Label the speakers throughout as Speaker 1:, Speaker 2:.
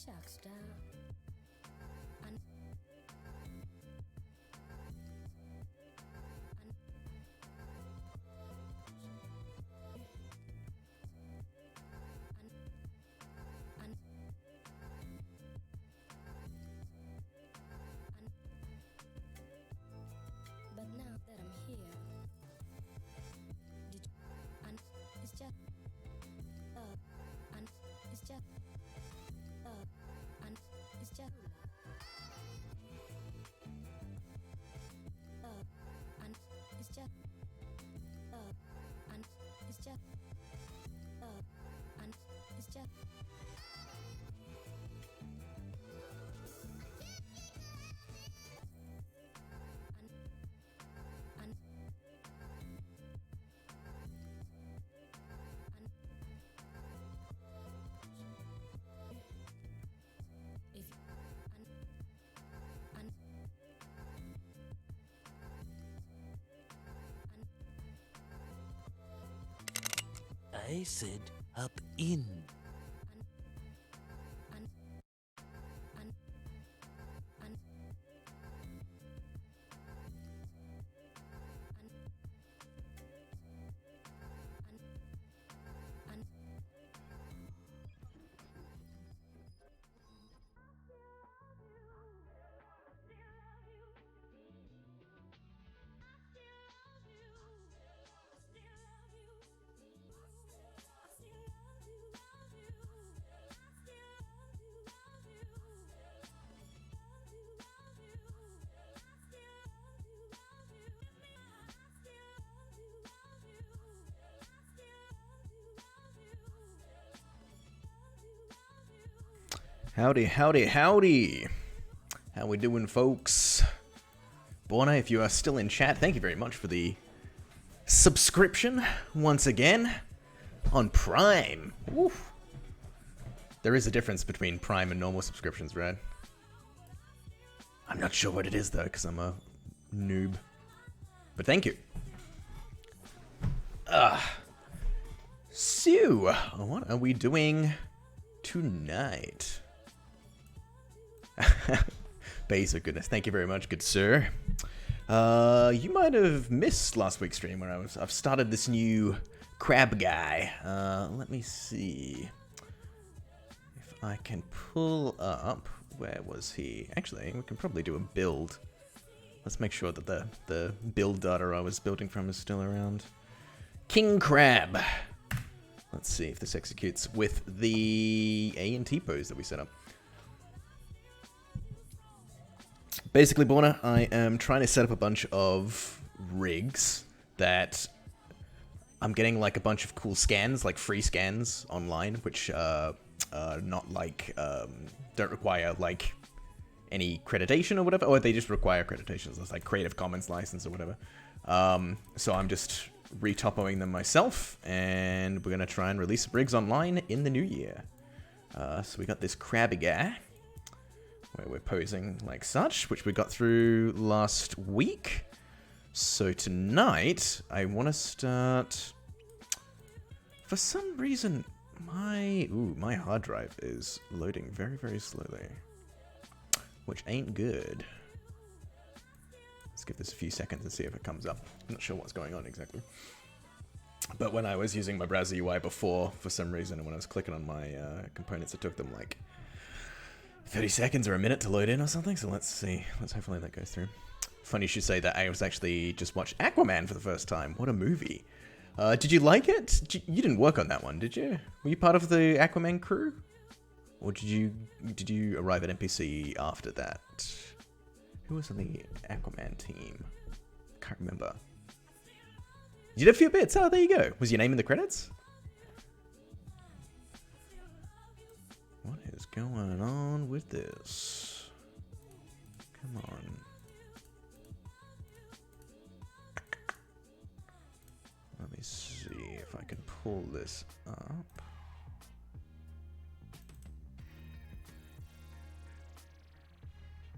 Speaker 1: Shucks, down. But now that I'm here, did you, and it's just, and it's just, and it's just, and it's just, and it's just, and it's just.
Speaker 2: I said hop in.
Speaker 3: Howdy, howdy, howdy. How we doing, folks? Borna, if you are still in chat, thank you very much for the subscription once again on Prime. Oof. There is a difference between Prime and normal subscriptions, right? I'm not sure what it is, though, because I'm a noob. But thank you. So, what are we doing tonight? Base of goodness, thank you very much, good sir. You might have missed last week's stream where I've started this new crab guy. Let me see if I can pull up. Where was he? Actually, we can probably do a build. Let's make sure that the build data I was building from is still around. King Crab. Let's see if this executes with the A and T pose that we set up. Basically, Borna, I am trying to set up a bunch of rigs that I'm getting like a bunch of cool scans, like free scans online, which are not like, don't require like any accreditation or whatever, or they just require accreditations. It's like Creative Commons license or whatever. So I'm just retopoing them myself, and we're going to try and release rigs online in the new year. So we got this crabby guy, where we're posing like such, which we got through last week. So tonight, I want to start... For some reason, my hard drive is loading very, very slowly, which ain't good. Let's give this a few seconds and see if it comes up. I'm not sure what's going on exactly. But when I was using my browser UI before, for some reason, and when I was clicking on my components, it took them like 30 seconds or a minute to load in or something, so let's see. Let's hopefully that goes through. Funny you should say that. I was actually just watched Aquaman for the first time. What a movie. Did you like it? You didn't work on that one, did you? Were you part of the Aquaman crew? Or did you arrive at NPC after that? Who was on the Aquaman team? Can't remember. You did a few bits. Oh, there you go. Was your name in the credits? What is going on with this? Come on. Let me see if I can pull this up.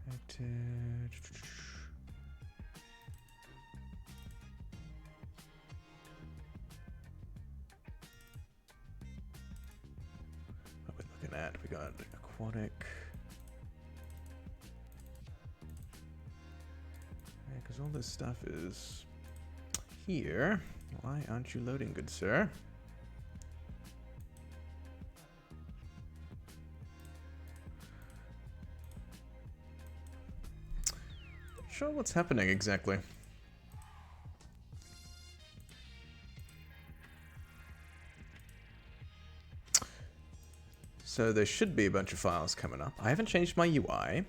Speaker 3: What we're looking at? We got aquatic. Yeah, because all this stuff is here. Why aren't you loading, good sir? Not sure what's happening exactly. So there should be a bunch of files coming up. I haven't changed my UI.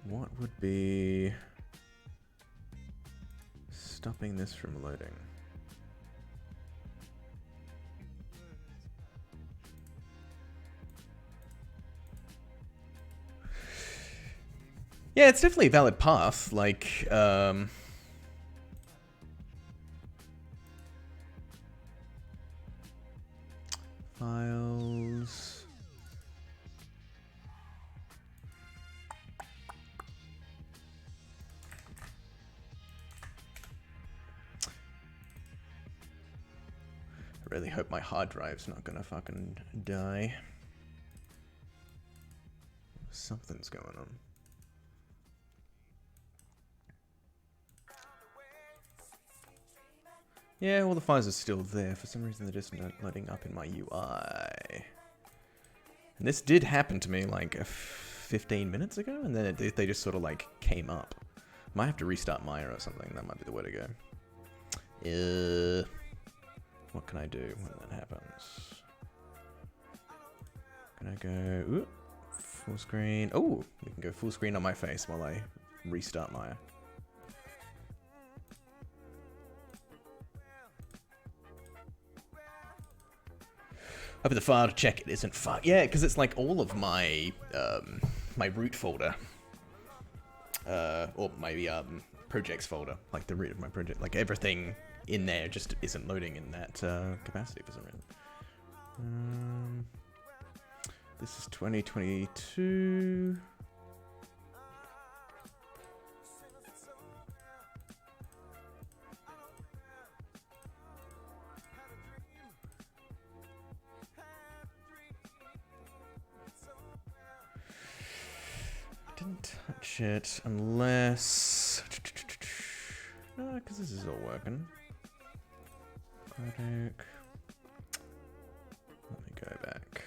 Speaker 3: What would be stopping this from loading? Yeah, it's definitely a valid path. Like, files. I really hope my hard drive's not gonna fucking die. Something's going on. Yeah, all the files are still there. For some reason, they're just not loading up in my UI. And this did happen to me like 15 minutes ago, and then they just sort of like came up. Might have to restart Maya or something. That might be the way to go. What can I do when that happens? Can I go ooh, full screen? Oh, we can go full screen on my face while I restart Maya. Open the file to check it isn't file. Yeah, because it's like all of my my root folder, or my projects folder, like the root of my project, like everything in there just isn't loading in that capacity for some reason. This is 2022. Didn't touch it unless... No, because this is all working. Product. Let me go back.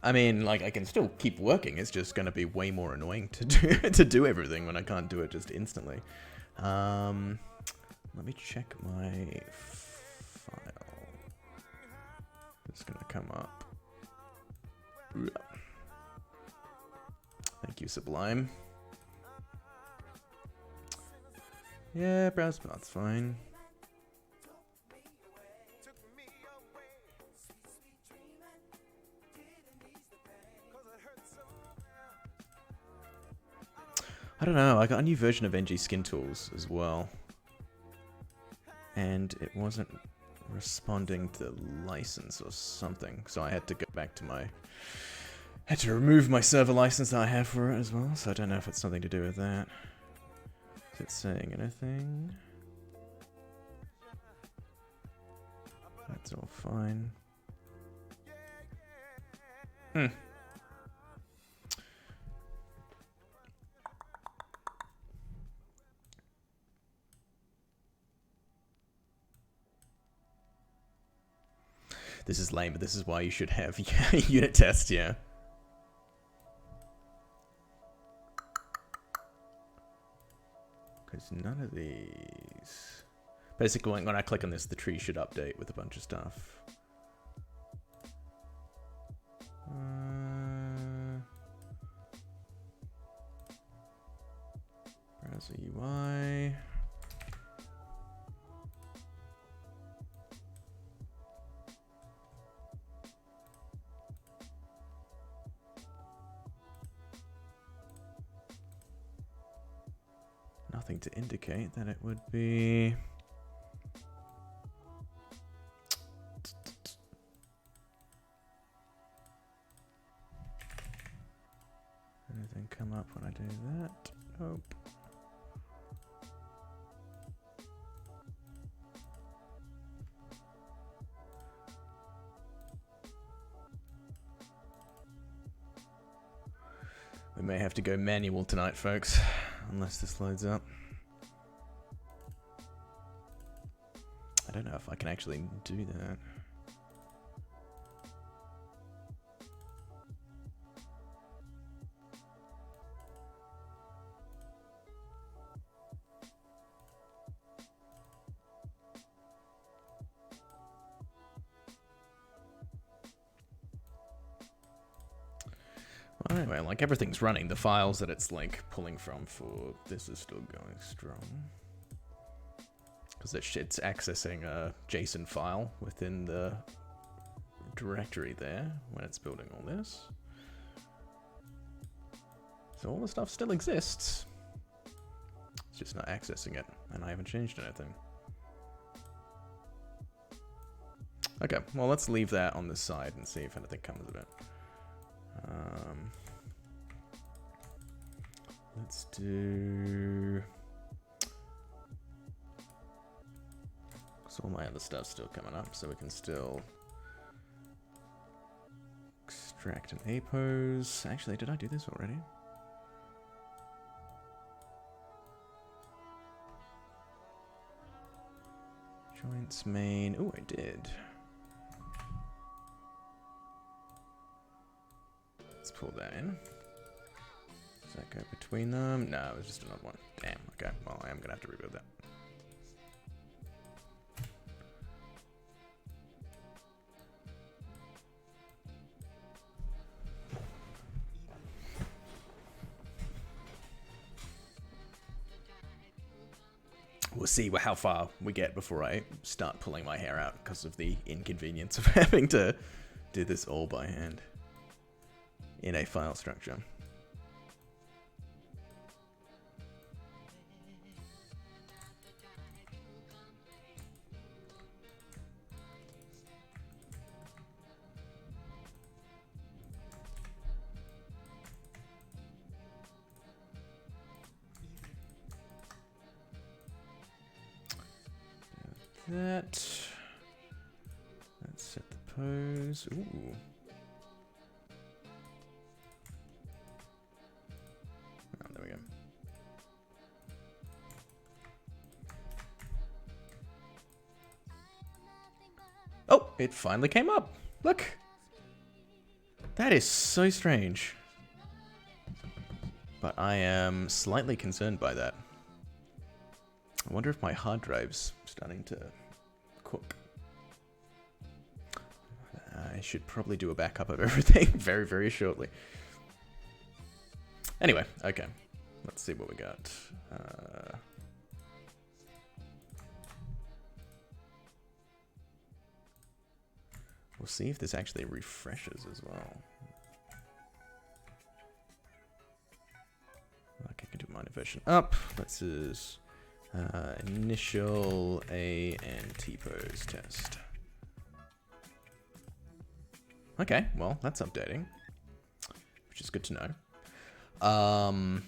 Speaker 3: I mean, like, I can still keep working. It's just going to be way more annoying to do everything when I can't do it just instantly. Let me check my file. It's going to come up. Thank you, Sublime. Yeah, browse path's fine. I don't know, I got a new version of NG Skin Tools as well. And it wasn't responding to the license or something, so I had to go back to my... had to remove my server license that I have for it as well, so I don't know if it's something to do with that. Is it saying anything? That's all fine. This is lame, but this is why you should have unit tests, yeah. Because none of these... Basically, when I click on this, the tree should update with a bunch of stuff. Browser UI... Nothing to indicate that it would be... Anything come up when I do that? Nope. We may have to go manual tonight, folks, unless this loads up. I don't know if I can actually do that. Well, anyway, like everything's running. The files that it's like pulling from for this is still going strong. Because it's accessing a JSON file within the directory there when it's building all this. So all the stuff still exists. It's just not accessing it, and I haven't changed anything. Okay, well let's leave that on this side and see if anything comes of it. Let's do... So all my other stuff's still coming up, so we can still extract an apose. Actually, did I do this already? Joints main. Oh, I did. Let's pull that in. Does that go between them? No, it was just another one. Damn, okay. Well, I am going to have to rebuild that. We'll see how far we get before I start pulling my hair out because of the inconvenience of having to do this all by hand in a file structure. Let's set the pose. Ooh. Oh, there we go. Oh, it finally came up. Look. That is so strange. But I am slightly concerned by that. I wonder if my hard drive's starting to cook. I should probably do a backup of everything very, very shortly. Anyway, okay. Let's see what we got. We'll see if this actually refreshes as well. Okay, I can do minor version up. Let's just... initial A and T-pose test. Okay, well, that's updating, which is good to know.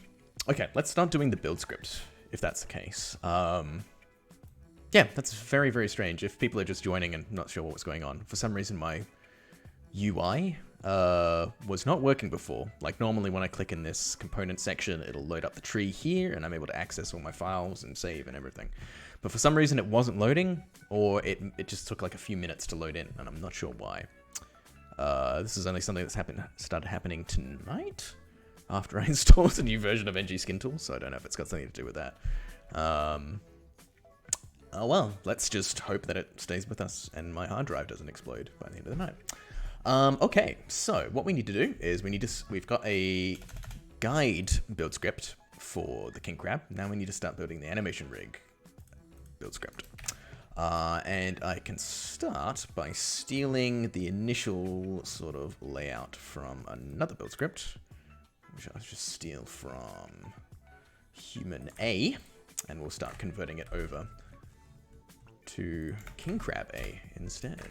Speaker 3: Okay, let's start doing the build script, if that's the case. Yeah, that's very, very strange. If people are just joining and not sure what was going on, for some reason my UI was not working before. Like normally when I click in this component section, it'll load up the tree here and I'm able to access all my files and save and everything. But for some reason it wasn't loading, or it just took like a few minutes to load in, and I'm not sure why. This is only something that's started happening tonight after I installed a new version of NG Skin Tool, so I don't know if it's got something to do with that. Oh well, let's just hope that it stays with us and my hard drive doesn't explode by the end of the night. Okay, so what we need to do is we've got a guide build script for the king crab. Now we need to start building the animation rig build script. And I can start by stealing the initial sort of layout from another build script, which I'll just steal from human A, and we'll start converting it over to king crab A instead.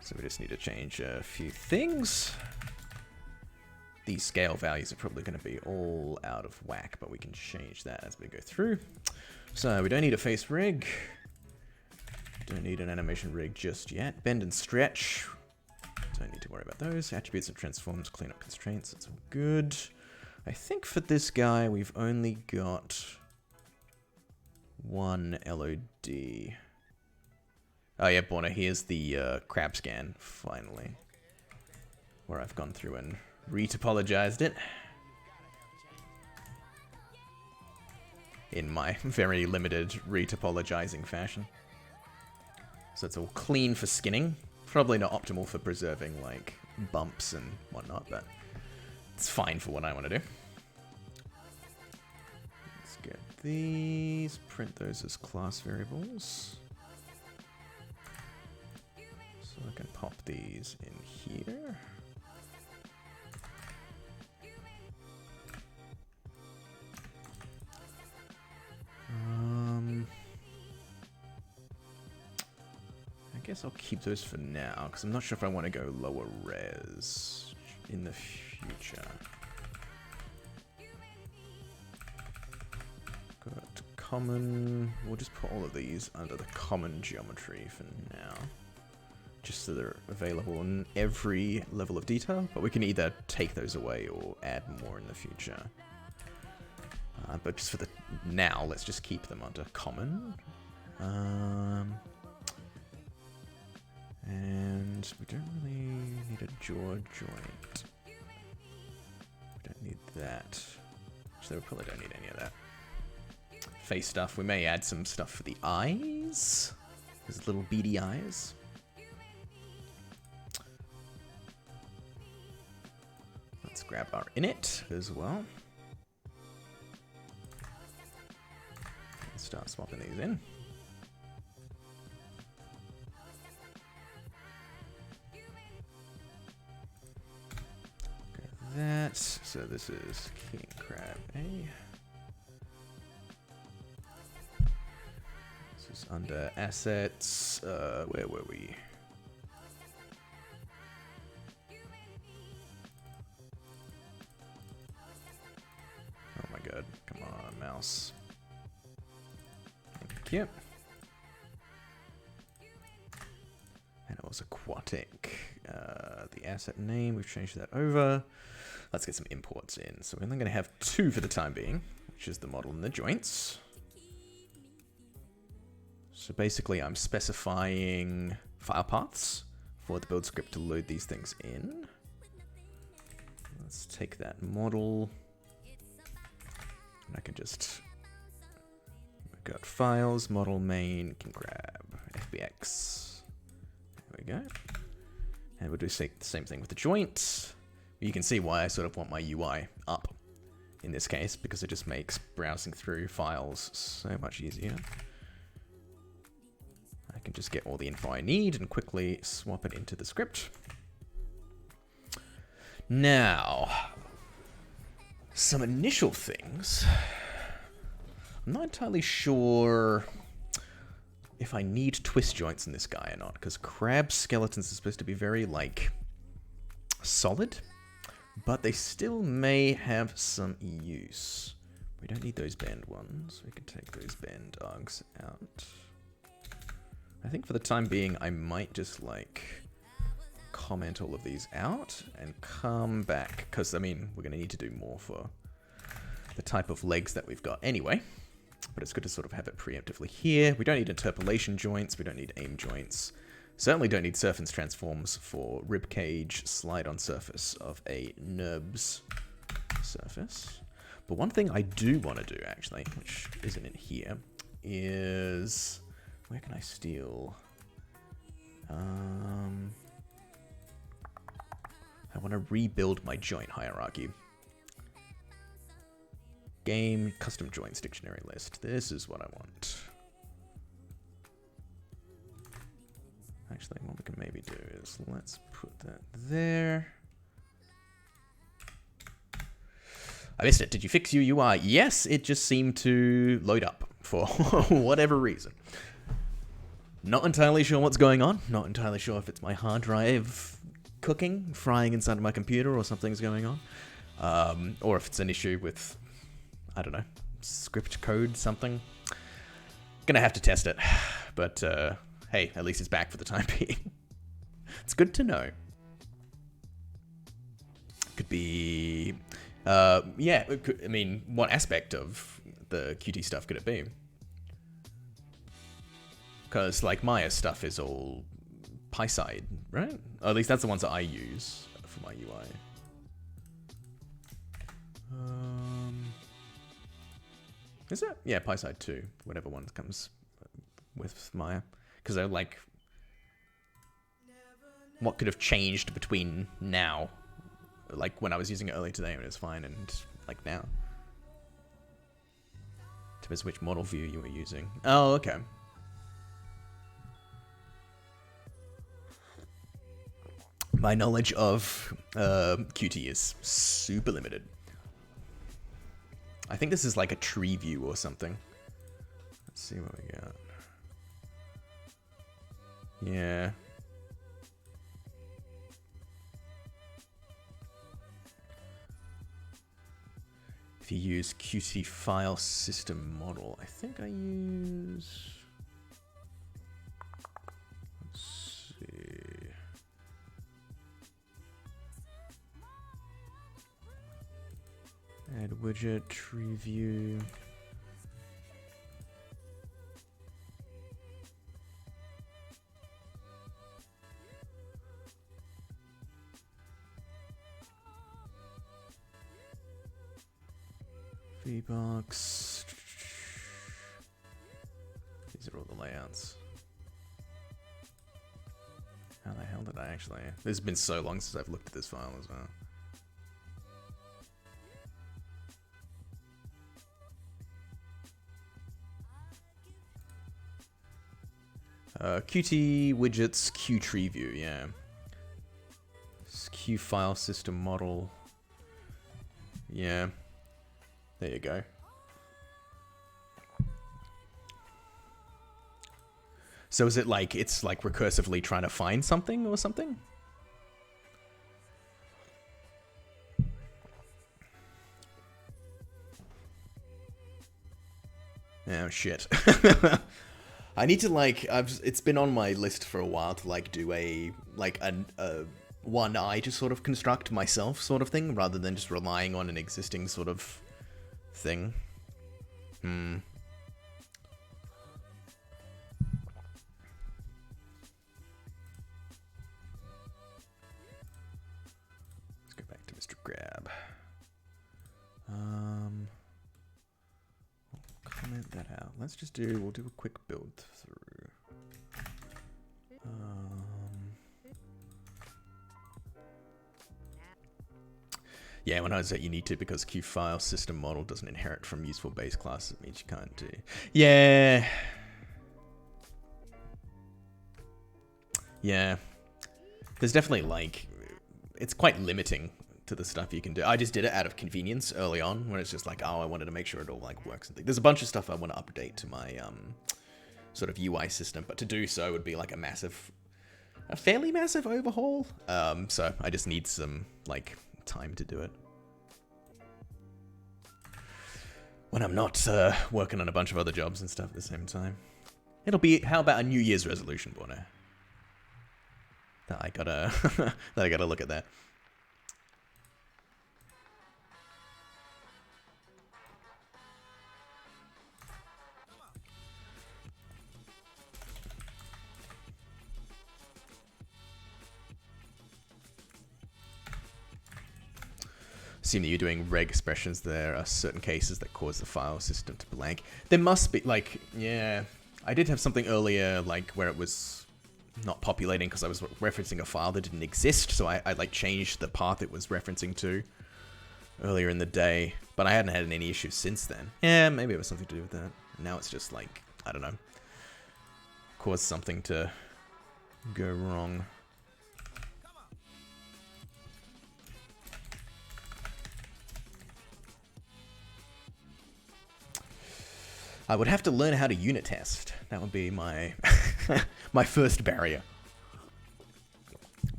Speaker 3: So we just need to change a few things. These scale values are probably going to be all out of whack, but we can change that as we go through. So we don't need a face rig. Don't need an animation rig just yet. Bend and stretch. Don't need to worry about those. Attributes and transforms, clean up constraints. That's all good. I think for this guy, we've only got one LOD. Oh yeah, Borna, here's the crab scan, finally. Where I've gone through and retopologized it. In my very limited retopologizing fashion. So it's all clean for skinning. Probably not optimal for preserving, like, bumps and whatnot, but it's fine for what I want to do. Let's get these, print those as class variables. So I can pop these in here. I guess I'll keep those for now, because I'm not sure if I want to go lower res in the future. Got common. We'll just put all of these under the common geometry for now. Just so they're available in every level of detail, but we can either take those away or add more in the future. But just for the now, let's just keep them under common. And we don't really need a jaw joint. We don't need that. So we probably don't need any of that. Face stuff. We may add some stuff for the eyes. Those little beady eyes. Let's grab our init as well. And start swapping these in. That, so this is King Crab A. This is under assets, where were we? Oh my god, come on, mouse. Thank you. And it was aquatic. The asset name, we've changed that over. Let's get some imports in. So we're only going to have two for the time being, which is the model and the joints. So basically I'm specifying file paths for the build script to load these things in. Let's take that model. And I can just... We've got files, model main, can grab FBX. There we go. And we'll do the same thing with the joint. You can see why I sort of want my UI up in this case, because it just makes browsing through files so much easier. I can just get all the info I need and quickly swap it into the script. Now, some initial things. I'm not entirely sure if I need twist joints in this guy or not, because crab skeletons are supposed to be very, like, solid, but they still may have some use. We don't need those bend ones. We can take those bend dogs out. I think for the time being, I might just, like, comment all of these out and come back, because, I mean, we're going to need to do more for the type of legs that we've got anyway. But it's good to sort of have it preemptively here. We don't need interpolation joints. We don't need aim joints. Certainly don't need surface transforms for ribcage slide on surface of a NURBS surface. But one thing I do want to do, actually, which isn't in here, is... Where can I steal? I want to rebuild my joint hierarchy. Game custom joints dictionary list. This is what I want. Actually, what we can maybe do is let's put that there. I missed it. Did you fix your UI? Yes, it just seemed to load up for whatever reason. Not entirely sure what's going on. Not entirely sure if it's my hard drive cooking, frying inside of my computer, or something's going on. Or if it's an issue with, I don't know, script code, something. Gonna have to test it. But hey, at least it's back for the time being. It's good to know. Could be, yeah. I mean, what aspect of the QT stuff could it be? Because like Maya's stuff is all PySide, right? Or at least that's the ones that I use for my UI. Is it? Yeah, PySide 2, whatever one comes with Maya. Because I like, what could have changed between now, like when I was using it earlier today when it was fine, and like now. Depends which model view you were using. Oh, okay. My knowledge of Qt is super limited. I think this is like a tree view or something. Let's see what we got. Yeah. If you use Qt file system model, I think I use... Let's see. Add widget, tree view. VBox. These are all the layouts. How the hell did I actually... This has been so long since I've looked at this file as well. Qt widgets, Q tree view, yeah. Q file system model. Yeah. There you go. So is it like, it's like recursively trying to find something or something? Oh shit. I need to like, it's been on my list for a while to like do a one I just sort of construct myself sort of thing, rather than just relying on an existing sort of thing. Let's go back to Mr. Grab. Comment that out. Let's just we'll do a quick build through. Yeah, when I was at you need to, because Q file system model doesn't inherit from useful base classes, it means you can't do. Yeah. Yeah. There's definitely like, it's quite limiting to the stuff you can do. I just did it out of convenience early on, when it's just like, oh, I wanted to make sure it all like works and things. There's a bunch of stuff I want to update to my sort of UI system, but to do so would be like a fairly massive overhaul. So I just need some like time to do it when I'm not working on a bunch of other jobs and stuff at the same time. It'll be, how about a New Year's resolution, Borno? That I gotta look at that. Assume that you're doing reg expressions. There are certain cases that cause the file system to blank. There must be, like, yeah. I did have something earlier, like, where it was not populating because I was referencing a file that didn't exist, so I like, changed the path it was referencing to earlier in the day, but I hadn't had any issues since then. Yeah, maybe it was something to do with that. Now it's just, like, I don't know, caused something to go wrong. I would have to learn how to unit test. That would be my my first barrier.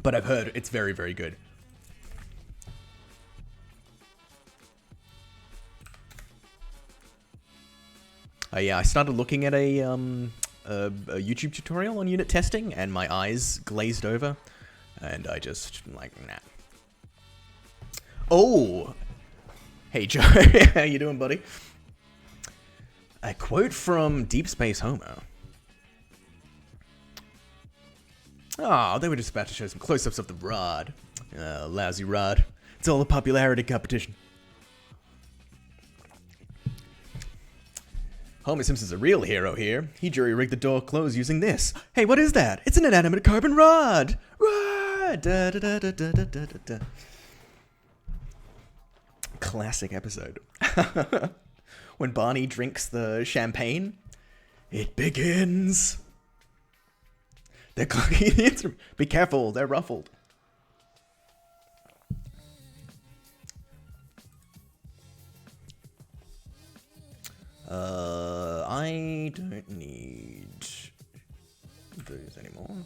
Speaker 3: But I've heard it's very, very good. Yeah, I started looking at a a YouTube tutorial on unit testing, and my eyes glazed over, and I just, like, nah. Oh! Hey, Joe. How you doing, buddy? A quote from Deep Space Homo. Oh, they were just about to show some close-ups of the rod. Lousy rod. It's all a popularity competition. Homer Simpson's a real hero here. He jury-rigged the door closed using this. Hey, what is that? It's an inanimate carbon rod! Rod! Da, da, da, da, da, da, da, da. Classic episode. When Barney drinks the champagne, it begins. They're clocking the instrument. Be careful, they're ruffled. I don't need those anymore.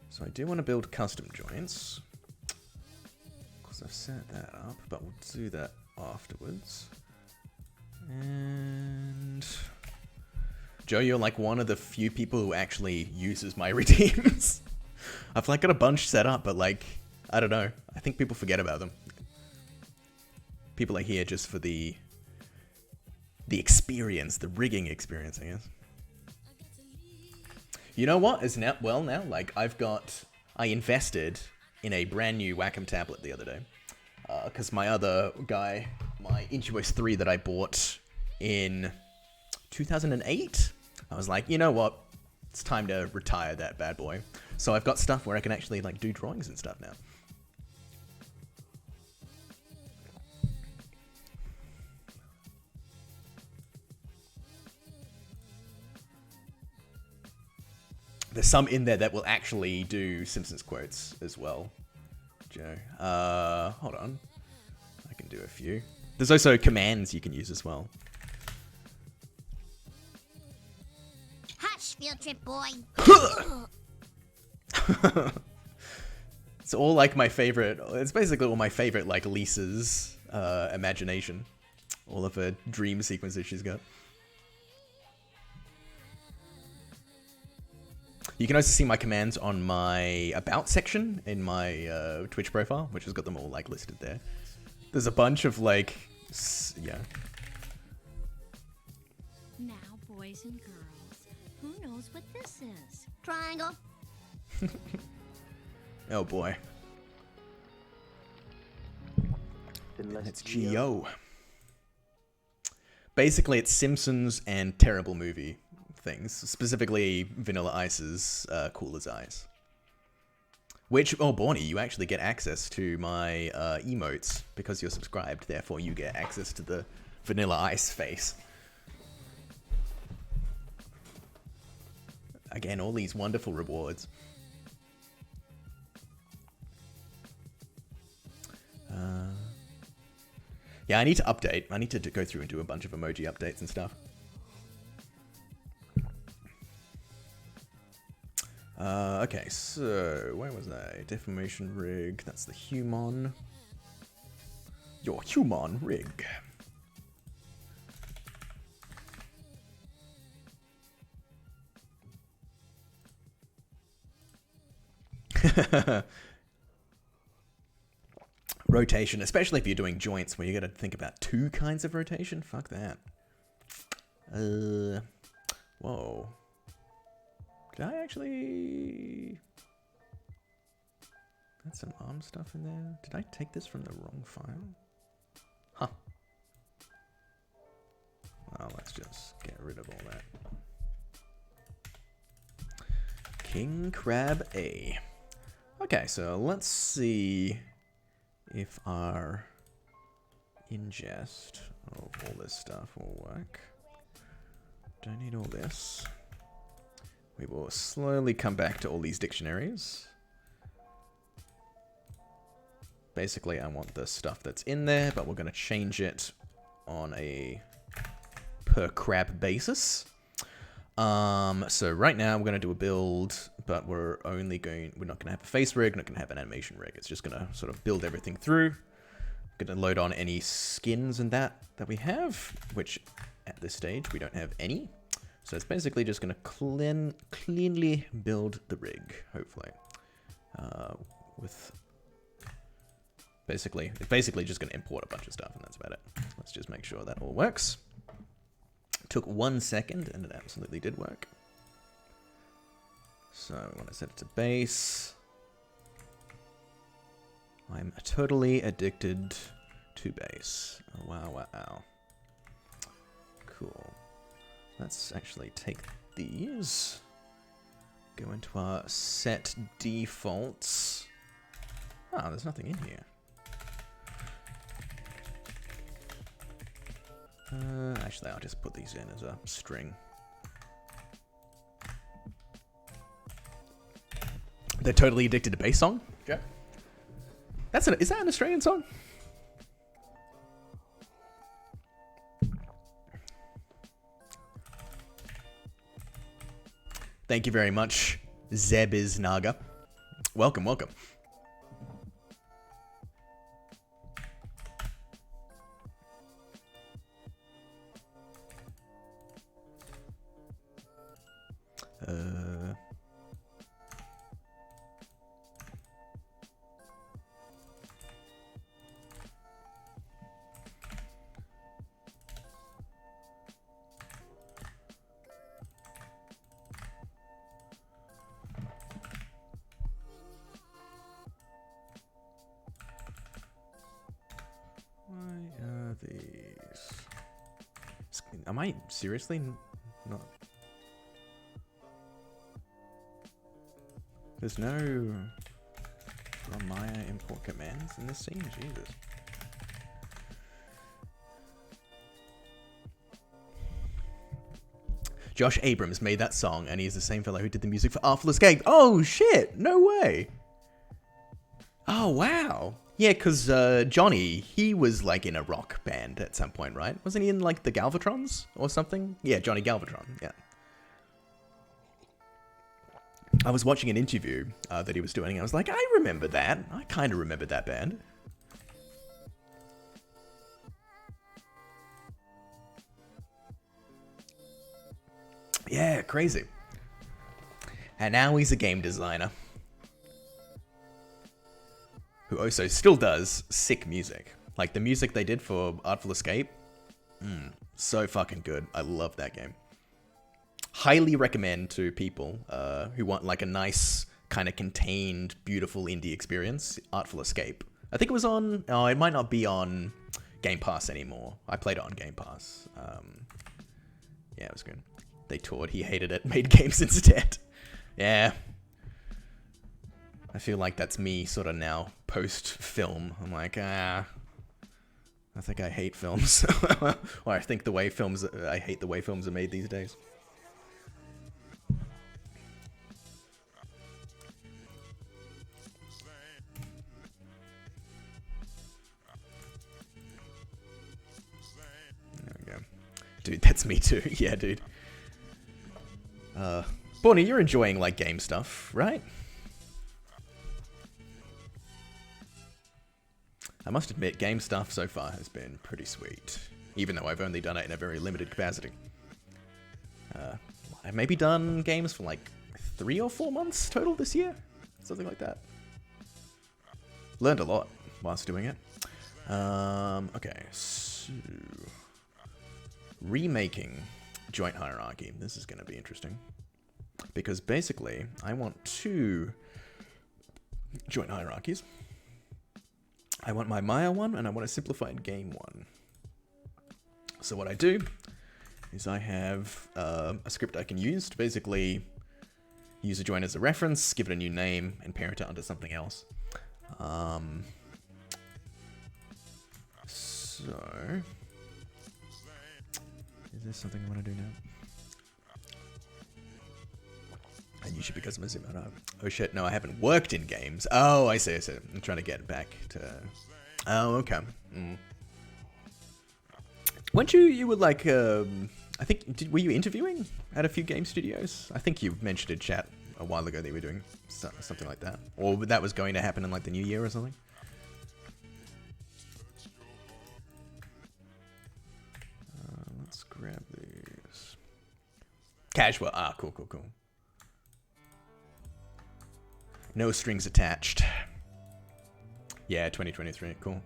Speaker 3: So I do want to build custom joints. Because I've set that up, but we'll do that afterwards. And Joe, you're like one of the few people who actually uses my redeems. I've like got a bunch set up, but like, I don't know. I think people forget about them. People are here just for the experience, the rigging experience, I guess. You know what? Is now, well now, like I invested in a brand new Wacom tablet the other day. Because my other guy, my Intuos 3 that I bought in 2008, I was like, you know what? It's time to retire that bad boy. So I've got stuff where I can actually like do drawings and stuff now. There's some in there that will actually do Simpsons quotes as well, Joe. Hold on. I can do a few. There's also commands you can use as well.
Speaker 1: Hush, field trip boy.
Speaker 3: It's all like my favorite. It's basically all my favorite, like Lisa's imagination. All of her dream sequences she's got. You can also see my commands on my About section in my Twitch profile, which has got them all like listed there. There's a bunch of like, yeah.
Speaker 1: Now, boys and girls, who knows what this is? Triangle.
Speaker 3: Oh boy. It's Geo. Basically, it's Simpsons and terrible movie things, specifically Vanilla Ice's Cool as Ice. Which, oh Bonnie, you actually get access to my emotes because you're subscribed, therefore you get access to the Vanilla Ice face. Again, all these wonderful rewards. Yeah, I need to update. I need to go through and do a bunch of emoji updates and stuff. Okay, so where was I? Deformation rig. That's the human. Your human rig. Rotation, especially if you're doing joints where you gotta think about two kinds of rotation. Fuck that. Whoa. Did I actually... That's some arm stuff in there. Did I take this from the wrong file? Huh. Well, let's just get rid of all that. King Crab A. Okay, so let's see if our ingest of all this stuff will work. Don't need all this. We will slowly come back to all these dictionaries. Basically, I want the stuff that's in there, but we're going to change it on a per crab basis. So right now we're going to do a build, but we're not going to have a face rig, not going to have an animation rig. It's just going to sort of build everything through. Going to load on any skins and that we have, which at this stage we don't have any. So it's basically just going to cleanly build the rig, hopefully. With basically just going to import a bunch of stuff, and that's about it. Let's just make sure that all works. Took 1 second, and it absolutely did work. So we want to set it to base. I'm totally addicted to base. Oh, wow. Cool. Let's actually take these. Go into our set defaults. Oh, there's nothing in here. Actually, I'll just put these in as a string. They're totally addicted to bass song? Yeah. Is that an Australian song? Thank you very much, Zeb is Naga. Welcome. Why are these? Am I seriously not? There's no Maya import commands in this scene? Jesus. Josh Abrams made that song, and he's the same fellow who did the music for Artful Escape. Oh, shit! No way! Oh, wow! Yeah, because Johnny, he was, like, in a rock band at some point, right? Wasn't he in, like, the Galvatrons or something? Yeah, Johnny Galvatron, yeah. I was watching an interview that he was doing, and I was like, I remember that. I kind of remember that band. Yeah, crazy. And now he's a game designer. Who also still does sick music. Like, the music they did for Artful Escape. So fucking good. I love that game. Highly recommend to people who want, like, a nice, kind of contained, beautiful indie experience. Artful Escape. I think it was on... Oh, it might not be on Game Pass anymore. I played it on Game Pass. Yeah, it was good. They toured. He hated it. Made games instead. Yeah. I feel like that's me sort of now, post-film. I'm like, I think I hate films. Or I think I hate the way films are made these days. There we go. Dude, that's me too. Yeah, dude. Bonnie, you're enjoying, like, game stuff, right? I must admit, game stuff so far has been pretty sweet, even though I've only done it in a very limited capacity. I've maybe done games for like 3 or 4 months total this year, something like that. Learned a lot whilst doing it. Okay, so remaking joint hierarchy. This is going to be interesting because basically I want 2 joint hierarchies. I want my Maya one, and I want a simplified game one. So what I do is I have a script I can use to basically use a join as a reference, give it a new name, and parent it onto something else. So, is this something I want to do now? And usually because I'm a Zimmer. Oh shit, no, I haven't worked in games. Oh, I see. I'm trying to get back to... Oh, okay. Weren't you were like, I think, were you interviewing at a few game studios? I think you mentioned in chat a while ago that you were doing something like that. Or that was going to happen in like the new year or something? Let's grab these. Casual. Ah, cool, cool, cool. No strings attached. Yeah, 2023. Cool.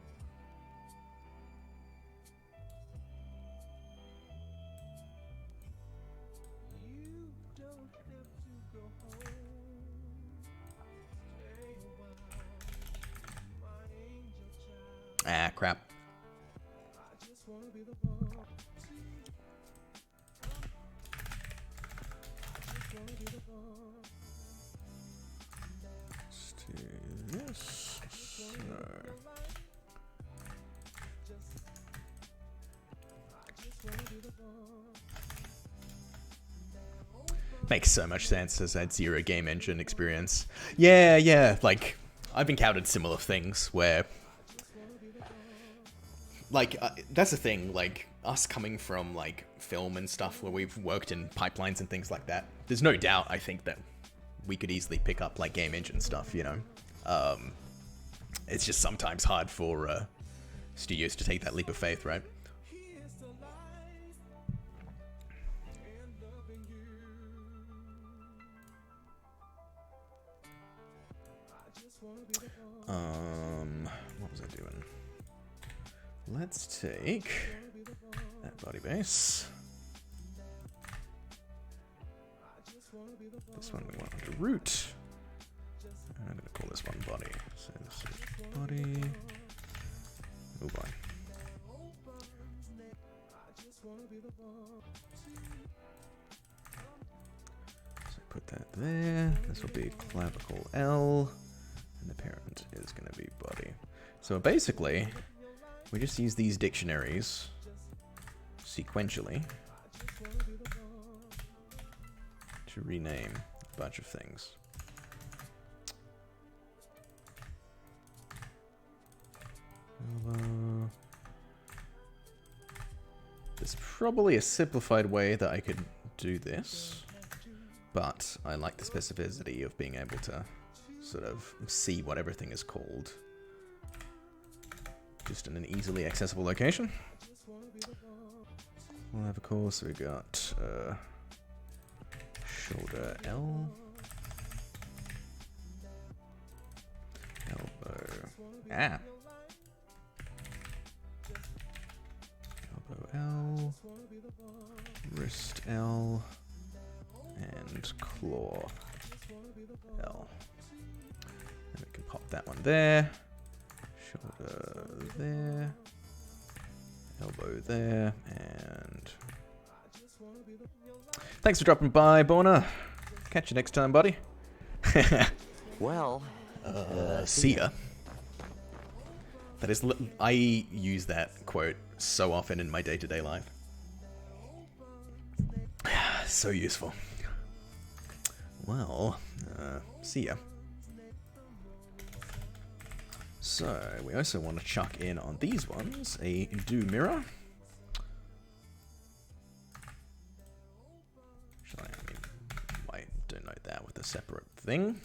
Speaker 3: Ah, crap. Let's do this. Makes so much sense as I had zero game engine experience. Yeah, like, I've encountered similar things where, like, that's the thing, like, us coming from, like, film and stuff where we've worked in pipelines and things like that, there's no doubt, I think, that we could easily pick up, like, game engine stuff, you know? It's just sometimes hard for studios to take that leap of faith, right? What was I doing? Let's take that body base. This one we want to root. And I'm going to call this one body. So this is body. Move on. So put that there. This will be clavicle L. And the parent is going to be body. So basically, we just use these dictionaries sequentially to rename a bunch of things. There's probably a simplified way that I could do this, but I like the specificity of being able to sort of see what everything is called just in an easily accessible location. We'll have, of course, we got shoulder L, elbow, elbow L, wrist L, and claw L. And we can pop that one there, shoulder there, elbow there, and thanks for dropping by, Borna. Catch you next time, buddy.
Speaker 2: Well,
Speaker 3: see ya. That is, I use that quote so often in my day-to-day life. So useful. Well, see ya. So, we also want to chuck in on these ones a do mirror. I mean, why denote that with a separate thing?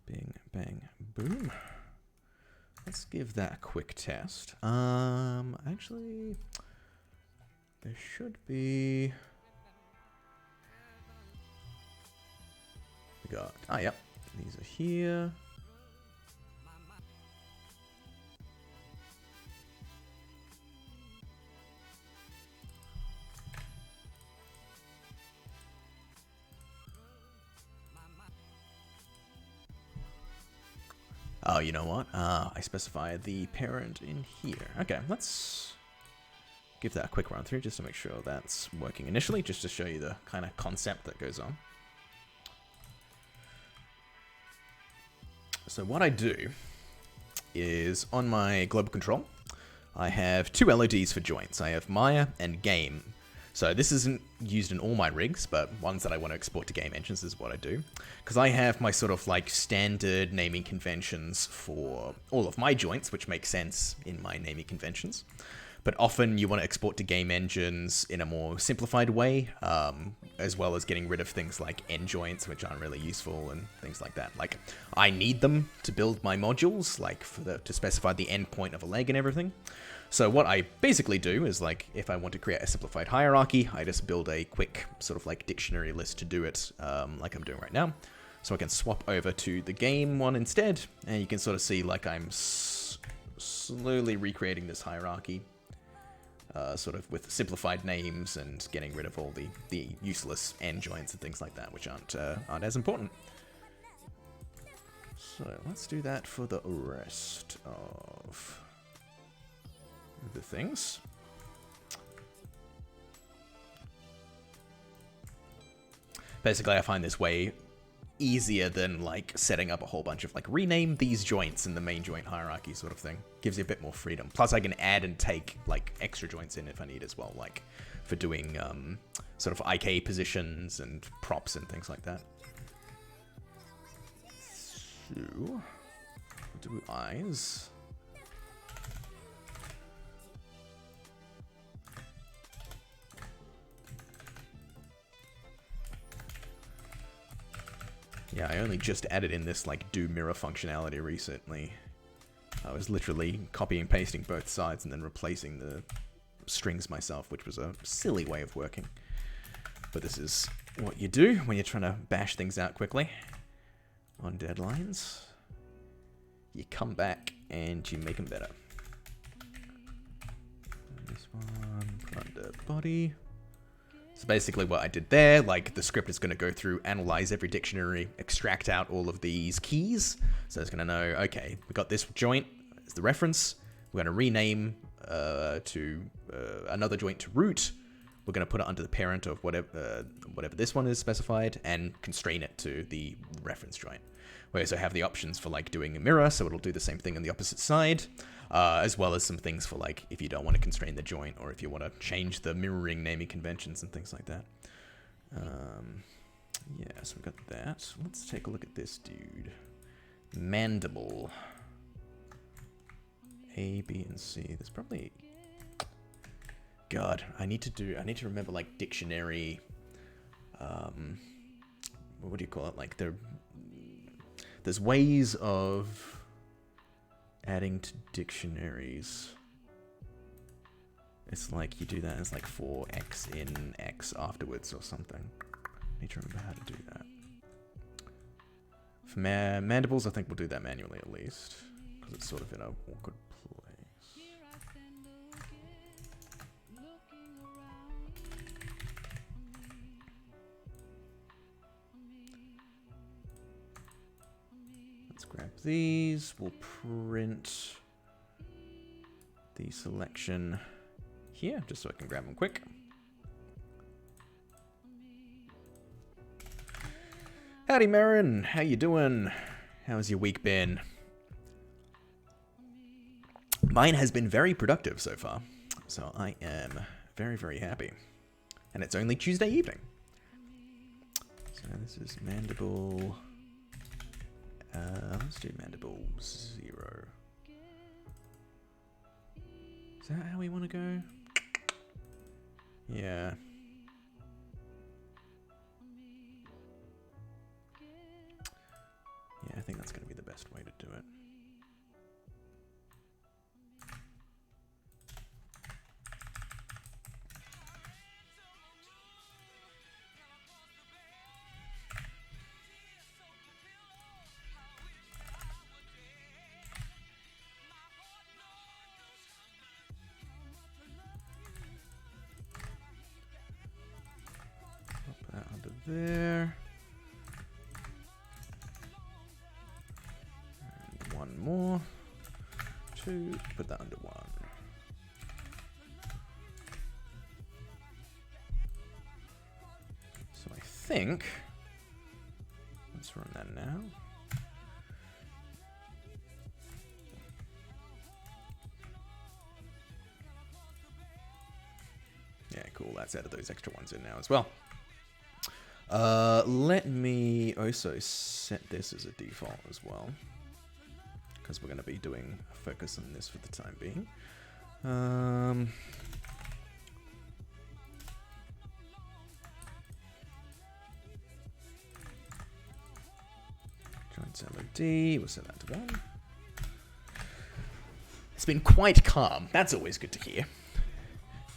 Speaker 3: Bing, bang, boom. Let's give that a quick test. Actually, there should be... We got... Ah, yep. These are here. Oh, you know what? I specify the parent in here. Okay, let's give that a quick run through just to make sure that's working initially, just to show you the kind of concept that goes on. So what I do is on my global control, I have two LODs for joints. I have Maya and Game. So this isn't used in all my rigs, but ones that I want to export to game engines is what I do. Because I have my sort of like standard naming conventions for all of my joints, which makes sense in my naming conventions. But often you want to export to game engines in a more simplified way, as well as getting rid of things like end joints, which aren't really useful, and things like that. Like, I need them to build my modules, like to specify the endpoint of a leg and everything. So what I basically do is, like, if I want to create a simplified hierarchy, I just build a quick sort of like dictionary list to do it, like I'm doing right now. So I can swap over to the game one instead, and you can sort of see like I'm slowly recreating this hierarchy, sort of with simplified names and getting rid of all the useless end joints and things like that, which aren't as important. So let's do that for the rest of the things. Basically, I find this way easier than like setting up a whole bunch of like rename these joints in the main joint hierarchy sort of thing. Gives you a bit more freedom. Plus I can add and take like extra joints in if I need as well, like for doing sort of IK positions and props and things like that. So, do eyes. Yeah, I only just added in this, like, do mirror functionality recently. I was literally copying and pasting both sides and then replacing the strings myself, which was a silly way of working. But this is what you do when you're trying to bash things out quickly on deadlines. You come back and you make them better. This one, put under body. So basically what I did there, like the script is going to go through, analyze every dictionary, extract out all of these keys. So it's going to know, okay, we got this joint as the reference. We're going to rename to another joint to root. We're going to put it under the parent of whatever this one is specified and constrain it to the reference joint. We also have the options for like doing a mirror, so it'll do the same thing on the opposite side. As well as some things for like if you don't want to constrain the joint or if you want to change the mirroring naming conventions and things like that. Yeah, so we've got that. Let's take a look at this dude. Mandible. A, B, and C. There's probably... God, I need to remember like dictionary... what do you call it? Like there's ways of... adding to dictionaries. It's like you do that as like for X in X afterwards or something. I need to remember how to do that. For mandibles, I think we'll do that manually at least, because it's sort of in an awkward place. Let's grab these. We'll print the selection here, just so I can grab them quick. Howdy, Marin. How you doing? How's your week been? Mine has been very productive so far, so I am very, very happy. And it's only Tuesday evening. So this is mandible... let's do mandible 0. Is that how we want to go? Yeah. Yeah, I think that's going to be the best way to do it. There. And one more. 2. Put that under 1. So I think... let's run that now. Yeah, cool. That's added those extra ones in now as well. Let me also set this as a default as well, because we're going to be doing a focus on this for the time being. Joints LOD, we'll set that to 1. It's been quite calm. That's always good to hear.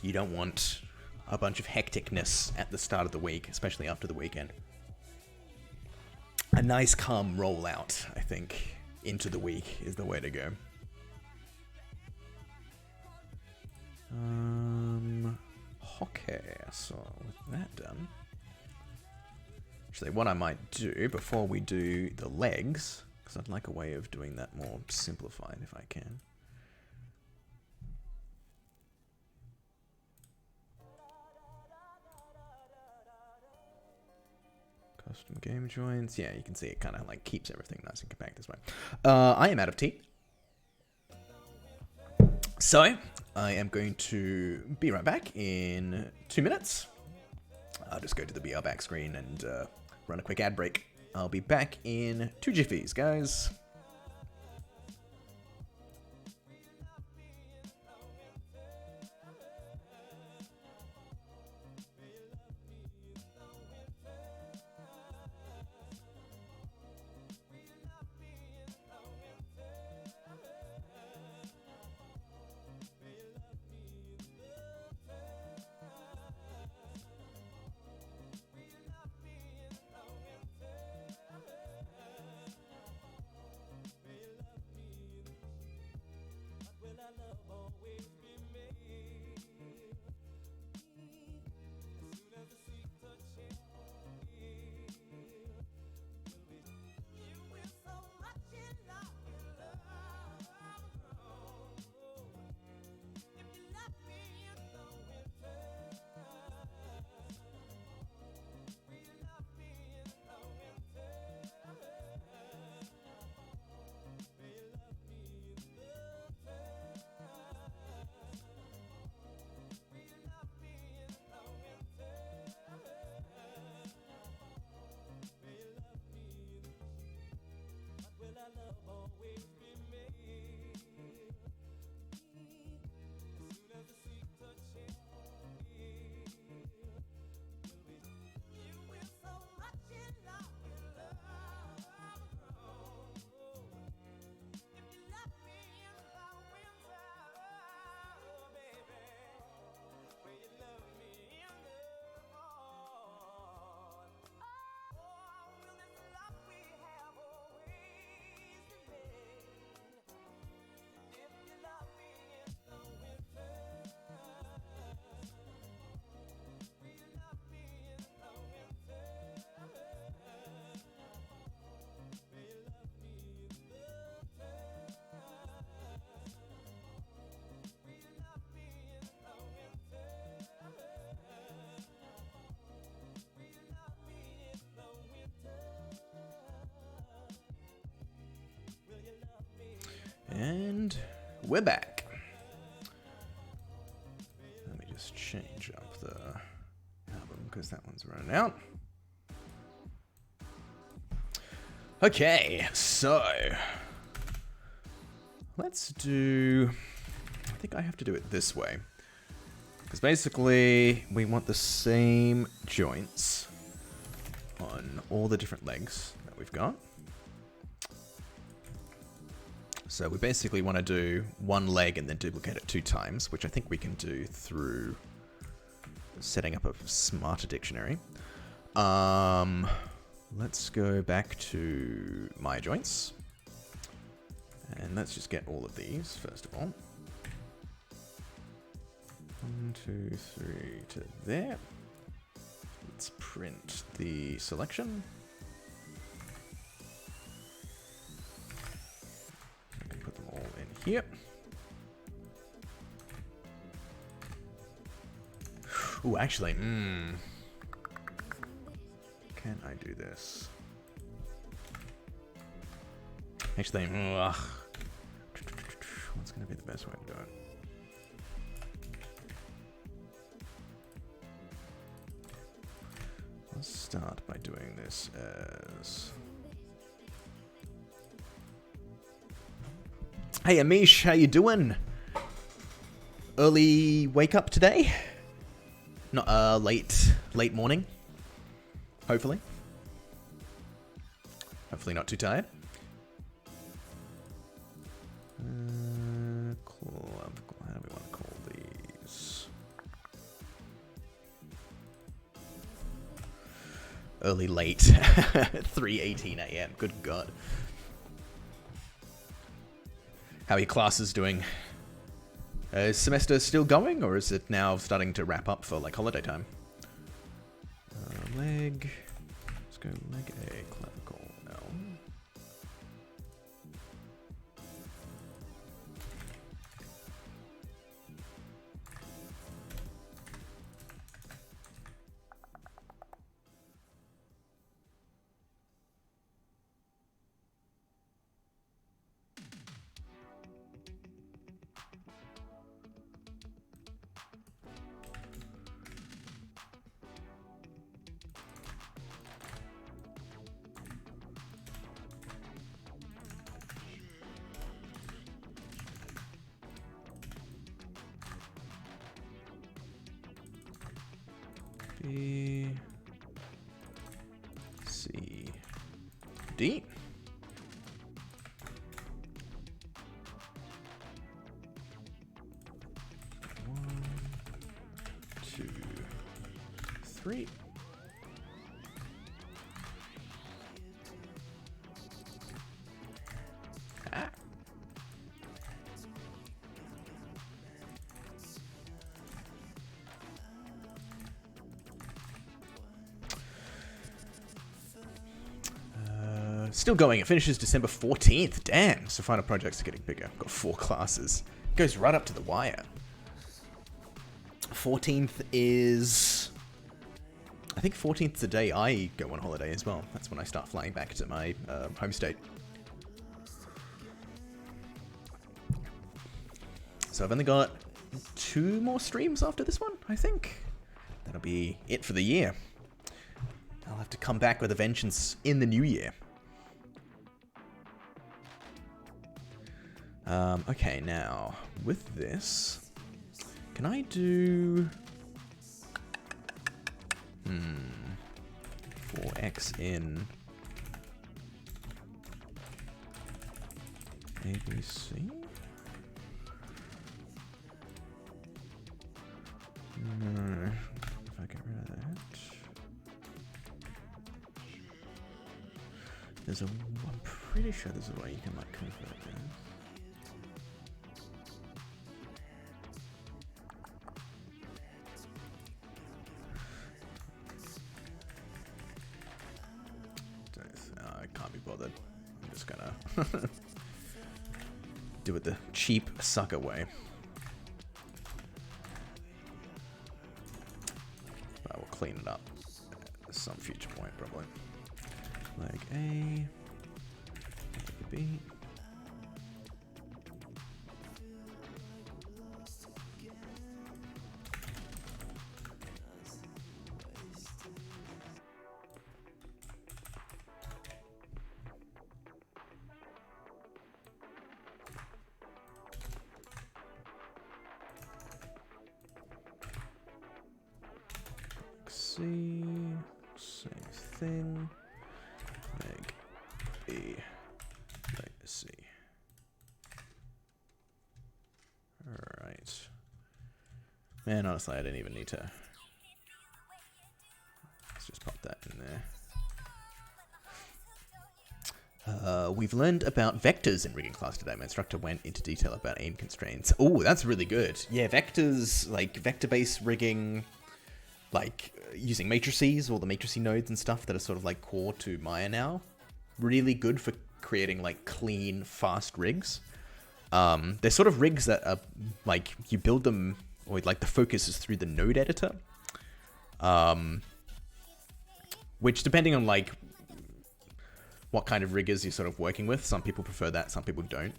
Speaker 3: You don't want a bunch of hecticness at the start of the week, especially after the weekend. A nice calm rollout, I think, into the week is the way to go. Okay, so with that done, actually what I might do before we do the legs, because I'd like a way of doing that more simplified if I can. Custom game joints. Yeah, you can see it kind of like keeps everything nice and compact this way. I am out of tea. So, I am going to be right back in 2 minutes. I'll just go to the BR back screen and run a quick ad break. I'll be back in 2 jiffies, guys. And we're back. Let me just change up the album because that one's running out. Okay, so let's do, I think I have to do it this way. Because basically we want the same joints on all the different legs that we've got. So we basically want to do one leg and then duplicate it 2 times, which I think we can do through setting up a smarter dictionary. Let's go back to my joints. And let's just get all of these, first of all. 1, 2, 3 to there. Let's print the selection. Here. Ooh, actually, can I do this? Actually, what's going to be the best way to do it? Let's start by doing this as... Hey Amish, how you doing? early wake up today. Not late morning. Hopefully not too tired. How do we want to call these? Early late. 3:18 a.m. Good God. How are your classes doing? Is semester still going, or is it now starting to wrap up for like holiday time? Leg. Let's go leg A, clavicle L. B, C, D. One, two, three. Ah. Still going. It finishes December 14th. Damn. So final projects are getting bigger. Got 4 classes. Goes right up to the wire. 14th is... I think 14th is the day I go on holiday as well. That's when I start flying back to my home state. So I've only got 2 more streams after this one, I think. That'll be it for the year. I'll have to come back with a vengeance in the new year. Okay, now, with this, can I do... 4x in ABC? No, if I get rid of that. There's a... I'm pretty sure there's a way you can, like, convert this. I can't be bothered. I'm just gonna do it the cheap sucker way. I will clean it up at some future point, probably. Leg A, leg B. C, same thing. Leg B, leg C. Alright. Man, honestly, I didn't even need to. Let's just pop that in there. We've learned about vectors in rigging class today. My instructor went into detail about aim constraints. Oh, that's really good. Yeah, vectors, like vector-based rigging, like using matrices, all the matrice nodes and stuff that are sort of like core to Maya now. Really good for creating like clean, fast rigs. They're sort of rigs that are like you build them, or like the focus is through the node editor. Which depending on like what kind of riggers you're sort of working with, some people prefer that, some people don't.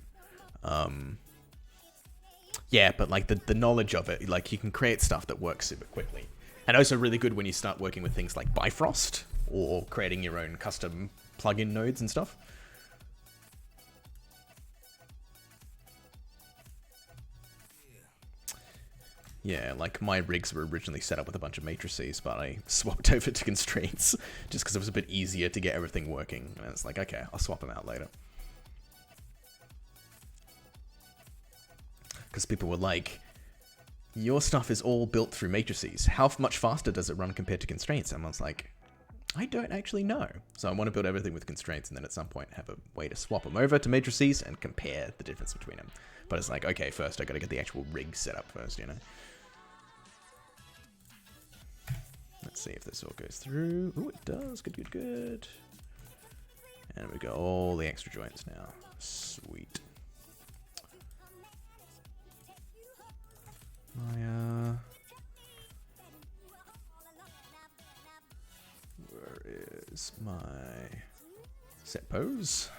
Speaker 3: Yeah, but like the knowledge of it, like you can create stuff that works super quickly. And also really good when you start working with things like Bifrost or creating your own custom plugin nodes and stuff. Yeah, like my rigs were originally set up with a bunch of matrices, but I swapped over to constraints just because it was a bit easier to get everything working. And it's like, okay, I'll swap them out later. Because people were like, your stuff is all built through matrices. How much faster does it run compared to constraints? And I was like, I don't actually know. So I want to build everything with constraints and then at some point have a way to swap them over to matrices and compare the difference between them. But it's like, okay, first I got to get the actual rig set up first, you know? Let's see if this all goes through. Oh, it does. Good, good, good. And we've got all the extra joints now. Sweet. Where is my set pose?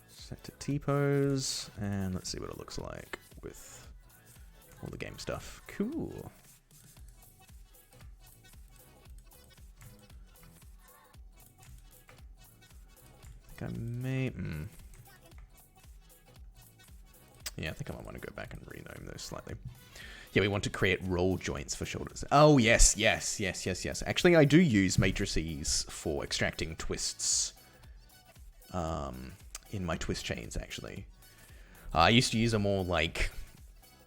Speaker 3: Set to T-pose, and let's see what it looks like with all the game stuff. Cool. I think I may... Yeah, I think I might want to go back and rename those slightly. Yeah, we want to create roll joints for shoulders. Oh, yes. Actually, I do use matrices for extracting twists in my twist chains, actually. I used to use a more, like,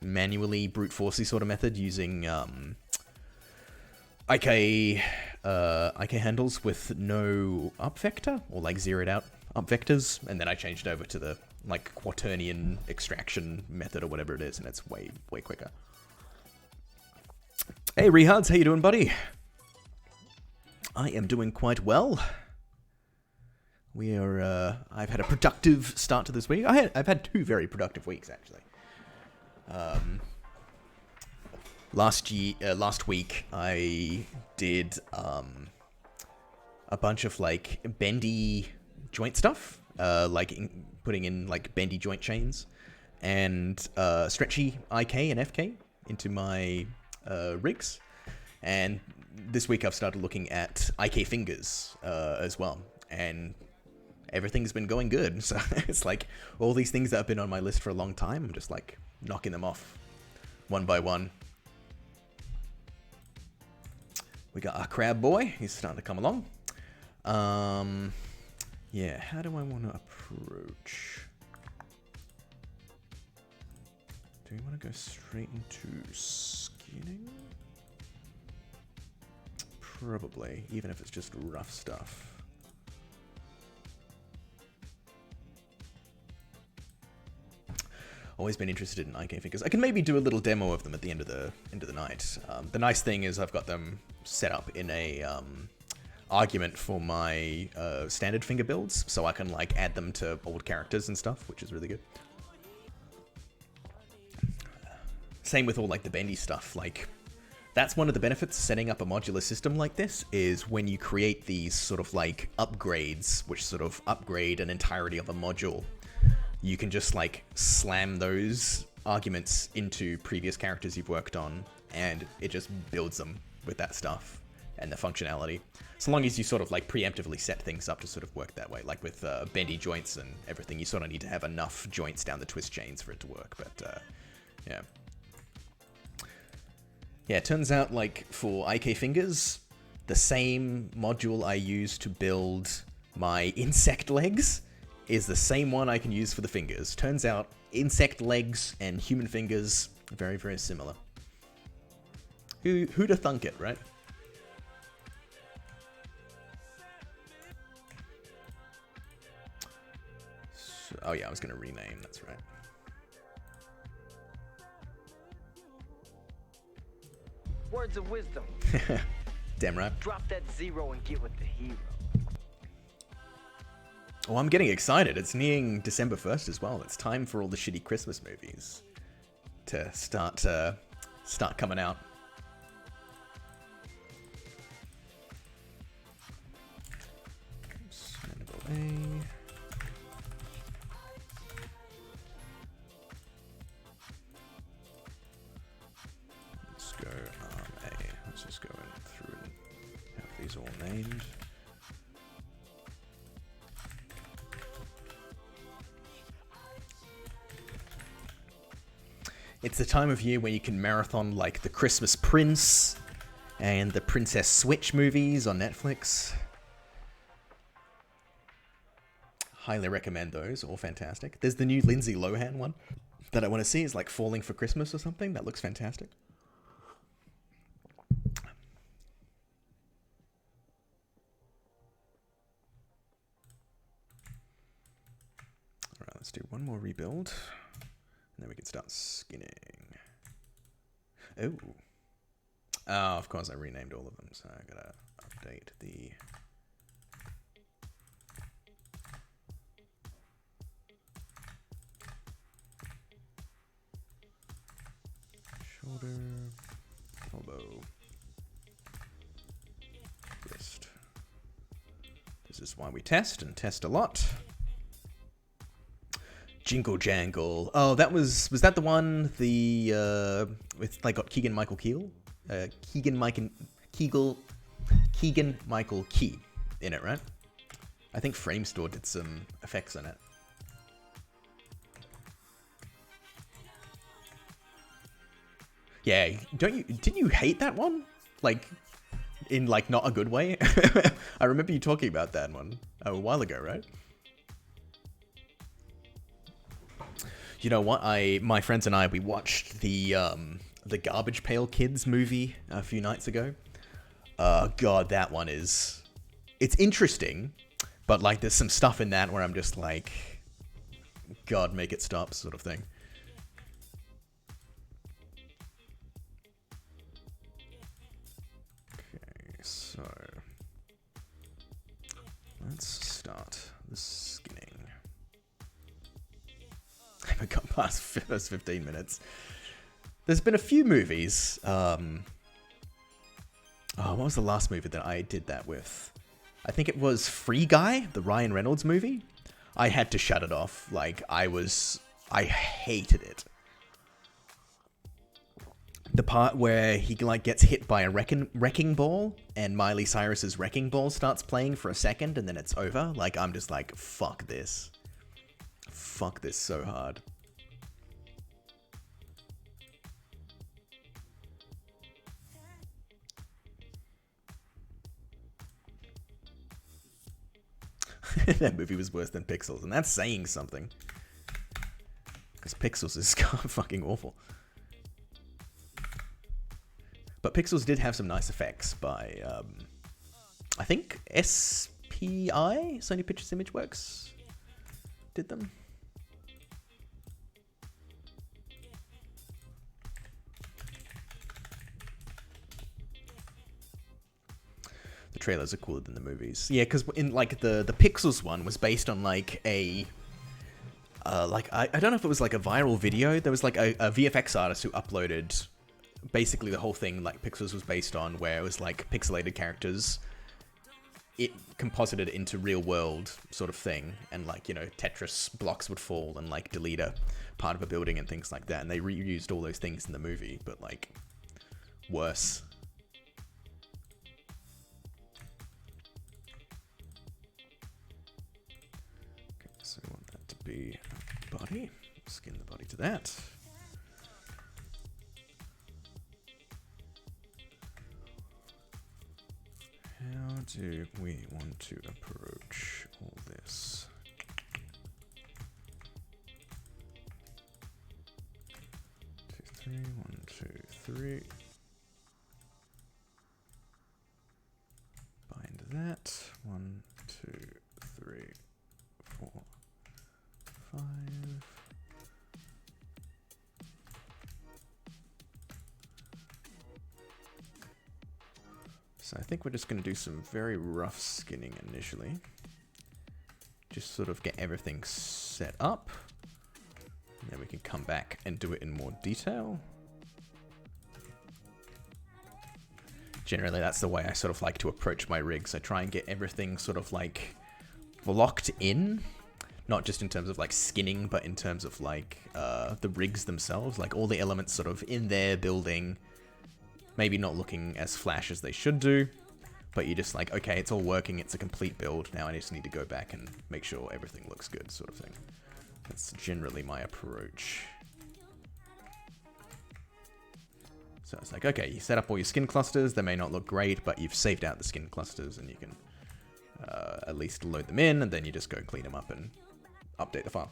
Speaker 3: manually brute forcey sort of method using IK handles with no up vector, or, like, zeroed out up vectors, and then I changed over to the like quaternion extraction method or whatever it is, and it's way quicker. Hey Rehards, how you doing, buddy? I am doing quite well. We are I've had a productive start to this week. I've had 2 very productive weeks actually. Last week I did a bunch of like bendy joint stuff, putting in like bendy joint chains and stretchy IK and FK into my rigs. And this week I've started looking at IK fingers as well, and everything's been going good. So it's like all these things that have been on my list for a long time, I'm just like knocking them off one by one. We got our crab boy, he's starting to come along. Yeah, how do I want to approach? Do we want to go straight into skinning? Probably, even if it's just rough stuff. Always been interested in IK fingers. I can maybe do a little demo of them at the end of the night. The nice thing is I've got them set up in a argument for my standard finger builds, so I can like add them to old characters and stuff, which is really good. Same with all like the bendy stuff. Like that's one of the benefits of setting up a modular system like this, is when you create these sort of like upgrades, which sort of upgrade an entirety of a module, you can just like slam those arguments into previous characters you've worked on, and it just builds them with that stuff and the functionality. So long as you sort of like preemptively set things up to sort of work that way, like with bendy joints and everything, you sort of need to have enough joints down the twist chains for it to work. But yeah. Yeah, it turns out like for IK fingers, the same module I use to build my insect legs is the same one I can use for the fingers. Turns out insect legs and human fingers are very, very similar. Who'd have thunk it, right? So, oh yeah, I was going to rename, that's right.
Speaker 4: Words of wisdom.
Speaker 3: Damn right.
Speaker 4: Drop that 0 and get with the hero.
Speaker 3: Oh, I'm getting excited. It's nearing December 1st as well. It's time for all the shitty Christmas movies to start coming out. Mandible A. Let's go arm A. Let's just go in through and have these all named. It's the time of year where you can marathon like the Christmas Prince and the Princess Switch movies on Netflix. Highly recommend those, all fantastic. There's the new Lindsay Lohan one that I want to see. It's like Falling for Christmas or something. That looks fantastic. Alright, let's do one more rebuild. And then we can start skinning. Oh. Oh, of course I renamed all of them, so I gotta update the... shoulder, elbow, wrist. This is why we test, and test a lot. Jingle Jangle. Oh, that was that the one, the, with, like, got Keegan-Michael Key in it, right? I think Framestore did some effects on it. Yeah, didn't you hate that one? Like, in, like, not a good way? I remember you talking about that one a while ago, right? You know what? My friends and I, we watched the Garbage Pail Kids movie a few nights ago. God, that one is... It's interesting, but, like, there's some stuff in that where I'm just like... God, make it stop, sort of thing. Okay, so... let's start the skinning. I haven't got past the first 15 minutes. There's been a few movies. Oh, what was the last movie that I did that with? I think it was Free Guy, the Ryan Reynolds movie. I had to shut it off. Like, I hated it. The part where he, like, gets hit by a wrecking ball, and Miley Cyrus's wrecking ball starts playing for a second, and then it's over. Like, I'm just like, fuck this. Fuck this so hard. That movie was worse than Pixels, and that's saying something. Because Pixels is fucking awful. But Pixels did have some nice effects by, I think SPI, Sony Pictures Imageworks, did them. The trailers are cooler than the movies. Yeah, because in, like, the Pixels one was based on, like, a... like, I don't know if it was, like, a viral video. There was, like, a VFX artist who uploaded basically the whole thing, like, Pixels was based on, where it was, like, pixelated characters. It composited into real world sort of thing. And, like, you know, Tetris blocks would fall and, like, delete a part of a building and things like that. And they reused all those things in the movie, but, like, worse. So we want that to be body. Skin the body to that. How do we want to approach all this? One, two, three. Bind that. 1, 2, 3, 4, 5. So I think we're just going to do some very rough skinning initially. Just sort of get everything set up. And then we can come back and do it in more detail. Generally, that's the way I sort of like to approach my rigs. I try and get everything sort of like locked in. Not just in terms of like skinning, but in terms of like the rigs themselves. Like all the elements sort of in their building. Maybe not looking as flash as they should do. But you're just like, okay, it's all working. It's a complete build. Now I just need to go back and make sure everything looks good, sort of thing. That's generally my approach. So it's like, okay, you set up all your skin clusters. They may not look great, but you've saved out the skin clusters, and you can at least load them in, and then you just go clean them up and update the file.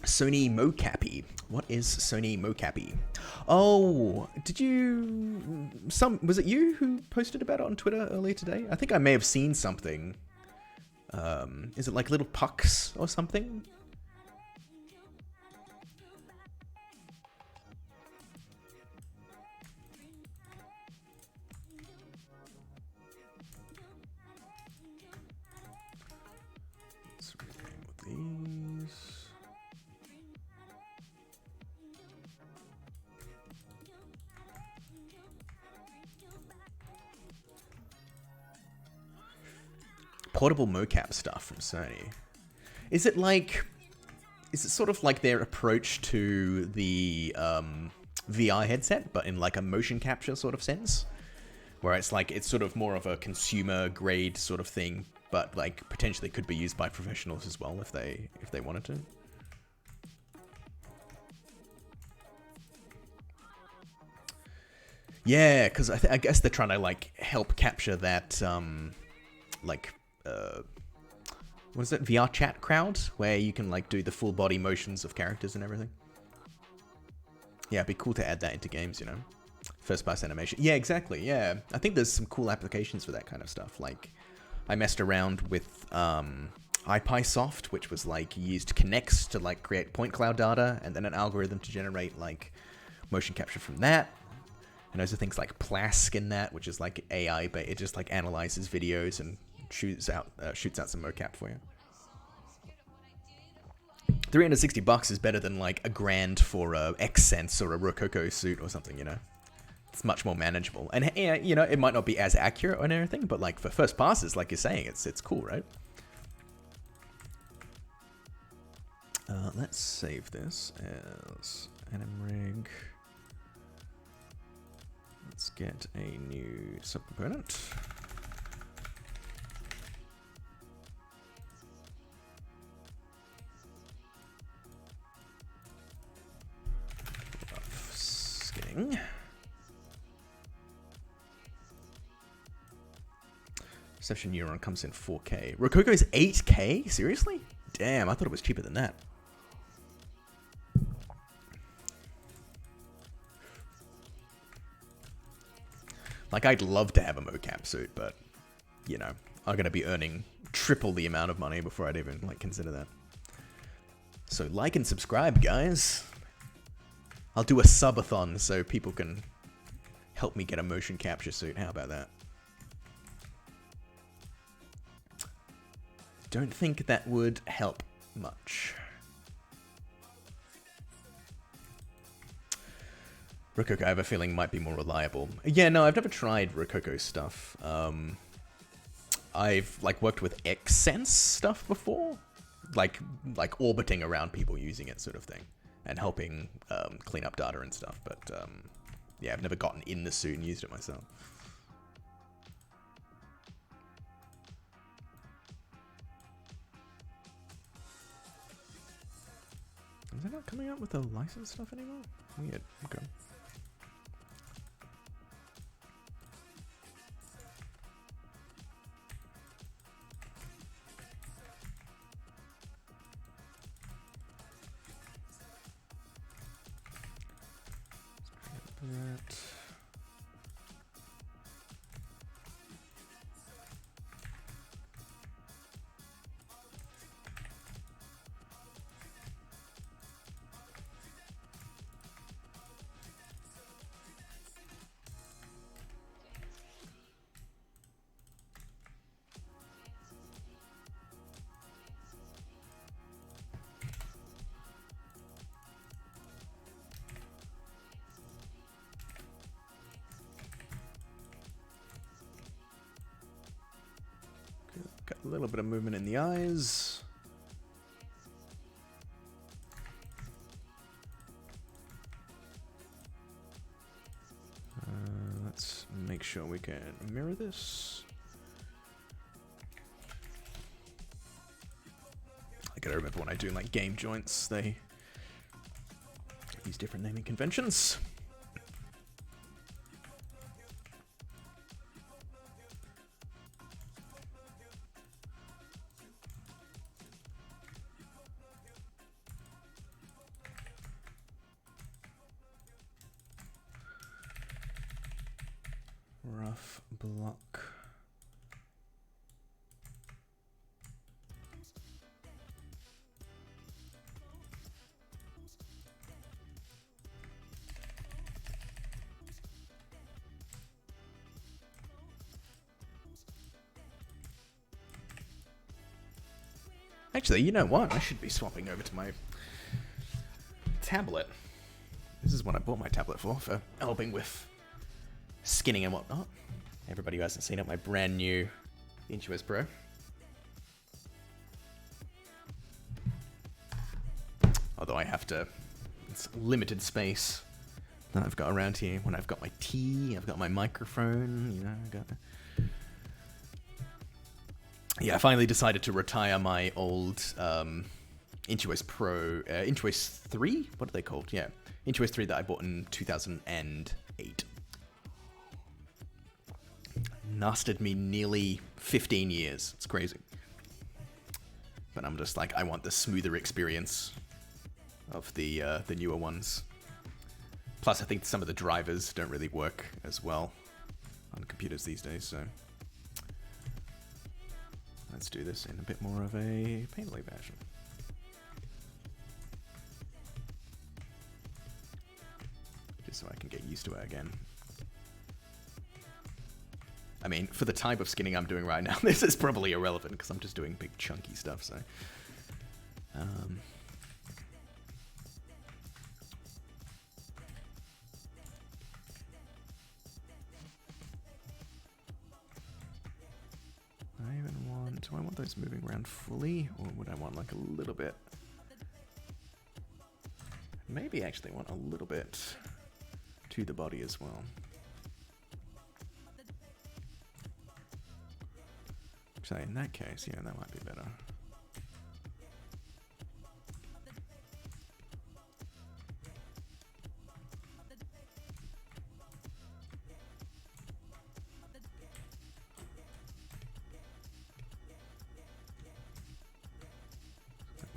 Speaker 3: Sony Mocappy. What is Sony Mocappy? Oh, did you... Was it you who posted about it on Twitter earlier today? I think I may have seen something. Is it like little pucks or something? Let's rename these. Portable mocap stuff from Sony. Is it sort of like their approach to the VR headset, but in like a motion capture sort of sense? Where it's like, it's sort of more of a consumer grade sort of thing, but like potentially could be used by professionals as well if they wanted to. Yeah, because I guess they're trying to like help capture that what is it, VR chat crowd, where you can like do the full body motions of characters and everything. Yeah, it'd be cool to add that into games, you know. First pass animation. Yeah, exactly. Yeah, I think there's some cool applications for that kind of stuff. Like, I messed around with IPySoft, which was like used Kinects to like create point cloud data, and then an algorithm to generate like motion capture from that. And those are things like Plask in that, which is like AI, but it just like analyzes videos and shoots out some mocap for you. $360 is better than like $1,000 for a Xsense or a Rococo suit or something, you know. It's much more manageable, and you know, it might not be as accurate on everything, but like for first passes, like you're saying, it's cool, right? Let's save this as animrig. Let's get a new subcomponent. Skinning. Perception Neuron comes in 4K. Rococo is 8K? Seriously? Damn, I thought it was cheaper than that. Like, I'd love to have a mocap suit, but, you know, I'm going to be earning triple the amount of money before I'd even, like, consider that. So, like and subscribe, guys. I'll do a subathon so people can help me get a motion capture suit. How about that? Don't think that would help much. Rococo, I have a feeling, might be more reliable. Yeah, no, I've never tried Rococo stuff. I've like worked with Xsense stuff before, like orbiting around people using it, sort of thing, and helping clean up data and stuff. But yeah, I've never gotten in the suit and used it myself. Is it not coming up with the license stuff anymore? Weird. Okay. That. Got a little bit of movement in the eyes. Let's make sure we can mirror this. gotta remember when I do like game joints, they use different naming conventions. Rough block. Actually, you know what? I should be swapping over to my tablet. This is what I bought my tablet for helping with skinning and whatnot. Everybody who hasn't seen it, my brand new Intuos Pro. Although I have to, it's limited space that I've got around here. When I've got my tea, I've got my microphone, you know, I got... Yeah, I finally decided to retire my old Intuos Pro, Intuos 3? What are they called? Yeah, Intuos 3 that I bought in 2008. Lasted me nearly 15 years. It's crazy. But I'm just like, I want the smoother experience of the newer ones. Plus, I think some of the drivers don't really work as well on computers these days, so... Let's do this in a bit more of a painterly fashion. Just so I can get used to it again. I mean, for the type of skinning I'm doing right now, this is probably irrelevant because I'm just doing big chunky stuff, so... Do I want those moving around fully, or would I want like a little bit? Maybe actually want a little bit to the body as well. So in that case, yeah, that might be better.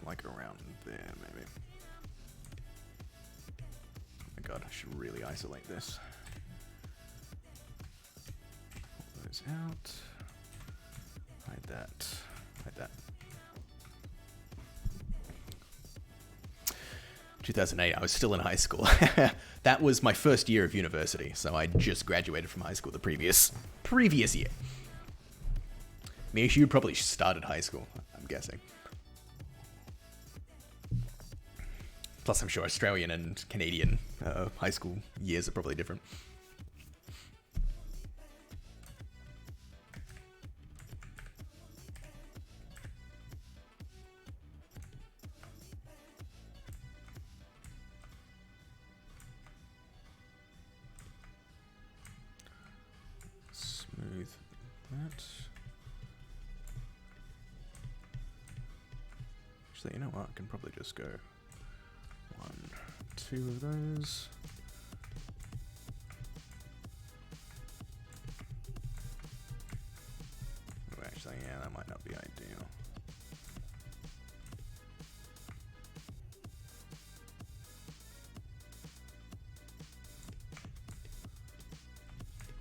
Speaker 3: Like around there, maybe. Oh my god, I should really isolate this. Pull those out. Hide that. Hide that. 2008, I was still in high school. That was my first year of university, so I just graduated from high school the previous year. Mish, you probably started high school, I'm guessing. Plus, I'm sure Australian and Canadian high school years are probably different. Smooth that. Actually, you know what? I can probably just go 1, 2 of those. Oh, actually, yeah, that might not be ideal.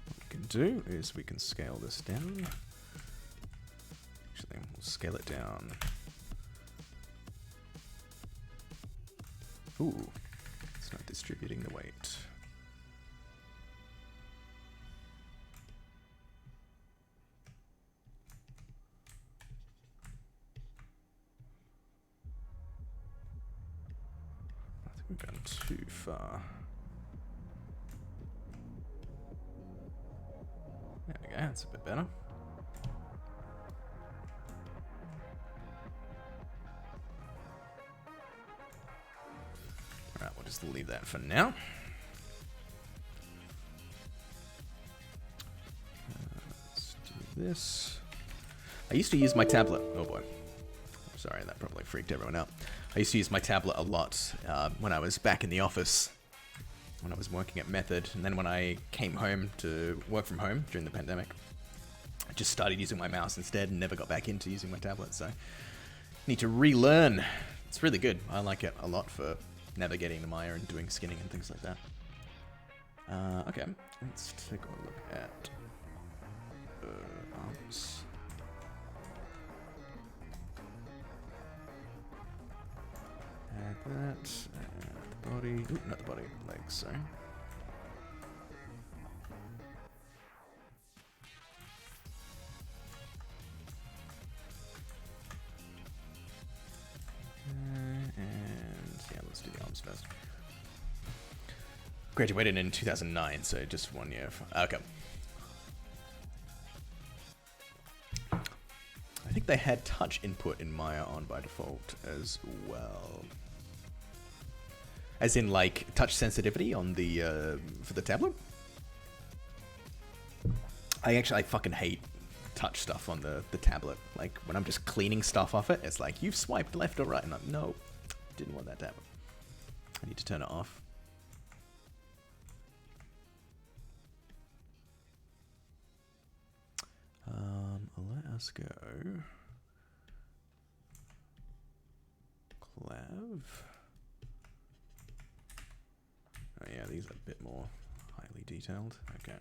Speaker 3: What we can do is we can scale this down. Actually, we'll scale it down. Ooh, it's not distributing the weight. I think we've gone too far. There we go, that's a bit better. Alright, we'll just leave that for now. Let's do this. I used to use my tablet. Oh boy. Sorry, that probably freaked everyone out. I used to use my tablet a lot when I was back in the office, when I was working at Method, and then when I came home to work from home during the pandemic, I just started using my mouse instead and never got back into using my tablet, so need to relearn. It's really good. I like it a lot for navigating the mire and doing skinning and things like that. Okay, let's take a look at arms. Add that, add the body, ooh, not the body, legs, sorry. And yeah, let's do the arms first. Graduated in 2009, so just 1 year. Okay. I think they had touch input in Maya on by default as well. As in, like, touch sensitivity on the, for the tablet? I fucking hate touch stuff on the tablet. Like, when I'm just cleaning stuff off it, it's like, you've swiped left or right, and I'm, no, didn't want that to happen. I need to turn it off. Let us go. Clav. Oh yeah, these are a bit more highly detailed. Okay.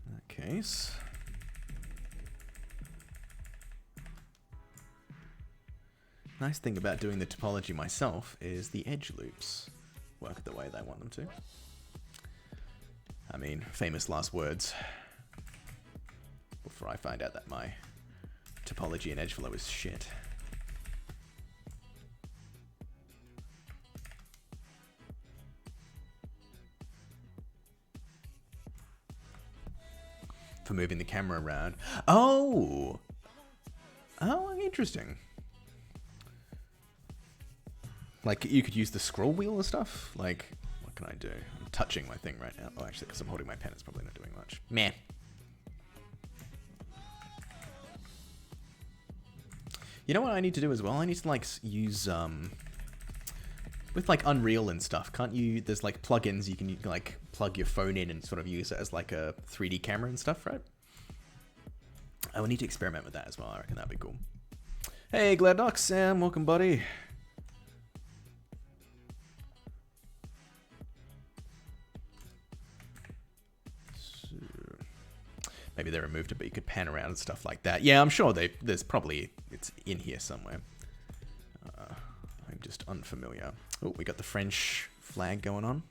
Speaker 3: In that case. Nice thing about doing the topology myself is the edge loops work the way they want them to. I mean, famous last words. Before I find out that my topology and edge flow is shit. For moving the camera around. Oh! Oh, interesting. Like, you could use the scroll wheel and stuff? Like, what can I do? I'm touching my thing right now. Oh, actually, because I'm holding my pen, it's probably not doing much. Meh. You know what I need to do as well? I need to, like, use, with, like, Unreal and stuff, can't you, there's, like, plugins you can, like, plug your phone in and sort of use it as, like, a 3D camera and stuff, right? I will need to experiment with that as well. I reckon that'd be cool. Hey, Gladdock, Sam, welcome, buddy. So, maybe they removed it, but you could pan around and stuff like that. Yeah, I'm sure there's probably, it's in here somewhere. I'm just unfamiliar. Oh, we got the French flag going on.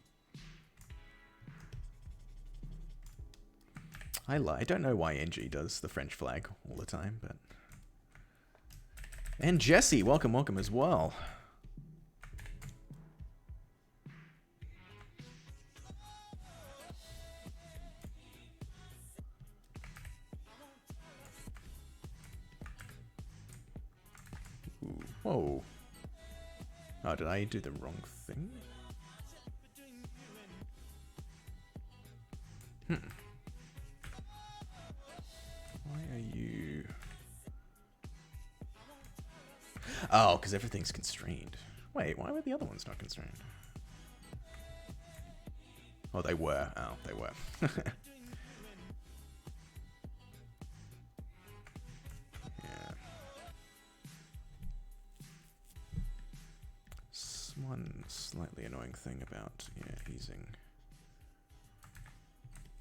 Speaker 3: I don't know why NG does the French flag all the time, but... And Jesse, welcome, welcome as well. Ooh, whoa. Oh, did I do the wrong thing? Why are you... Oh, because everything's constrained. Wait, why were the other ones not constrained? Oh, they were. Oh, they were. Yeah. One slightly annoying thing about, yeah, using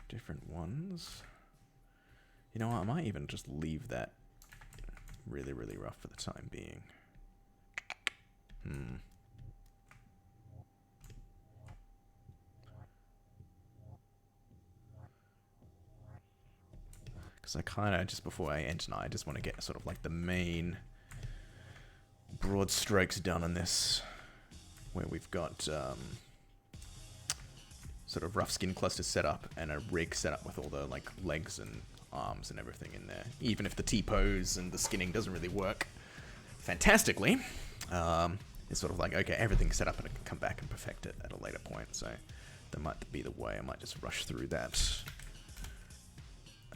Speaker 3: different ones. You know what, I might even just leave that really, really rough for the time being. Because I kind of, just before I end tonight, I just want to get sort of like the main broad strokes done on this, where we've got sort of rough skin clusters set up and a rig set up with all the like legs and arms and everything in there. Even if the T-pose and the skinning doesn't really work fantastically, it's sort of like, okay, everything's set up and I can come back and perfect it at a later point. So that might be the way. I might just rush through that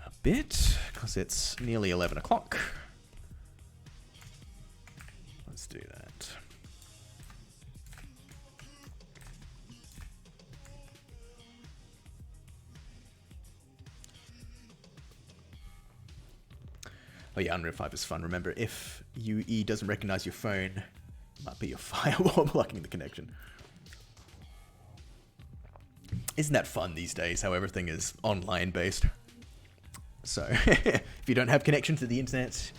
Speaker 3: a bit, because it's nearly 11 o'clock. Oh yeah, Unreal 5 is fun. Remember, if UE doesn't recognize your phone, it might be your firewall blocking the connection. Isn't that fun these days, how everything is online based? So, if you don't have connection to the internet,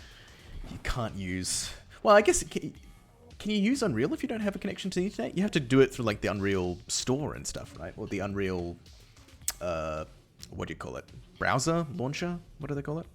Speaker 3: you can't use... Well, I guess... Can you use Unreal if you don't have a connection to the internet? You have to do it through, like, the Unreal store and stuff, right? Or the Unreal... what do you call it? Browser? Launcher? What do they call it?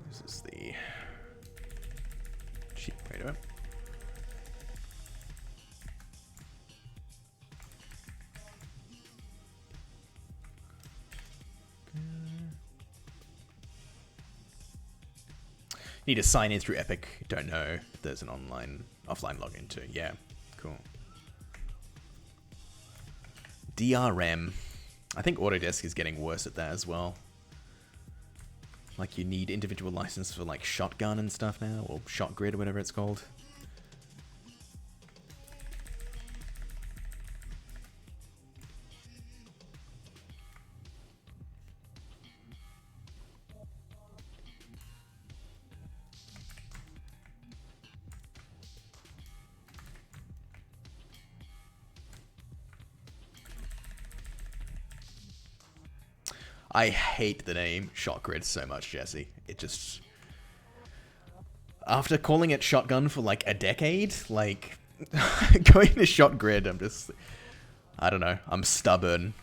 Speaker 3: This is the cheap way to it. Need to sign in through Epic. Don't know if there's an offline login too. Yeah, cool. DRM. I think Autodesk is getting worse at that as well. Like you need individual license for like Shotgun and stuff now, or ShotGrid or whatever it's called. I hate the name ShotGrid so much, Jesse. It just... After calling it Shotgun for like a decade, like, going to ShotGrid, I'm just... I don't know. I'm stubborn.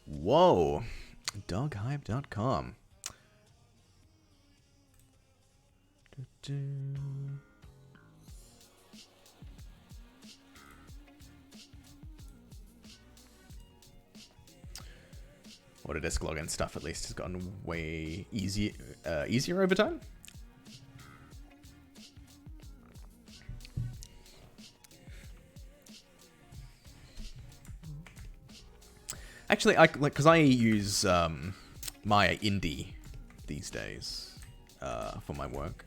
Speaker 3: Whoa. Doghype.com. Autodesk login stuff at least has gotten way easier over time. Actually, because I use Maya Indie these days for my work.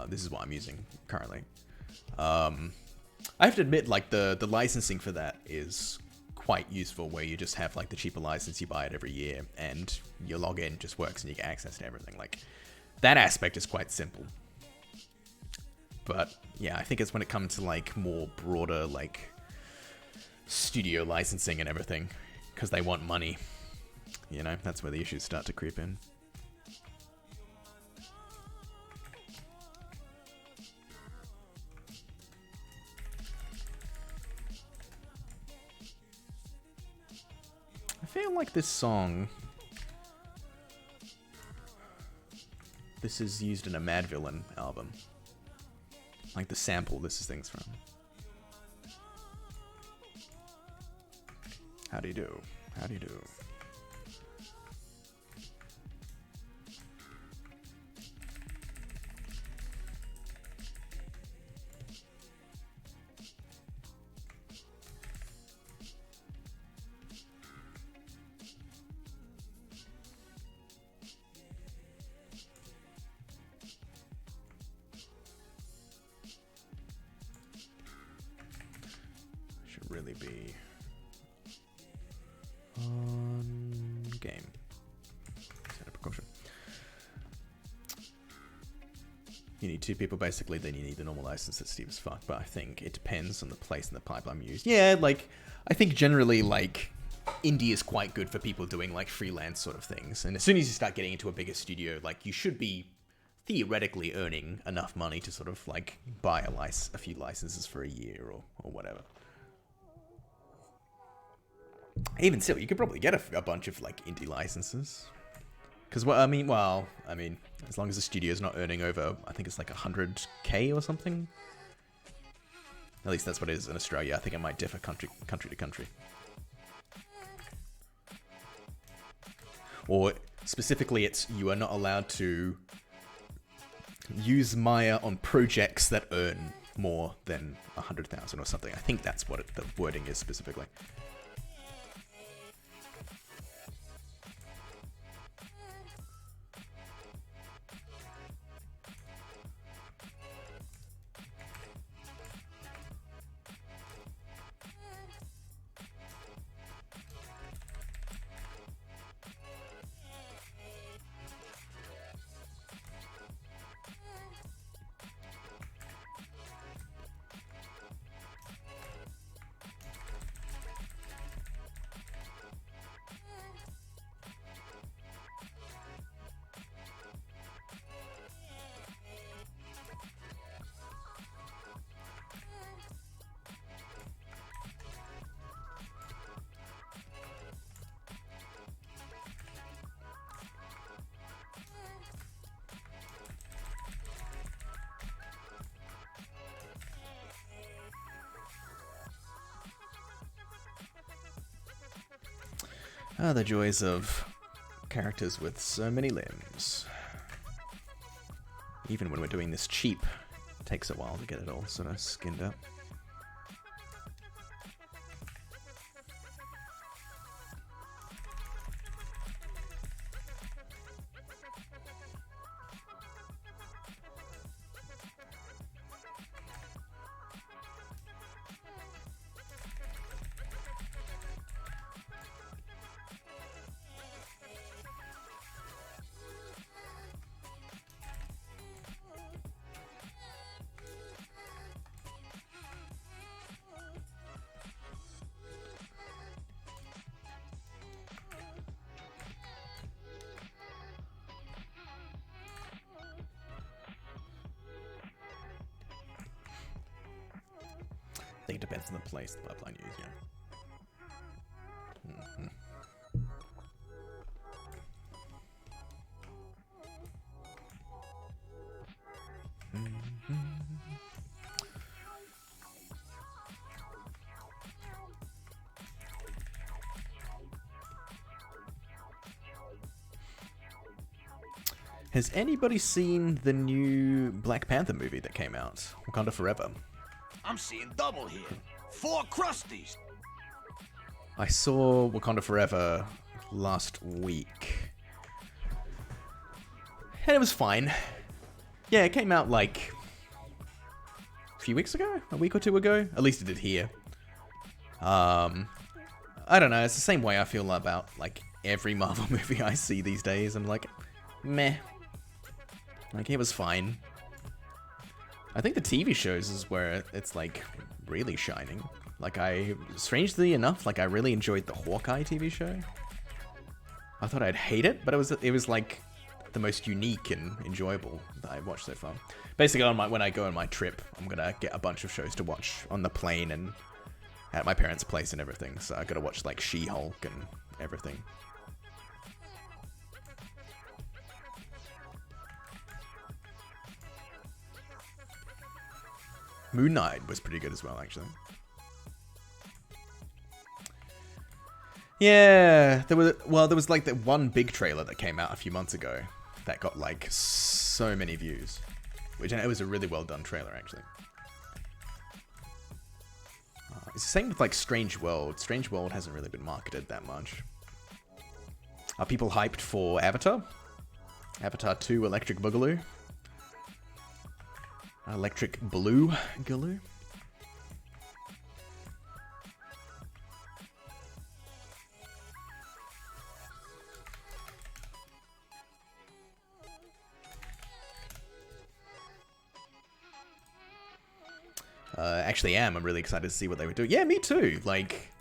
Speaker 3: This is what I'm using currently. I have to admit, like the licensing for that is quite useful, where you just have like the cheaper license, you buy it every year, and your login just works and you get access to everything. Like that aspect is quite simple. But yeah, I think it's when it comes to like more broader like studio licensing and everything, because they want money. You know, that's where the issues start to creep in. I feel like this song... This is used in a Mad Villain album. Like the sample this is things from. How do you do? How do you do? Should really be on game. Set a precaution. You need two people basically, then you need the normal license. That's steep as fuck, but I think it depends on the place and the pipe I'm used. Yeah, like, I think generally, like, indie is quite good for people doing like freelance sort of things. And as soon as you start getting into a bigger studio, like you should be theoretically earning enough money to sort of like buy a few licenses for a year or whatever. Even still, you could probably get a bunch of like indie licenses. Because I mean, as long as the studio's not earning over, I think it's like 100k or something. At least that's what it is in Australia. I think it might differ country to country. Or specifically, it's you are not allowed to use Maya on projects that earn more than 100,000 or something. I think that's what the wording is specifically. Ah, the joys of characters with so many limbs. Even when we're doing this cheap, it takes a while to get it all sort of skinned up. I think it depends on the place the pipeline you use, yeah. Has anybody seen the new Black Panther movie that came out? Wakanda Forever.
Speaker 5: I'm seeing double here. 4 crusties.
Speaker 3: I saw Wakanda Forever last week. And it was fine. Yeah, it came out like a few weeks ago? A week or two ago? At least it did here. I don't know, it's the same way I feel about like every Marvel movie I see these days. I'm like, meh. Like, it was fine. I think the TV shows is where it's like really shining. Like strangely enough, like I really enjoyed the Hawkeye TV show. I thought I'd hate it, but it was like the most unique and enjoyable that I've watched so far. Basically, when I go on my trip, I'm gonna get a bunch of shows to watch on the plane and at my parents' place and everything. So I gotta watch like She-Hulk and everything. Moon Knight was pretty good as well, actually. Yeah, there was like that one big trailer that came out a few months ago that got like so many views, which it was a really well done trailer, actually. It's the same with like Strange World. Strange World hasn't really been marketed that much. Are people hyped for Avatar? Avatar 2 Electric Boogaloo? Electric Blue Galoo? Actually am. I'm really excited to see what they were doing. Yeah, me too. Like,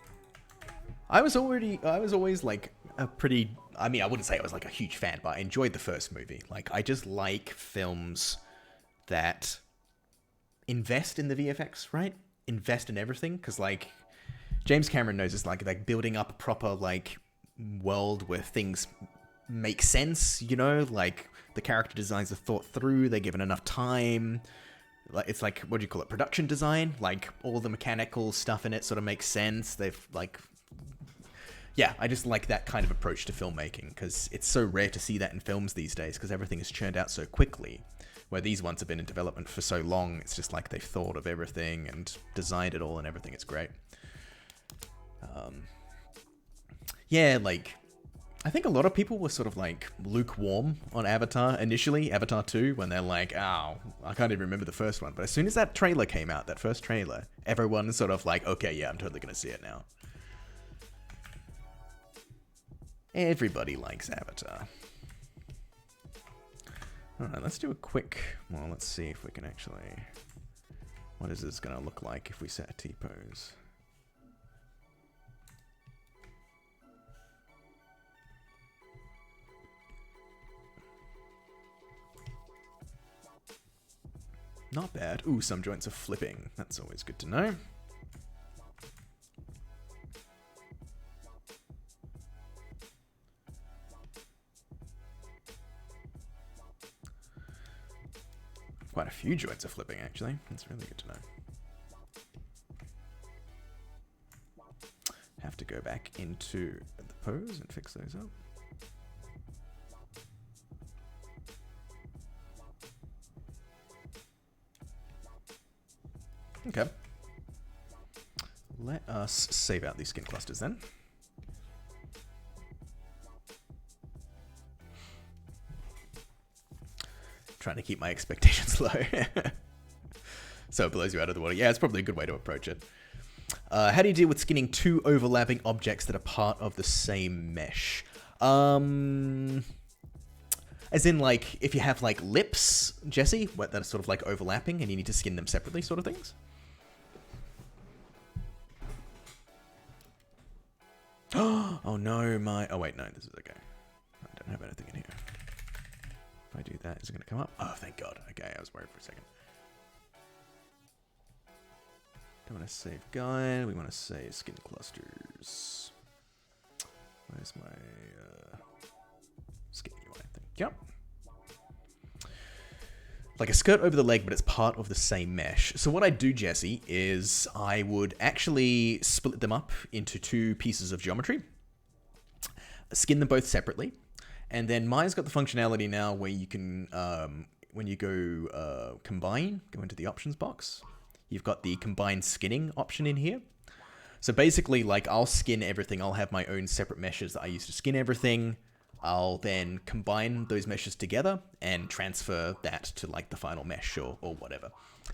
Speaker 3: I was always like a pretty, I mean, I wouldn't say I was like a huge fan, but I enjoyed the first movie. Like, I just like films that invest in the VFX, right? Invest in everything, because like James Cameron knows it's like building up a proper like world where things make sense, you know, like the character designs are thought through, they're given enough time. Like, it's like, what do you call it, production design? Like, all the mechanical stuff in it sort of makes sense. They've like, yeah, I just like that kind of approach to filmmaking, because it's so rare to see that in films these days, because everything is churned out so quickly. Where these ones have been in development for so long, it's just like they've thought of everything and designed it all and everything. It's great. Yeah, like, I think a lot of people were sort of like lukewarm on Avatar initially, Avatar 2, when they're like, oh, I can't even remember the first one. But as soon as that trailer came out, that first trailer, everyone's sort of like, okay, yeah, I'm totally going to see it now. Everybody likes Avatar. Alright, let's do a quick, well, let's see if we can actually, what is this going to look like if we set a T-pose? Not bad. Ooh, some joints are flipping. That's always good to know. Quite a few joints are flipping, actually. That's really good to know. Have to go back into the pose and fix those up. Okay. Let us save out these skin clusters then. Trying to keep my expectations low. So it blows you out of the water. Yeah, it's probably a good way to approach it. How do you deal with skinning two overlapping objects that are part of the same mesh? As in, like, if you have, like, lips, Jesse, that are sort of, like, overlapping and you need to skin them separately sort of things? Oh, no, my... Oh, wait, no, this is okay. I don't have anything in here. If I do that, is it going to come up? Oh, thank God. Okay, I was worried for a second. Don't want to save guide. We want to save skin clusters. Where's my skin UI thing? Yep. Like a skirt over the leg, but it's part of the same mesh. So what I do, Jesse, is I would actually split them up into two pieces of geometry, skin them both separately, and then mine's got the functionality now where you can, when you go combine, go into the options box, you've got the combine skinning option in here. So basically, like, I'll skin everything. I'll have my own separate meshes that I use to skin everything. I'll then combine those meshes together and transfer that to, like, the final mesh or whatever.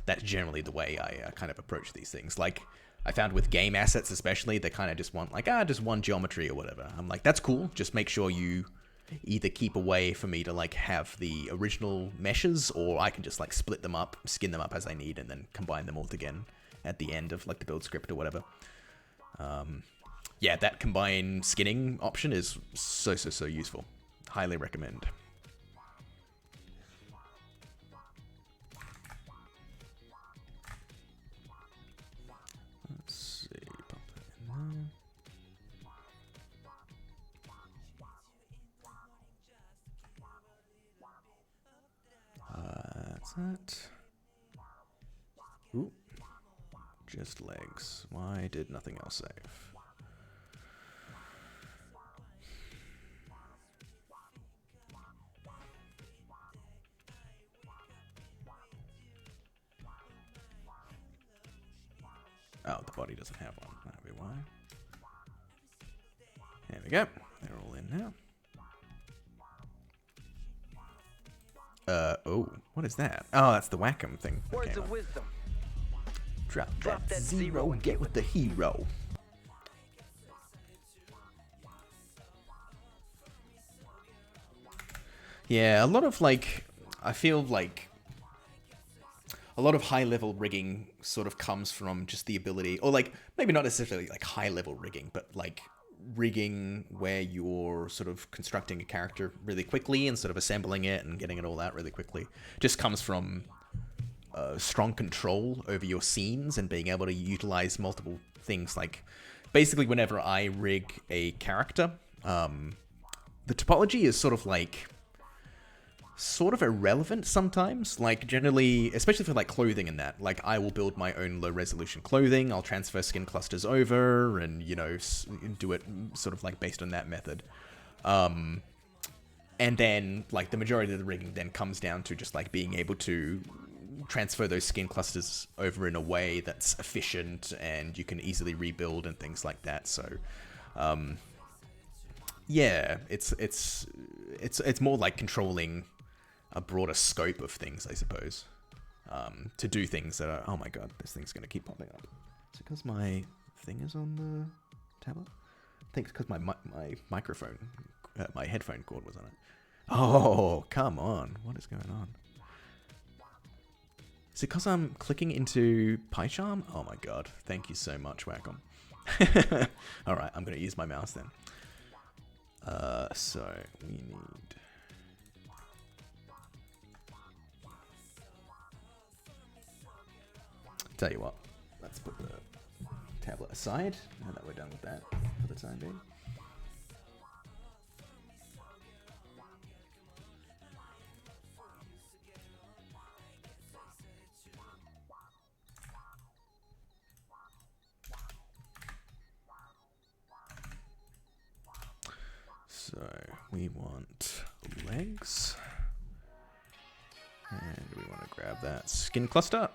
Speaker 3: That's generally the way I kind of approach these things. Like, I found with game assets especially, they kind of just want, like, just one geometry or whatever. I'm like, that's cool. Just make sure you either keep a way for me to, like, have the original meshes, or I can just, like, split them up, skin them up as I need, and then combine them all again at the end of, like, the build script or whatever. Yeah, that combine skinning option is so useful. Highly recommend. Let's see, pop that in there. That's that. Ooh. Just legs. Why did nothing else save? Oh, the body doesn't have one. That'll be why. There we go. They're all in now. Oh, what is that? Oh, that's the Wacom thing.
Speaker 4: Words of wisdom.
Speaker 3: Drop that zero and get with the hero. Yeah, a lot of, like, I feel like a lot of high-level rigging sort of comes from just the ability, or, like, maybe not necessarily, like, high-level rigging, but, like, rigging where you're sort of constructing a character really quickly and sort of assembling it and getting it all out really quickly just comes from strong control over your scenes and being able to utilize multiple things. Like, basically, whenever I rig a character, the topology is sort of irrelevant sometimes. Like, generally, especially for like clothing and that, like, I will build my own low resolution clothing, I'll transfer skin clusters over and, you know, do it sort of like based on that method. And then like the majority of the rigging then comes down to just like being able to transfer those skin clusters over in a way that's efficient and you can easily rebuild and things like that. So yeah, it's more like controlling a broader scope of things, I suppose, to do things that are, oh my god, this thing's gonna keep popping up. Is it because my thing is on the tablet? I think it's because my microphone, my headphone cord was on it. Oh, come on, what is going on? Is it because I'm clicking into PyCharm? Oh my god, thank you so much, Wacom. Alright, I'm gonna use my mouse then. So we need... Tell you what, let's put the tablet aside now that we're done with that for the time being. So we want legs, and we want to grab that skin cluster.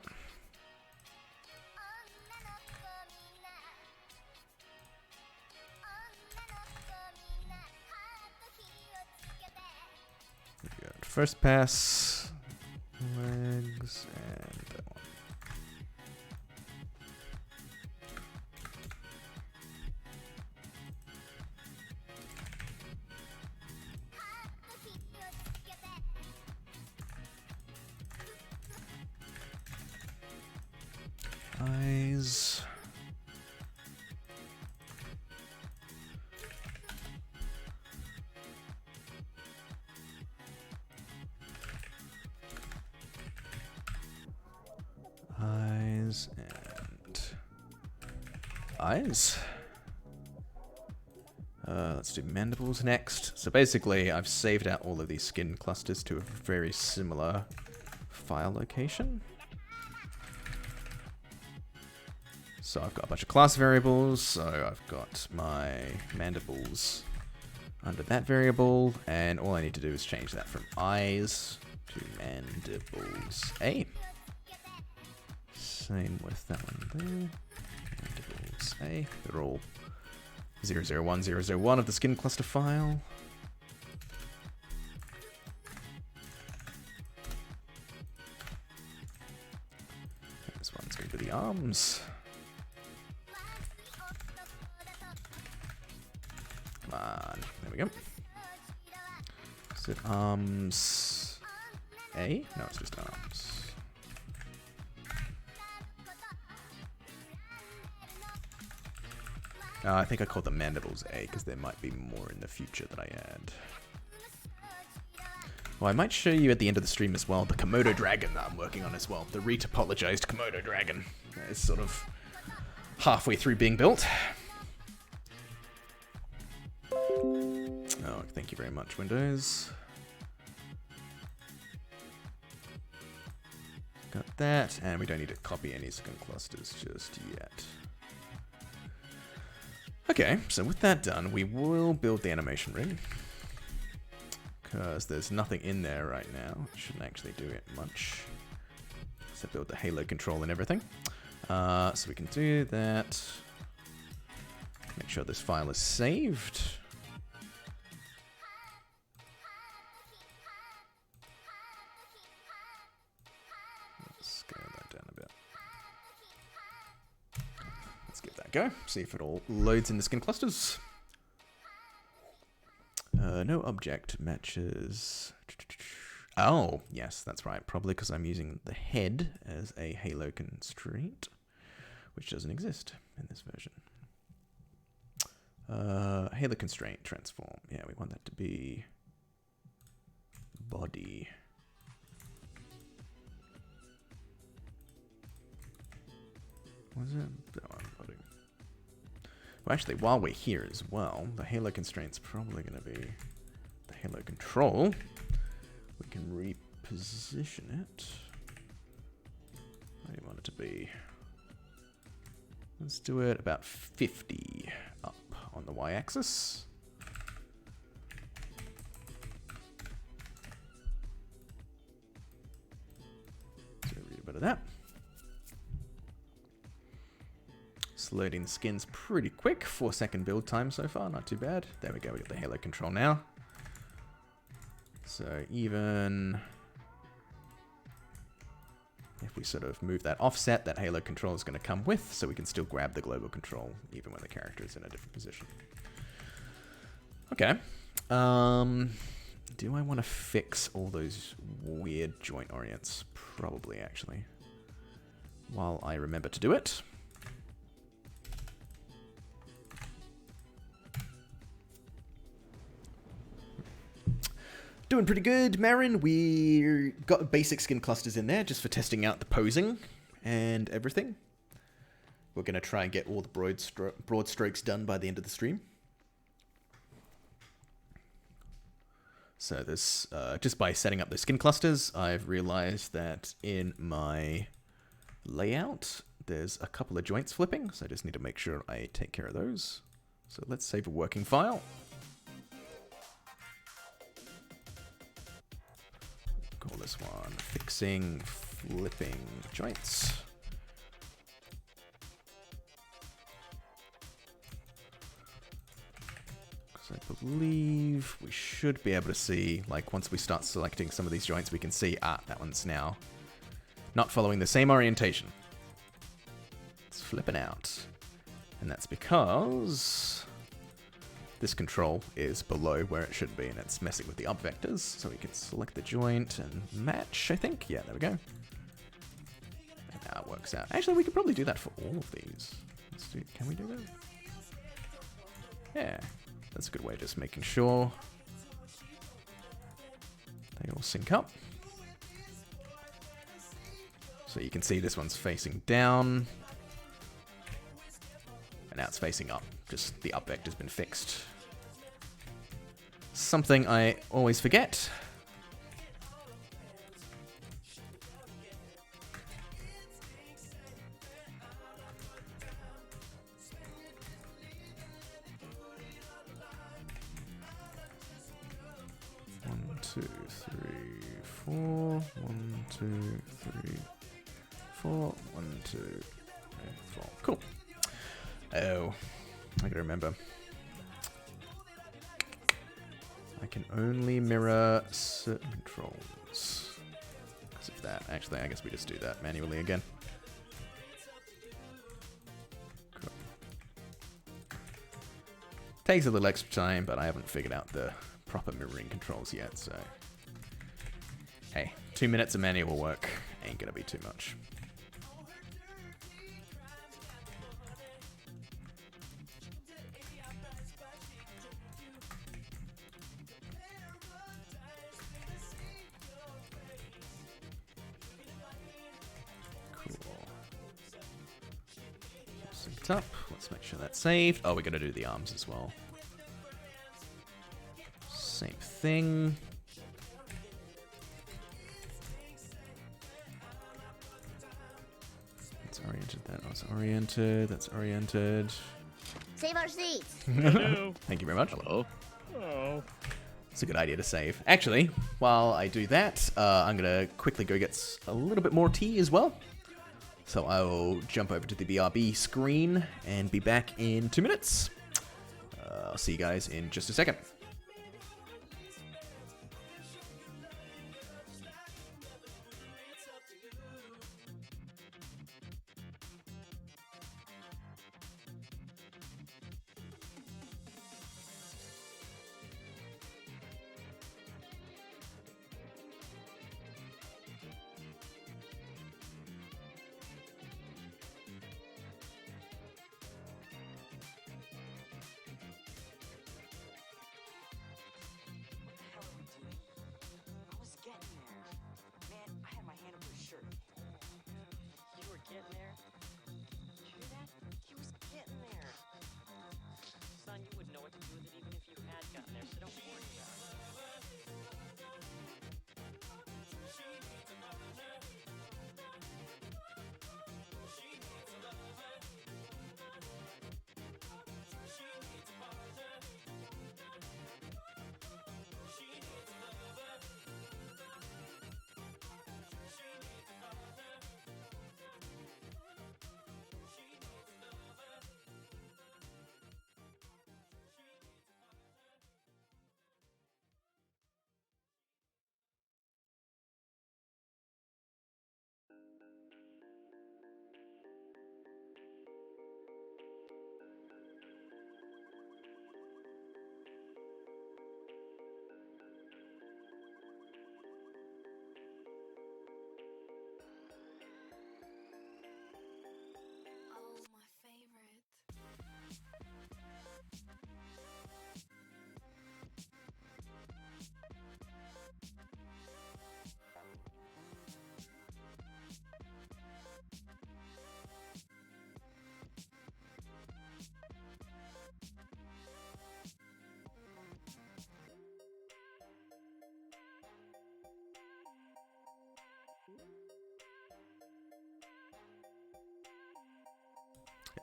Speaker 3: We got first pass, legs, and that one. Eyes. Eyes and eyes. Let's do mandibles next. So basically, I've saved out all of these skin clusters to a very similar file location. So I've got a bunch of class variables, so I've got my mandibles under that variable, and all I need to do is change that from eyes to mandibles A. Same with that one there, mandibles A. They're all 001, of the skin cluster file. This one's going to be the arms. Come on, there we go. Is it arms A? No, it's just arms. I think I called them mandibles A because there might be more in the future that I add. Well, I might show you at the end of the stream as well the Komodo dragon that I'm working on as well. The retopologized Komodo dragon. That is sort of halfway through being built. Oh, thank you very much, Windows. Got that, and we don't need to copy any skin clusters just yet. Okay, so with that done, we will build the animation rig. Because there's nothing in there right now. It shouldn't actually do it much. So build the halo control and everything. So we can do that. Make sure this file is saved. Scale that down a bit. Let's give that a go. See if it all loads in the skin clusters. No object matches. Oh, yes, that's right. Probably because I'm using the head as a halo constraint, which doesn't exist in this version. Halo constraint transform. Yeah, we want that to be body. Was it? That one, body. Well, actually, while we're here as well, the Halo constraint's probably going to be the Halo control. We can reposition it. What do you want it to be? Let's do it about 50 up on the y-axis. So read a bit of that. It's loading the skins pretty quick. 4-second build time so far, not too bad. There we go, we got the Halo control now. So even if we sort of move that offset, that Halo control is going to come with, so we can still grab the global control even when the character is in a different position. Okay. Do I want to fix all those weird joint orients? Probably, actually. While I remember to do it. Doing pretty good, Marin. We got basic skin clusters in there just for testing out the posing and everything. We're going to try and get all the broad strokes done by the end of the stream. So this, just by setting up the skin clusters, I've realized that in my layout, there's a couple of joints flipping. So I just need to make sure I take care of those. So let's save a working file. Call this one fixing flipping joints. Because I believe we should be able to see, like once we start selecting some of these joints, we can see, that one's now not following the same orientation. It's flipping out. And that's because this control is below where it should be, and it's messing with the up vectors. So we can select the joint and match, I think. Yeah, there we go. And now it works out. Actually, we could probably do that for all of these. Let's do, can we do that? Yeah, that's a good way of just making sure they all sync up. So you can see this one's facing down. And now it's facing up. Just the up vector's been fixed. Something I always forget. One, two, three, four. 1, 2, 3, 4. 1, 2, 3, 4. Cool. Oh, I gotta remember. I can only mirror certain controls. Because of that. Actually, I guess we just do that manually again. Cool. Takes a little extra time, but I haven't figured out the proper mirroring controls yet, so... Hey, 2 minutes of manual work ain't gonna be too much. Up. Let's make sure that's saved. Oh, we gotta do the arms as well. Same thing. That's oriented. That was oriented. That's oriented.
Speaker 6: Save our seats.
Speaker 3: Thank you very much. Hello. Oh. It's a good idea to save. Actually, while I do that, I'm gonna quickly go get a little bit more tea as well. So I will jump over to the BRB screen and be back in 2 minutes. I'll see you guys in just a second.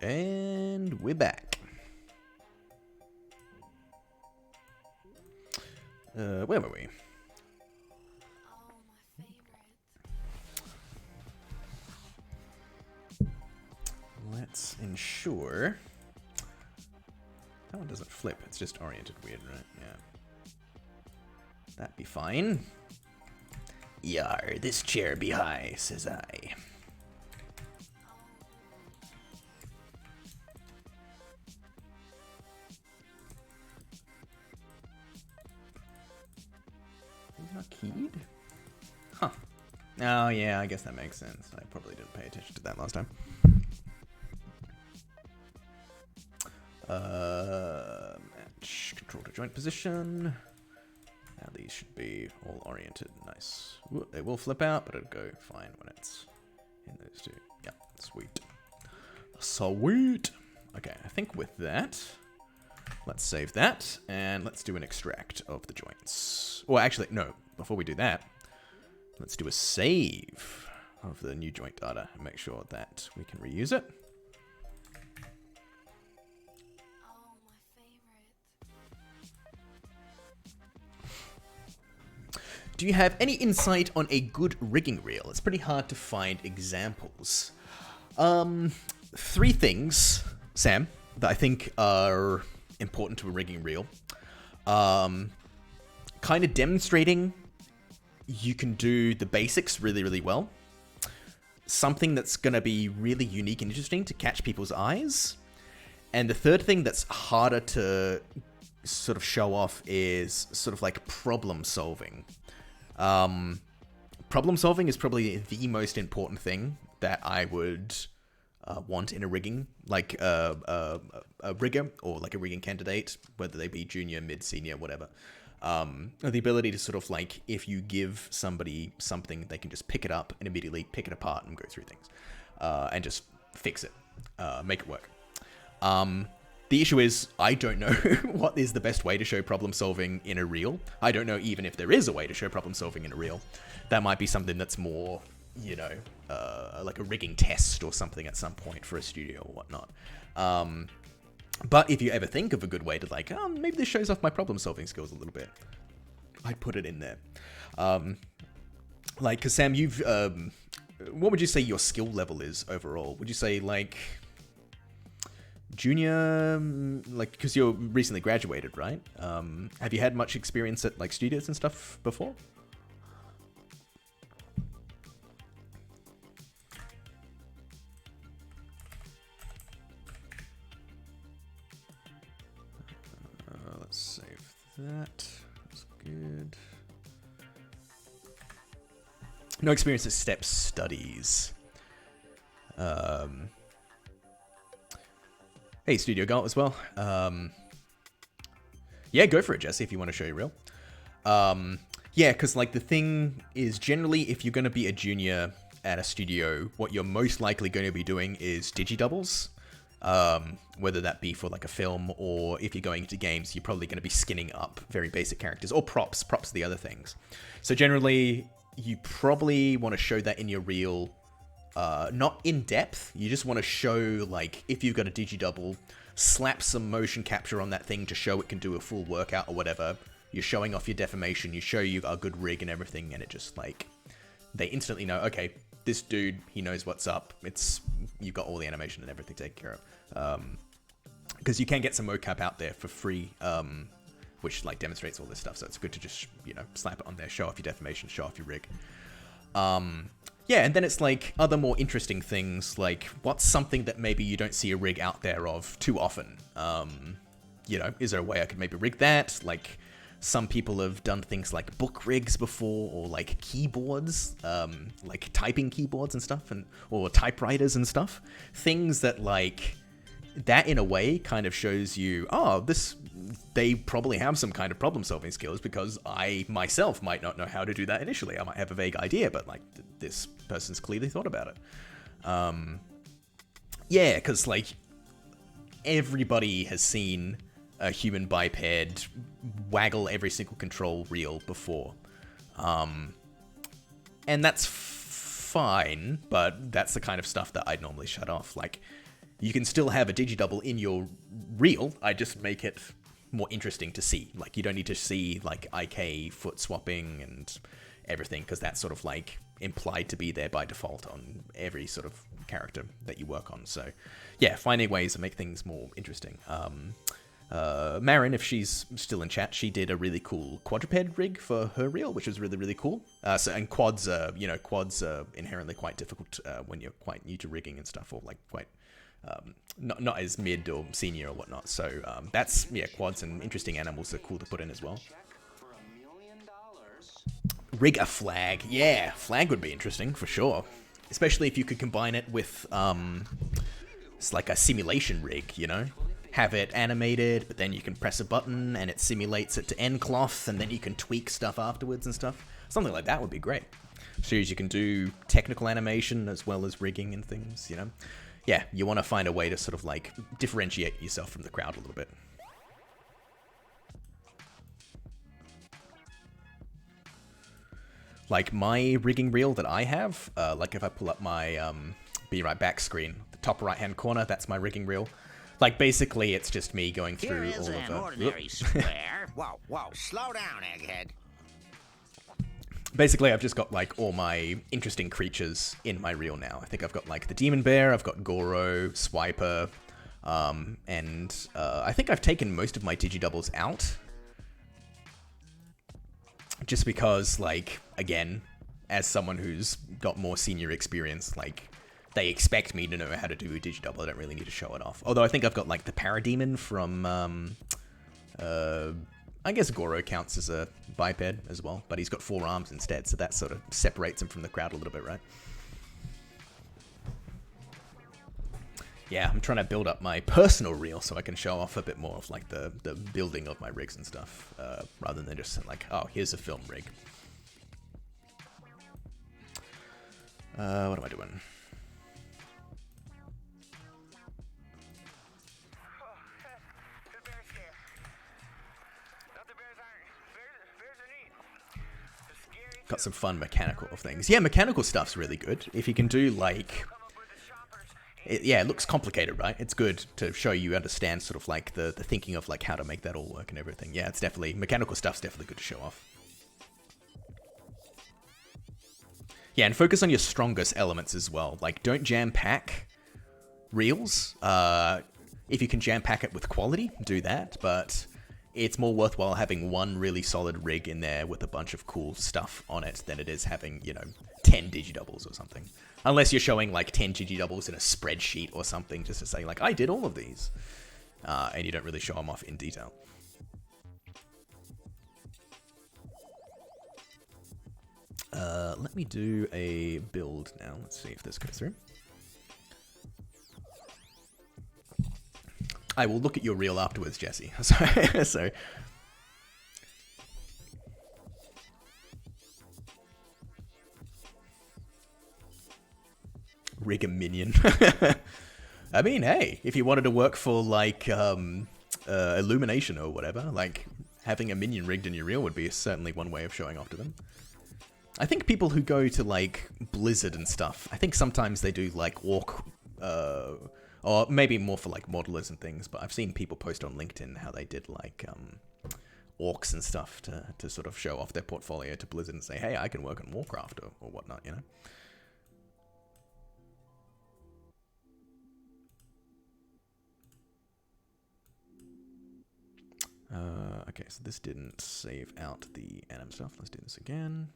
Speaker 3: And we're back. Where were we? Let's ensure that one doesn't flip. It's just oriented weird, right? Yeah. That'd be fine. Yar, this chair be high, says I. He's not keyed? Huh. Oh, yeah, I guess that makes sense. I probably didn't pay attention to that last time. Match control to joint position. Now these should be all oriented. Nice. Ooh, they will flip out, but it'll go fine when it's in those two. Yeah, sweet. Sweet. Okay, I think with that, let's save that, and let's do an extract of the joints. Well, actually, no. Before we do that, let's do a save of the new joint data and make sure that we can reuse it. Do you have any insight on a good rigging reel? It's pretty hard to find examples. 3 things, Sam, that I think are important to a rigging reel. Kind of demonstrating you can do the basics really, really well. Something that's going to be really unique and interesting to catch people's eyes. And the third thing that's harder to sort of show off is sort of like problem solving. Problem solving is probably the most important thing that I would want in a rigging, like a rigger or like a rigging candidate, whether they be junior, mid, senior, whatever. The ability to sort of like, if you give somebody something, they can just pick it up and immediately pick it apart and go through things, and just fix it, make it work. The issue is, I don't know what is the best way to show problem solving in a reel. I don't know even if there is a way to show problem solving in a reel. That might be something that's more, you know, like a rigging test or something at some point for a studio or whatnot. But if you ever think of a good way to like, oh, maybe this shows off my problem solving skills a little bit, I'd put it in there. Like, cause Sam, you've, what would you say your skill level is overall? Would you say like junior, like, because you're recently graduated, right? Have you had much experience at like studios and stuff before? Let's save that. That's good. No experience at step studies. Hey, Studio Galt as well. Yeah, go for it, Jesse, if you want to show your reel. Yeah, because like the thing is generally if you're going to be a junior at a studio, what you're most likely going to be doing is digi-doubles. Whether that be for like a film or if you're going into games, you're probably going to be skinning up very basic characters or props. Props are the other things. So generally, you probably want to show that in your reel. Not in depth, you just want to show, like, if you've got a digi-double, slap some motion capture on that thing to show it can do a full workout or whatever. You're showing off your deformation, you show you've got a good rig and everything, and it just, like, they instantly know, okay, this dude, he knows what's up. You've got all the animation and everything taken care of. Because you can get some mocap out there for free, which, like, demonstrates all this stuff, so it's good to just, you know, slap it on there, show off your deformation, show off your rig. Yeah, and then it's like other more interesting things, like what's something that maybe you don't see a rig out there of too often? You know, is there a way I could maybe rig that? Like some people have done things like book rigs before, or like keyboards, like typing keyboards and stuff, or typewriters and stuff. Things that like that in a way kind of shows you, oh, they probably have some kind of problem solving skills because I myself might not know how to do that initially. I might have a vague idea, but like this person's clearly thought about it. Yeah, because like everybody has seen a human biped waggle every single control reel before. And that's fine, but that's the kind of stuff that I'd normally shut off. Like, You can still have a digidouble in your reel, I just make it more interesting to see. Like, you don't need to see, like, IK foot swapping and everything, because that's sort of, like, implied to be there by default on every sort of character that you work on. So, yeah, finding ways to make things more interesting. Marin, if she's still in chat, she did a really cool quadruped rig for her reel, which was really, really cool. And quads are, quads are inherently quite difficult when you're quite new to rigging and stuff, or, like, quite... not as mid or senior or whatnot. So that's, quads and interesting animals are cool to put in as well. Rig a flag. Yeah, flag would be interesting for sure. Especially if you could combine it with, it's like a simulation rig, Have it animated, but then you can press a button and it simulates it to end cloth, and then you can tweak stuff afterwards and stuff. Something like that would be great. So you can do technical animation as well as rigging and things, Yeah, you want to find a way to sort of, like, differentiate yourself from the crowd a little bit. Like, my rigging reel that I have, like, if I pull up my Be Right Back screen, the top right-hand corner, that's my rigging reel. Like, basically, it's just me going through all of
Speaker 5: an ordinary square. Whoa, slow down, egghead.
Speaker 3: Basically, I've just got, like, all my interesting creatures in my reel now. I think I've got, like, the Demon Bear, I've got Goro, Swiper, and I think I've taken most of my digidoubles out. Just because, like, again, as someone who's got more senior experience, like, they expect me to know how to do a digidouble. I don't really need to show it off. Although I think I've got, like, the Parademon from, I guess Goro counts as a biped as well, but he's got 4 arms instead, so that sort of separates him from the crowd a little bit, right? Yeah, I'm trying to build up my personal reel so I can show off a bit more of, like, the building of my rigs and stuff, rather than just, like, oh, here's a film rig. What am I doing? Got some fun mechanical things. Yeah, mechanical stuff's really good. If you can do, like... it looks complicated, right? It's good to show you understand sort of, like, the thinking of, like, how to make that all work and everything. Yeah, it's definitely... mechanical stuff's definitely good to show off. Yeah, and focus on your strongest elements as well. Like, don't jam-pack reels. If you can jam-pack it with quality, do that, but... it's more worthwhile having one really solid rig in there with a bunch of cool stuff on it than it is having, 10 digidoubles or something. Unless you're showing, like, 10 digidoubles in a spreadsheet or something, just to say, like, I did all of these. And you don't really show them off in detail. Let me do a build now. Let's see if this goes through. I will look at your reel afterwards, Jesse. So rig a minion. I mean, hey, if you wanted to work for, like, Illumination or whatever, like, having a minion rigged in your reel would be certainly one way of showing off to them. I think people who go to, like, Blizzard and stuff, I think sometimes they do, like, Orc, or maybe more for, like, modelers and things, but I've seen people post on LinkedIn how they did, like, orcs and stuff to sort of show off their portfolio to Blizzard and say, hey, I can work on Warcraft or whatnot, Okay, so this didn't save out the anim stuff. Let's do this again.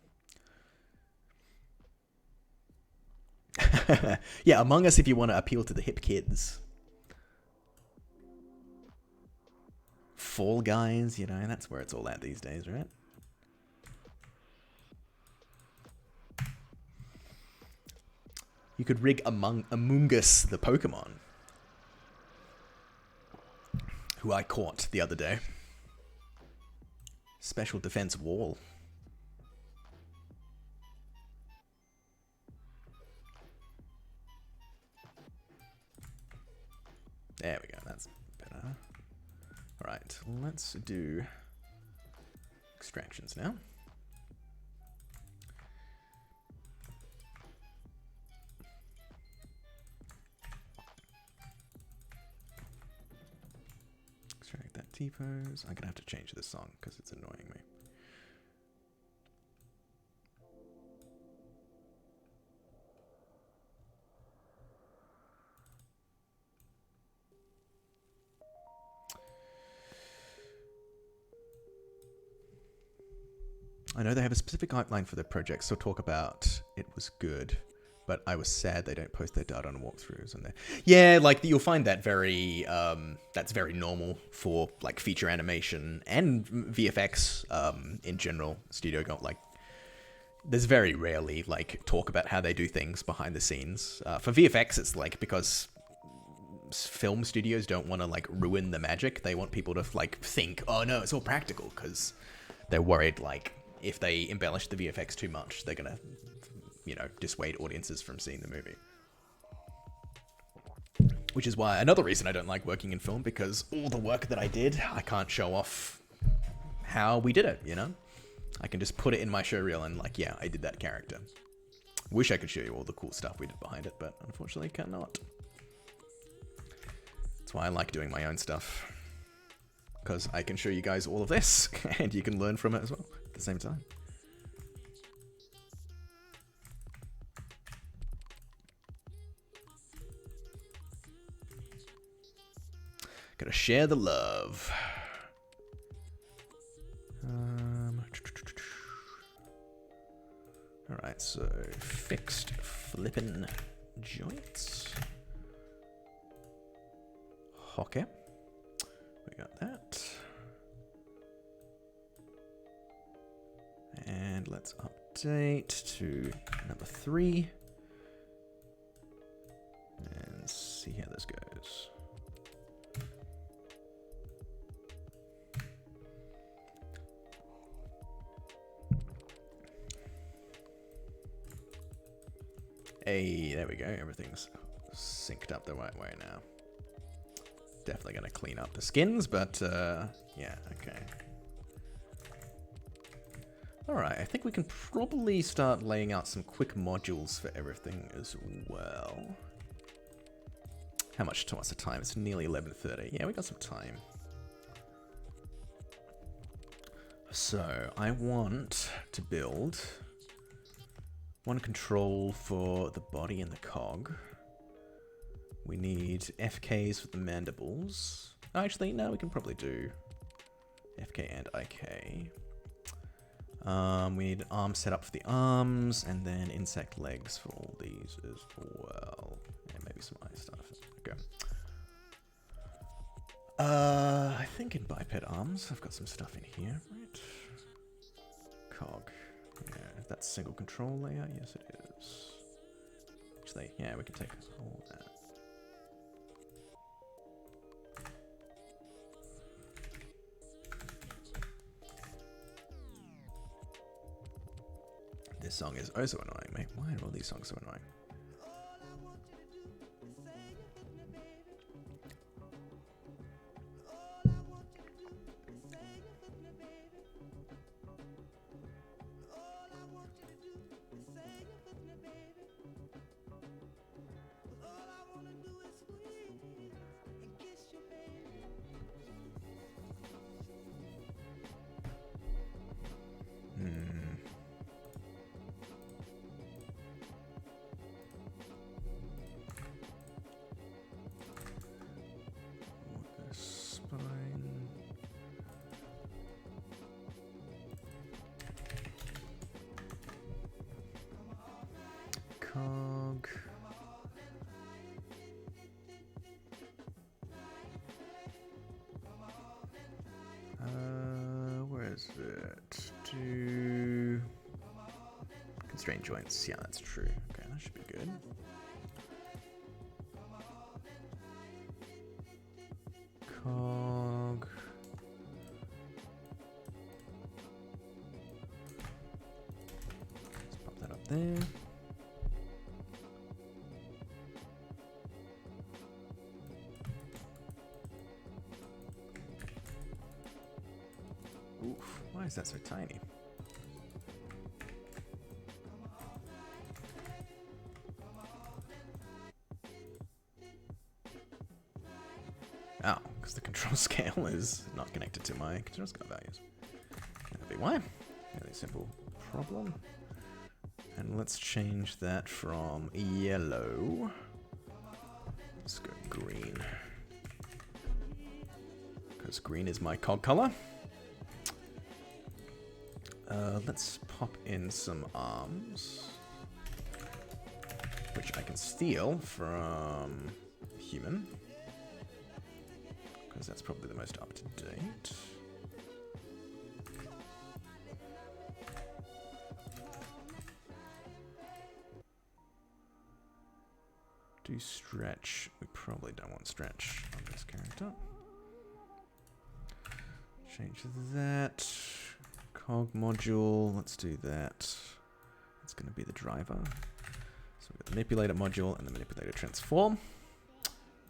Speaker 3: Yeah, Among Us if you want to appeal to the hip kids. Fall Guys, that's where it's all at these days, right? You could rig Among Us the Pokemon, who I caught the other day. Special defense wall. There we go, that's better. Alright, let's do extractions now. T-pose. I'm gonna have to change this song because it's annoying me. I know they have a specific outline for their project, so talk about it was good, but I was sad they don't post their data on walkthroughs and yeah, like you'll find that very that's very normal for like feature animation and VFX in general. Studio got like there's very rarely like talk about how they do things behind the scenes. For VFX, it's like because film studios don't want to like ruin the magic. They want people to like think, oh no, it's all practical, because they're worried like if they embellish the VFX too much, they're gonna, you know, dissuade audiences from seeing the movie. Which is why, another reason I don't like working in film, because all the work that I did, I can't show off how we did it, you know? I can just put it in my showreel and like, yeah, I did that character. Wish I could show you all the cool stuff we did behind it, but unfortunately cannot. That's why I like doing my own stuff. Because I can show you guys all of this, and you can learn from it as well at the same time. Gotta share the love. Alright, so fixed flippin' joints. Okay. We got that. And let's update to number 3. And see how this goes. Hey, there we go. Everything's synced up the right way now. Definitely going to clean up the skins, but yeah, okay. Alright, I think we can probably start laying out some quick modules for everything as well. How much to us the time? It's nearly 11:30. Yeah, we got some time. So, I want to build one control for the body and the cog. We need FKs for the mandibles. Oh, actually, no, we can probably do FK and IK. We need arm setup for the arms, and then insect legs for all these as well. And maybe some eye stuff. Okay. I think in biped arms, I've got some stuff in here, right? Cog. Yeah, that's single control layer. Yes, it is. Actually, yeah, we can take all that. This song is oh so annoying, mate. Why are all these songs so annoying? Cog. Where is it? Do constraint joints. Yeah, that's true. Okay, that should be good. Cog. Let's pop that up there. Oof, why is that so tiny? Oh, because the control scale. scale is not connected to my control scale values. That'll be why. Really simple problem. And let's change that from yellow. Let's go green. Because green is my cog color. Let's pop in some arms, which I can steal from human, because that's probably the most up to date. Do stretch. We probably don't want stretch on this character. Change that. Cog module, let's do that. It's going to be the driver. So we've got the manipulator module and the manipulator transform.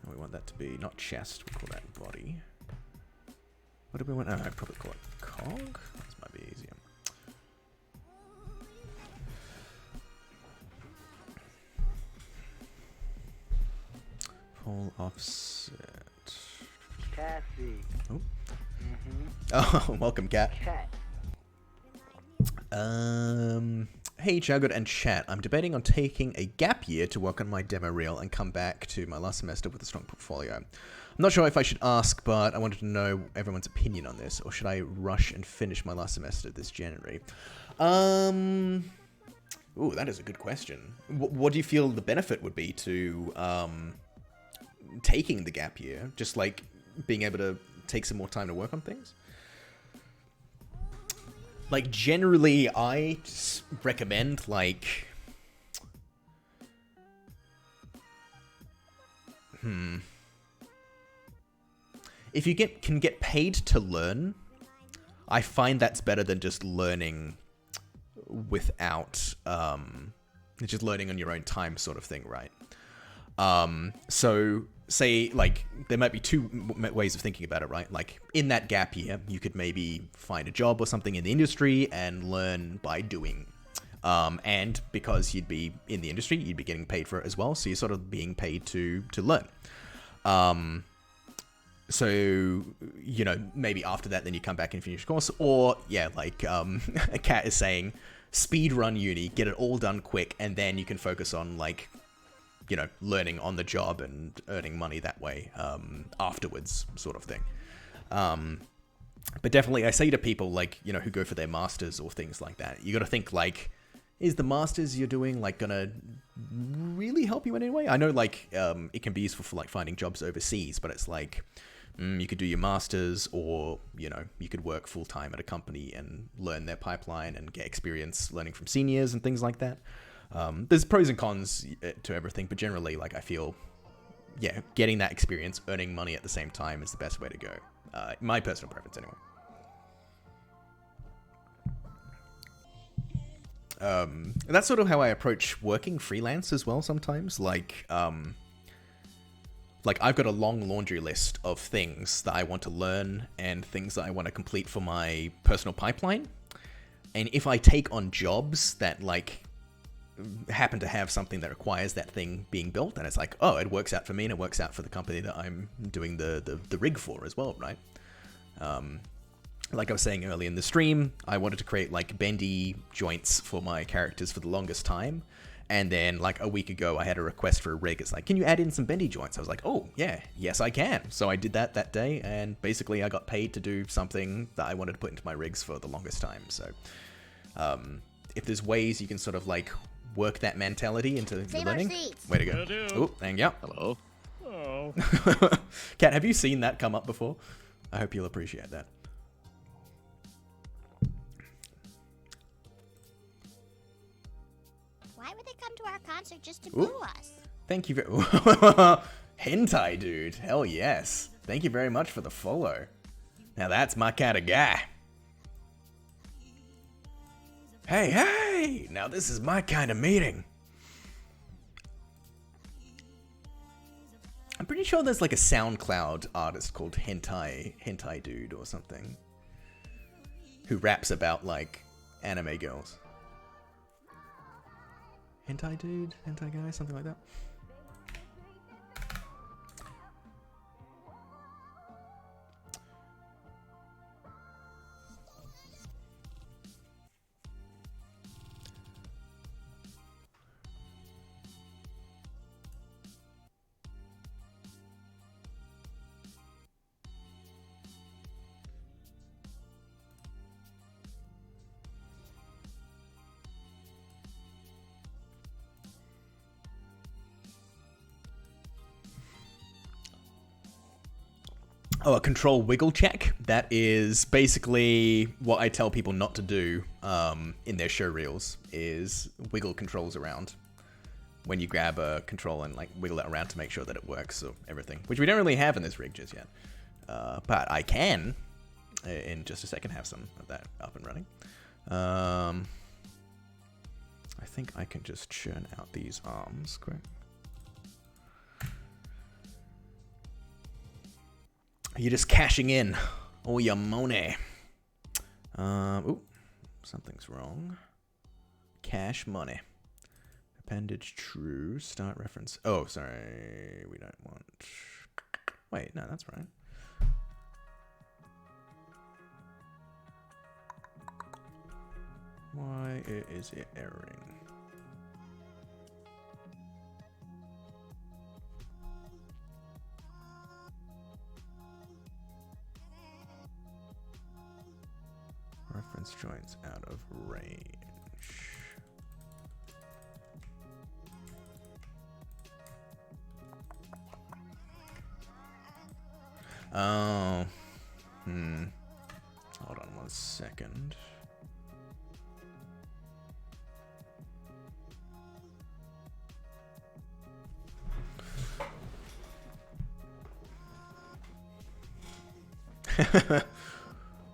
Speaker 3: And we want that to be not chest, we call that body. What do we want? Oh, I'd probably call it cog. This might be easier. Pole offset.
Speaker 4: Cassie.
Speaker 3: Oh. Oh, welcome, Cat.
Speaker 4: Cat.
Speaker 3: Hey, Juggood and chat. I'm debating on taking a gap year to work on my demo reel and come back to my last semester with a strong portfolio. I'm not sure if I should ask, but I wanted to know everyone's opinion on this, or should I rush and finish my last semester this January? Ooh, that is a good question. What do you feel the benefit would be to taking the gap year? Just like being able to take some more time to work on things? Like, generally, I recommend, like... If you can get paid to learn, I find that's better than just learning without... just learning on your own time sort of thing, right? So... say, like, there might be two ways of thinking about it, right? Like, in that gap year, you could maybe find a job or something in the industry and learn by doing. And because you'd be in the industry, you'd be getting paid for it as well, so you're sort of being paid to learn. So, you know, maybe after that, then you come back and finish your course. Or, yeah, like a cat is saying, speed run uni, get it all done quick, and then you can focus on, like... you know, learning on the job and earning money that way afterwards, sort of thing. But definitely, I say to people, like, you know, who go for their masters or things like that, you got to think, like, is the masters you're doing, like, gonna really help you in any way? I know, like, it can be useful for, like, finding jobs overseas, but it's like, you could do your masters, or, you know, you could work full-time at a company and learn their pipeline and get experience learning from seniors and things like that. There's pros and cons to everything, but generally, like, I feel, yeah, getting that experience, earning money at the same time is the best way to go. My personal preference, anyway. That's sort of how I approach working freelance as well sometimes. Like I've got a long laundry list of things that I want to learn and things that I want to complete for my personal pipeline. And if I take on jobs that, like, happen to have something that requires that thing being built, and it's like, oh, it works out for me and it works out for the company that I'm doing the rig for as well, right? Like I was saying earlier in the stream, I wanted to create, like, bendy joints for my characters for the longest time, and then, like, a week ago I had a request for a rig. It's like, can you add in some bendy joints? I was like, oh yeah, yes I can. So I did that day, and basically I got paid to do something that I wanted to put into my rigs for the longest time. So if there's ways you can sort of, like, work that mentality into the learning. Way to go. Oh, thank you.
Speaker 7: Hello. Oh.
Speaker 3: Kat, have you seen that come up before? I hope you'll appreciate that.
Speaker 6: Why would they come to our concert just to boo us?
Speaker 3: Thank you very Hentai dude. Hell yes. Thank you very much for the follow. Now that's my kind of guy. Hey, now this is my kind of meeting. I'm pretty sure there's, like, a SoundCloud artist called Hentai Dude or something, who raps about, like, anime girls. Hentai Dude? Hentai Guy? Something like that. Oh, a control wiggle check. That is basically what I tell people not to do in their show reels, is wiggle controls around when you grab a control and like wiggle it around to make sure that it works or everything, which we don't really have in this rig just yet. But I can, in just a second, have some of that up and running. I think I can just churn out these arms quick. You're just cashing in all your money. Ooh, something's wrong. Cash money. Appendage true. Start reference. Oh, sorry. We don't want... Wait, no, that's right. Why is it erroring? Reference joints out of range. Oh. Hold on 1 second.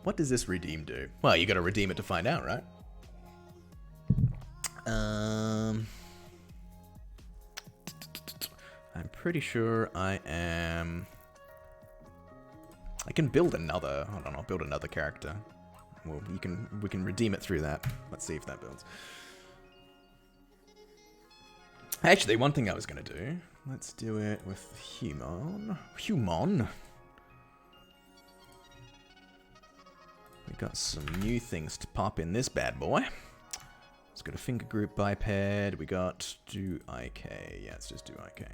Speaker 3: What does this redeem do? Well, you gotta redeem it to find out, right? I'm pretty sure I am... I can build another... Hold on, I'll build another character. Well, we can redeem it through that. Let's see if that builds. Actually, one thing I was gonna do... Let's do it with Human. We got some new things to pop in this bad boy. Let's go to finger group biped. We got do IK. Yeah, let's just do IK.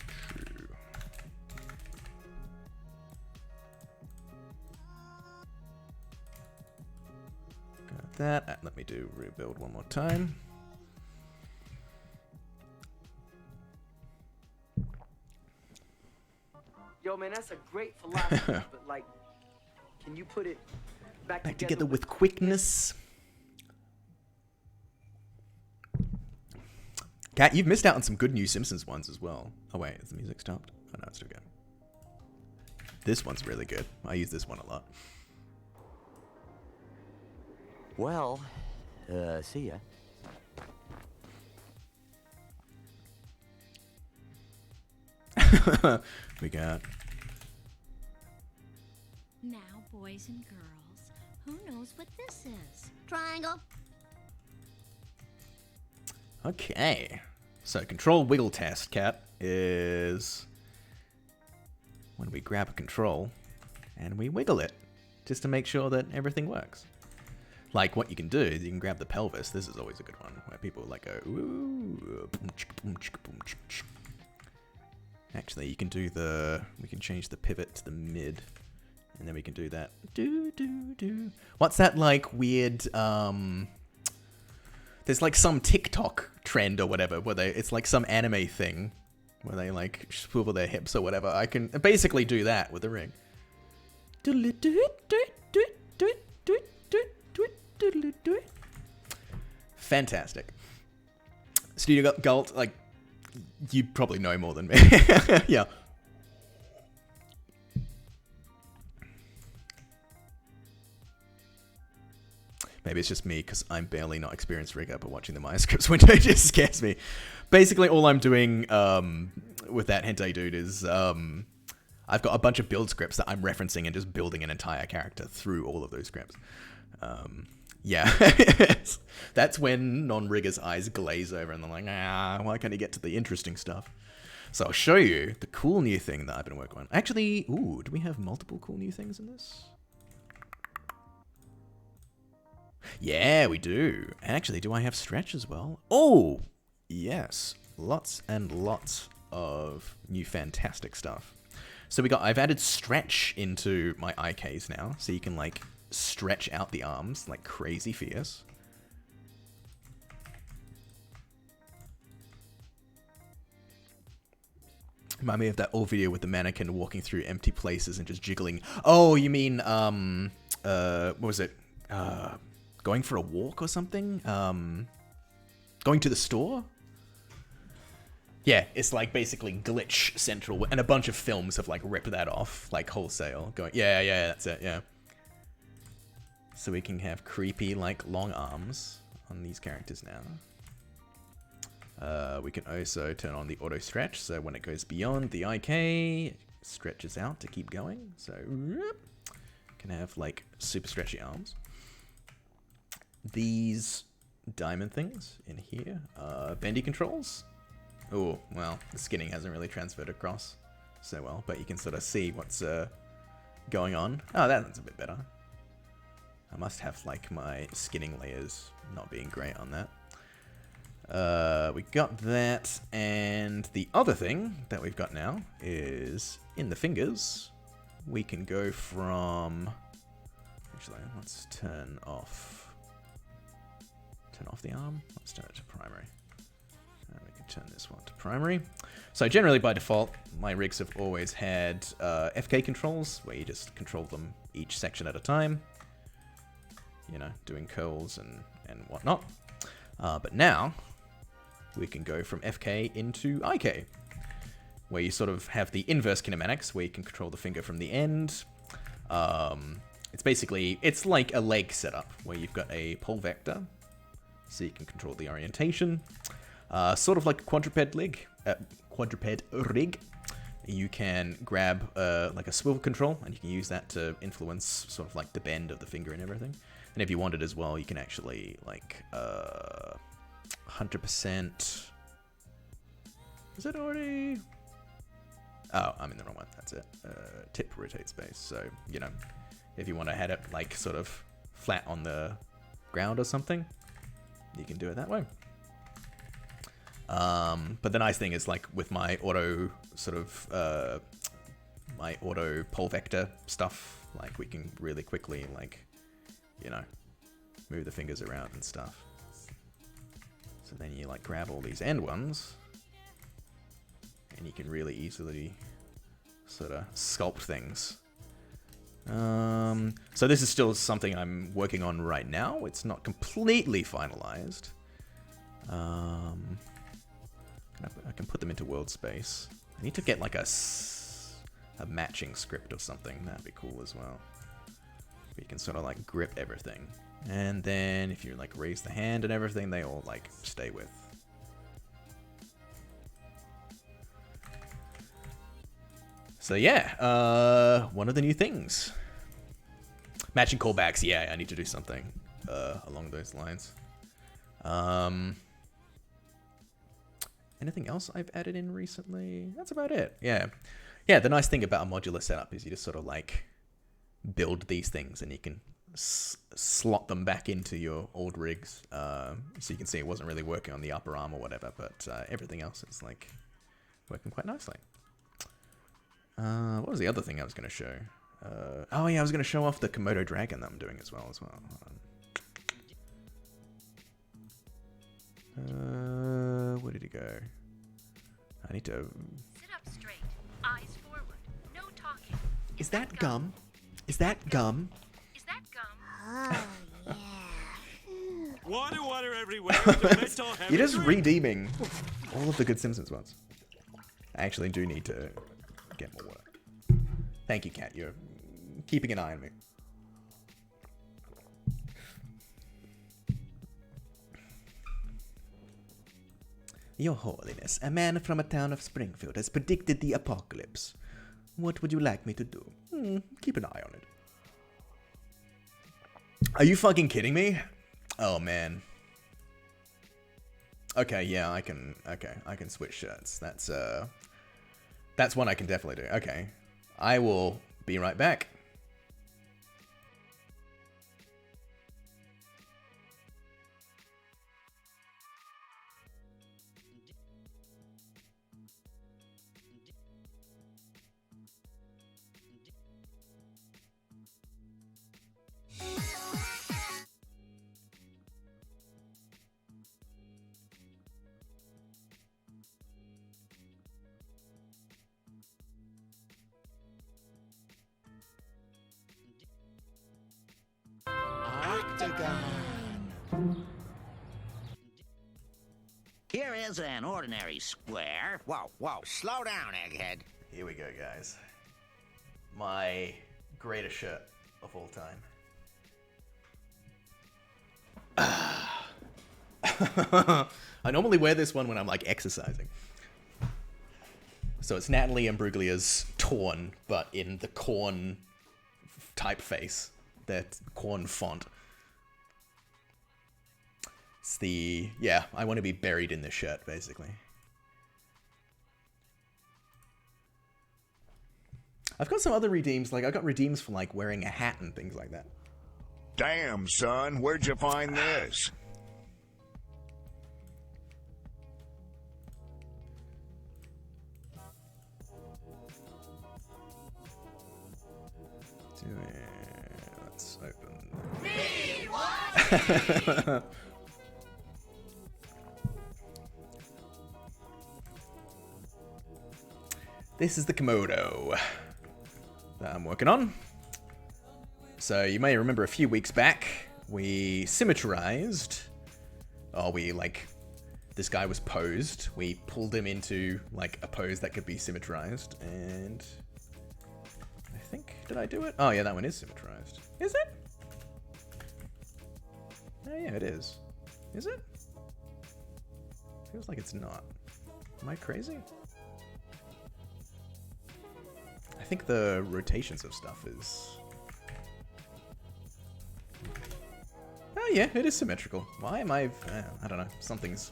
Speaker 3: True. Got that. Let me do rebuild one more time.
Speaker 4: Yo, man, that's a great philosophy, but like, can you put it back
Speaker 3: together with quickness? Kat, you've missed out on some good new Simpsons ones as well. Oh wait, is the music stopped? Oh no, it's still good. This one's really good. I use this one a lot.
Speaker 2: Well, see ya.
Speaker 3: We got...
Speaker 1: Now, boys and girls, who knows what this is?
Speaker 6: Triangle.
Speaker 3: Okay. So, control wiggle test, Cat, is when we grab a control and we wiggle it just to make sure that everything works. Like, what you can do is you can grab the pelvis. This is always a good one, where people like go, ooh, boom, chicka, boom, chicka, boom, chicka, chicka. Actually, you can do the... We can change the pivot to the mid. And then we can do that. Do. What's that, like, weird... There's, like, some TikTok trend or whatever, where they... It's like some anime thing. Where they, like, swivel their hips or whatever. I can basically do that with the rig. Do it. Fantastic. Studio Gult, like... You probably know more than me. Yeah. Maybe it's just me because I'm barely not experienced rigger, but watching the Maya scripts window just scares me. Basically, all I'm doing with that hentai dude is I've got a bunch of build scripts that I'm referencing and just building an entire character through all of those scripts. Yeah, that's when non-riggers' eyes glaze over and they're like, why can't he get to the interesting stuff? So I'll show you the cool new thing that I've been working on. Actually, ooh, do we have multiple cool new things in this? Yeah, we do. Actually, do I have stretch as well? Oh, yes. Lots and lots of new fantastic stuff. So I've added stretch into my IKs now, so you can like stretch out the arms like crazy fierce. Remind me of that old video with the mannequin walking through empty places and just jiggling. Oh, you mean, what was it? Going for a walk or something? Going to the store? Yeah, it's like basically glitch central, and a bunch of films have like ripped that off, like wholesale. Going, yeah, that's it, yeah. So we can have creepy, like, long arms on these characters now. We can also turn on the auto stretch, so when it goes beyond the IK, it stretches out to keep going. So can have like super stretchy arms. These diamond things in here are bendy controls. Oh, well, the skinning hasn't really transferred across so well, but you can sort of see what's going on. Oh, that's a bit better. I must have like my skinning layers not being great on that. We got that, and the other thing that we've got now is in the fingers. We can go from, actually, let's turn off the arm. Let's turn it to primary. And we can turn this one to primary. So generally by default, my rigs have always had FK controls, where you just control them each section at a time. You know, doing curls and whatnot. But now we can go from FK into IK, where you sort of have the inverse kinematics, where you can control the finger from the end. It's like a leg setup, where you've got a pole vector, so you can control the orientation. Sort of like a quadruped rig. You can grab like a swivel control, and you can use that to influence sort of like the bend of the finger and everything. And if you wanted as well, you can actually like 100%. Is it already? Oh, I'm in the wrong one. That's it. Tip rotate space. So, you know, if you want to head it like sort of flat on the ground or something, you can do it that way. But the nice thing is, like, with my auto sort of my auto pole vector stuff, like, we can really quickly, like, you know, move the fingers around and stuff. So then you like grab all these end ones, and you can really easily sort of sculpt things. So this is still something I'm working on right now. It's not completely finalized. I can put them into world space. I need to get like a matching script or something. That'd be cool as well. You can sort of like grip everything, and then if you like raise the hand and everything, they all like stay with. So yeah, one of the new things. Matching callbacks, yeah, I need to do something along those lines. Anything else I've added in recently? That's about it. Yeah, the nice thing about a modular setup is you just sort of like build these things, and you can slot them back into your old rigs. So you can see it wasn't really working on the upper arm or whatever, but everything else is like working quite nicely. What was the other thing I was going to show? Oh yeah, I was going to show off the Komodo dragon that I'm doing as well. Where did he go? I need to...
Speaker 1: Sit up straight, eyes forward, no talking.
Speaker 3: Is that gum? Is that gum?
Speaker 1: Is that gum?
Speaker 6: Oh, yeah.
Speaker 5: Water everywhere.
Speaker 3: You're just redeeming all of the good Simpsons ones. I actually do need to get more water. Thank you, Cat. You're keeping an eye on me. Your Holiness, a man from a town of Springfield has predicted the apocalypse. What would you like me to do? Keep an eye on it. Are you fucking kidding me? Oh, man. Okay, yeah, I can switch shirts. That's one I can definitely do. Okay. I will be right back.
Speaker 5: Here is an ordinary square.
Speaker 7: Whoa, whoa, slow down, egghead.
Speaker 3: Here we go, guys. My greatest shirt of all time. I normally wear this one when I'm like exercising. So it's Natalie Imbruglia's Torn, but in the Corn typeface, that Corn font. It's the, yeah, I want to be buried in this shirt, basically. I've got some other redeems, like I got redeems for like wearing a hat and things like that.
Speaker 7: Damn, son, where'd you find this?
Speaker 3: Let's open. This is the Komodo that I'm working on. So you may remember a few weeks back, we symmetrized, this guy was posed. We pulled him into like a pose that could be symmetrized, and I think, did I do it? Oh yeah, that one is symmetrized. Is it? Oh yeah, it is. Is it? Feels like it's not. Am I crazy? I think the rotations of stuff is... Oh yeah, it is symmetrical. Why am I don't know. Something's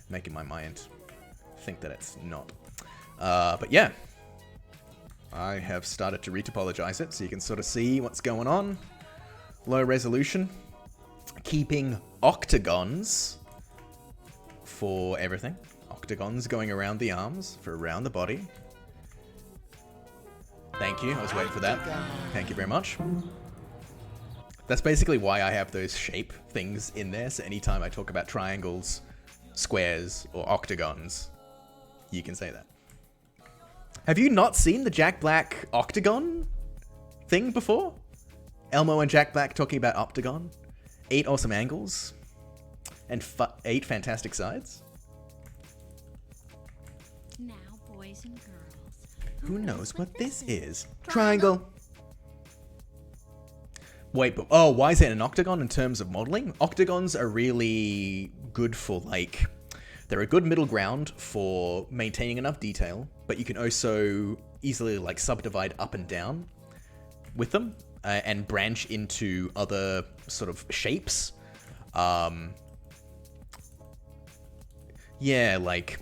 Speaker 3: making my mind think that it's not. But yeah. I have started to retopologize it so you can sort of see what's going on. Low resolution. Keeping octagons for everything. Octagons going around the arms for around the body. Thank you, I was waiting for that. Thank you very much. That's basically why I have those shape things in there, so anytime I talk about triangles, squares, or octagons, you can say that. Have you not seen the Jack Black octagon thing before? Elmo and Jack Black talking about octagon? 8 awesome angles? And 8 fantastic sides?
Speaker 1: Now, boys and girls.
Speaker 3: Who knows what this is? Triangle. Wait, but oh, why is it an octagon in terms of modeling? Octagons are really good for like, they're a good middle ground for maintaining enough detail, but you can also easily like subdivide up and down with them and branch into other sort of shapes. Yeah, like,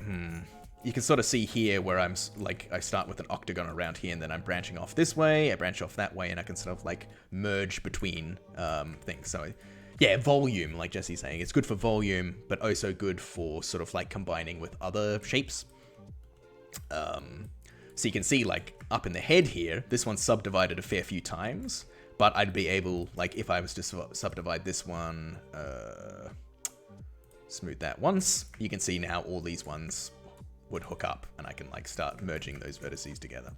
Speaker 3: you can sort of see here where I'm like, I start with an octagon around here and then I'm branching off this way, I branch off that way, and I can sort of like merge between things. So yeah, volume, like Jesse's saying, it's good for volume, but also good for sort of like combining with other shapes. So you can see like up in the head here, this one's subdivided a fair few times, but I'd be able, like if I was to subdivide this one, smooth that once, you can see now all these ones would hook up and I can like start merging those vertices together.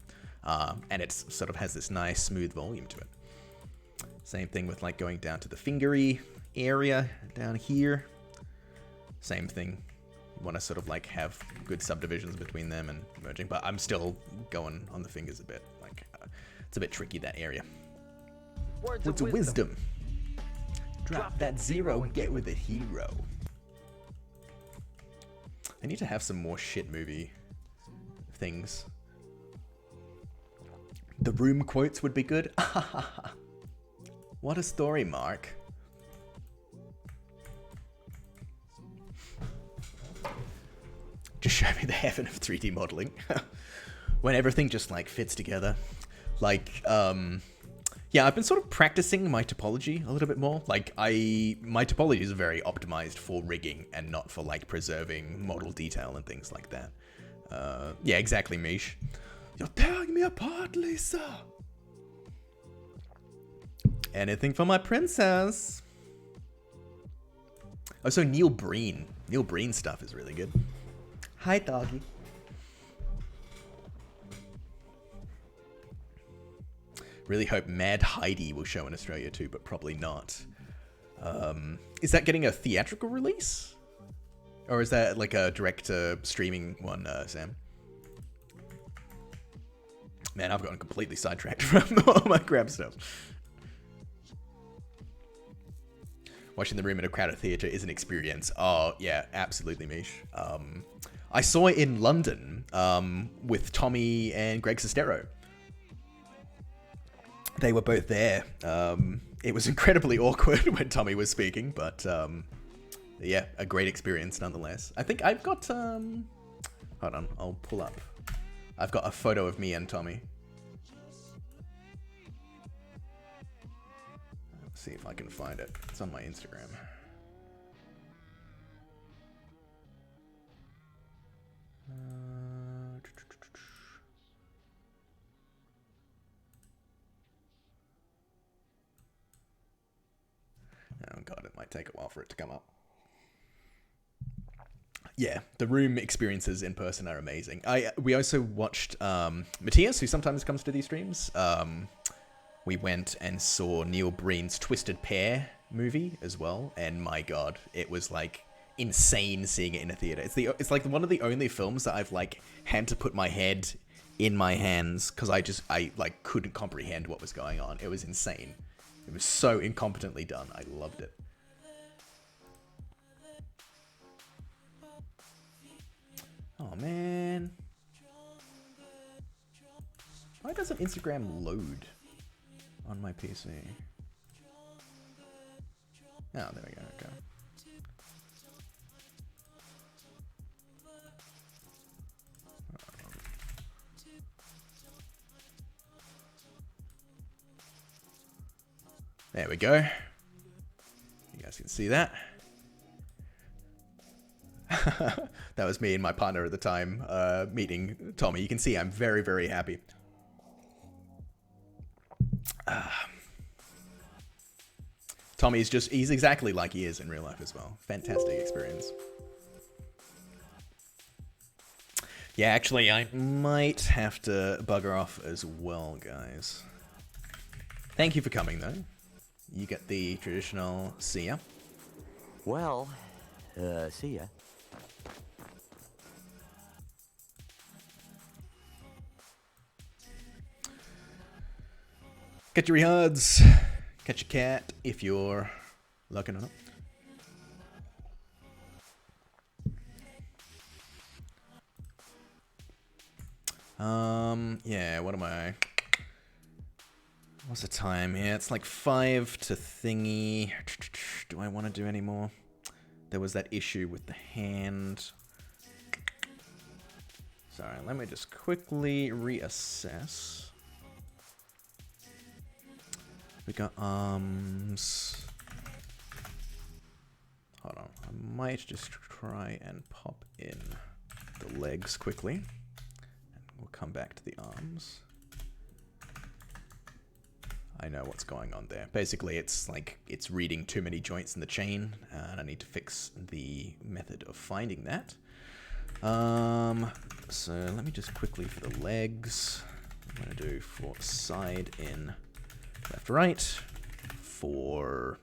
Speaker 3: And it sort of has this nice smooth volume to it. Same thing with like going down to the fingery area down here. Same thing. You want to sort of like have good subdivisions between them and merging, but I'm still going on the fingers a bit. Like it's a bit tricky, that area.
Speaker 4: Words
Speaker 3: of wisdom. Drop that zero, get with a hero. I need to have some more shit movie things. The Room quotes would be good. What a story, Mark. Just show me the heaven of 3D modeling. When everything just like fits together. Like, yeah, I've been sort of practicing my topology a little bit more. Like, my topology is very optimized for rigging and not for like preserving model detail and things like that. Yeah, exactly, Mish. You're tearing me apart, Lisa. Anything for my princess. Oh, so Neil Breen. Neil Breen stuff is really good. Hi, doggy. Really hope Mad Heidi will show in Australia too, but probably not. Is that getting a theatrical release? Or is that like a direct streaming one, Sam? Man, I've gotten completely sidetracked from all my crab stuff. Watching the room in a crowded theatre is an experience. Oh, yeah, absolutely, Mish. I saw it in London with Tommy and Greg Sestero. They were both there. It was incredibly awkward when Tommy was speaking, but yeah, a great experience nonetheless. I think I've got... hold on, I'll pull up. I've got a photo of me and Tommy. Let's see if I can find it. It's on my Instagram. Oh god, it might take a while for it to come up. Yeah, the room experiences in person are amazing. We also watched Matthias, who sometimes comes to these streams. We went and saw Neil Breen's Twisted Pair movie as well, and my god, it was like insane seeing it in a theater. It's like one of the only films that I've like had to put my head in my hands because I like couldn't comprehend what was going on. It was insane. It was so incompetently done. I loved it. Oh man. Why doesn't Instagram load on my PC? Oh, there we go. Okay. There we go. You guys can see that. That was me and my partner at the time meeting Tommy. You can see I'm very, very happy. Tommy's he's exactly like he is in real life as well. Fantastic experience. Yeah, actually, I might have to bugger off as well, guys. Thank you for coming, though. You get the traditional see ya.
Speaker 2: Well, see ya.
Speaker 3: Catch your rehards. Catch a cat if you're lucky enough. Yeah, what am I? What's the time here? It's like 5 to thingy. Do I want to do any more? There was that issue with the hand. Sorry, let me just quickly reassess. We got arms. Hold on. I might just try and pop in the legs quickly. And we'll come back to the arms. I know what's going on there. Basically, it's like it's reading too many joints in the chain, and I need to fix the method of finding that. So let me just quickly for the legs. I'm going to do for side in left right, for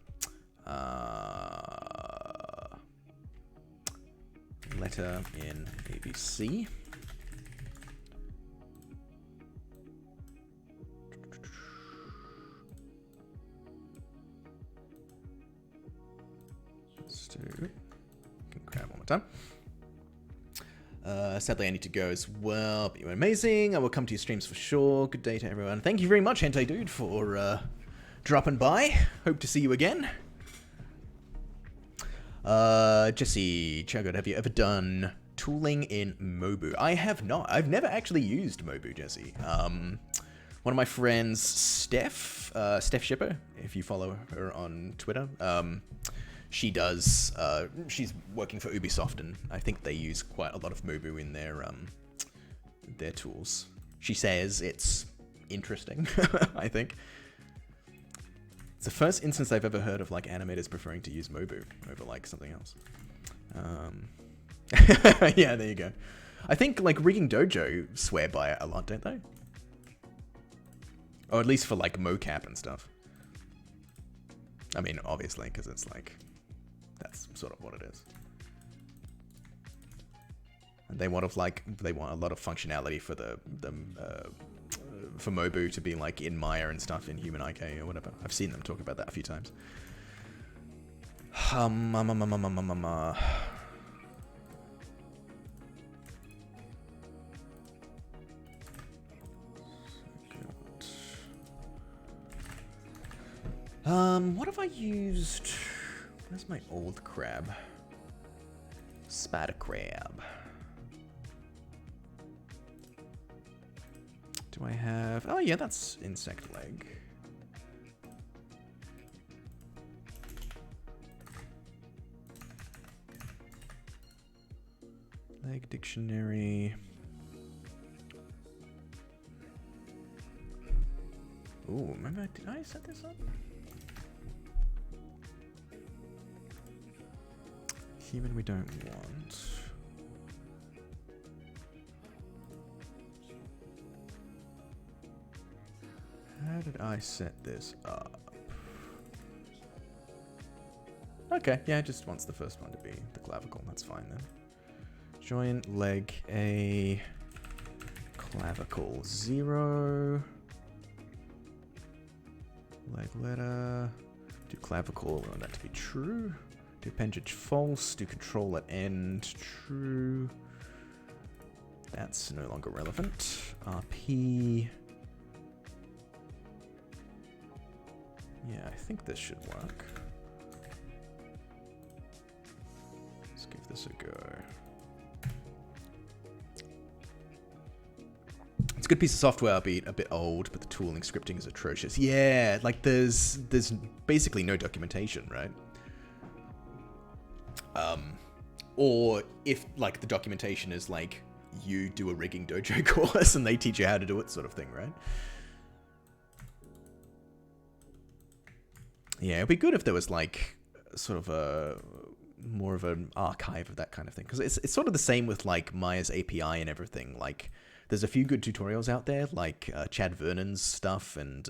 Speaker 3: letter in ABC. Let's do, can grab one more time. Sadly, I need to go as well, but you were amazing. I will come to your streams for sure. Good day to everyone. Thank you very much, Hentai Dude, for dropping by. Hope to see you again. Jesse Chuggood, have you ever done tooling in Mobu? I have not. I've never actually used Mobu, Jesse. One of my friends, Steph Shipper, if you follow her on Twitter, she does, she's working for Ubisoft, and I think they use quite a lot of Mobu in their tools. She says it's interesting, I think. It's the first instance I've ever heard of like animators preferring to use Mobu over like something else. Yeah, there you go. I think like Rigging Dojo swear by it a lot, don't they? Or at least for like mocap and stuff. I mean, obviously, because it's like, that's sort of what it is. And they want a lot of functionality for for Mobu to be like in Maya and stuff in Human IK or whatever. I've seen them talk about that a few times. What have I used? Where's my old crab? Spider crab. Do I have... Oh yeah, that's insect leg. Leg dictionary. Ooh, remember, did I set this up? Human we don't want. How did I set this up? Okay, yeah, it just wants the first one to be the clavicle. That's fine then. Joint leg A, clavicle 0. Leg letter. Do clavicle, we want that to be true. Do appendage false. Do control at end true. That's no longer relevant. RP. Yeah, I think this should work. Let's give this a go. It's a good piece of software, albeit a bit old, but the tooling scripting is atrocious. Yeah, like there's basically no documentation, right? Or if like the documentation is like you do a rigging dojo course and they teach you how to do it, sort of thing, right? Yeah, it'd be good if there was like sort of a more of an archive of that kind of thing, because it's sort of the same with like Maya's API and everything. Like there's a few good tutorials out there, like Chad Vernon's stuff and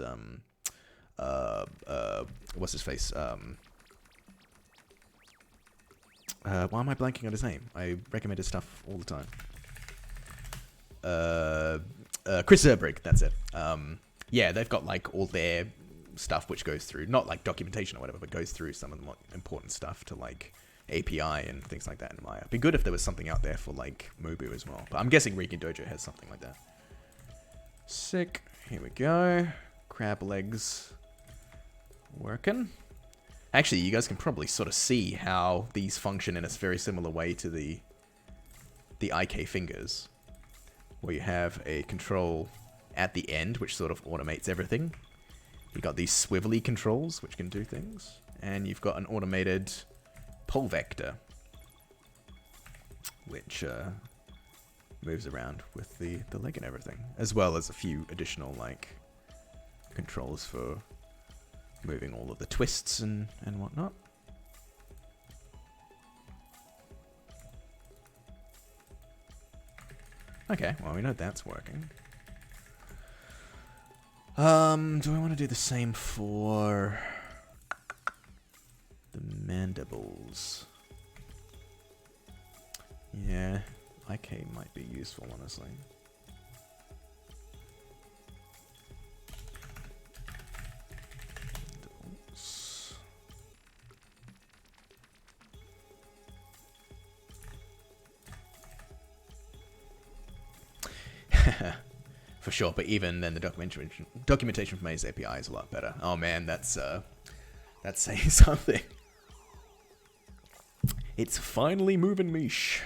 Speaker 3: what's his face? Why am I blanking on his name? I recommend his stuff all the time. Chris Zerbrigg, that's it. Yeah, they've got like all their stuff which goes through, not like documentation or whatever, but goes through some of the more important stuff to like API and things like that in Maya. It'd be good if there was something out there for like Mobu as well. But I'm guessing Rigging Dojo has something like that. Sick. Here we go. Crab legs working. Actually, you guys can probably sort of see how these function in a very similar way to the IK fingers, where you have a control at the end, which sort of automates everything. You've got these swivelly controls, which can do things, and you've got an automated pull vector, which moves around with the leg and everything, as well as a few additional like controls for moving all of the twists and whatnot. Okay, well we know that's working. Do I want to do the same for the mandibles? Yeah, IK might be useful, honestly. For sure, but even then the documentation from Maze API is a lot better. Oh man, that's saying something. It's finally moving Mish.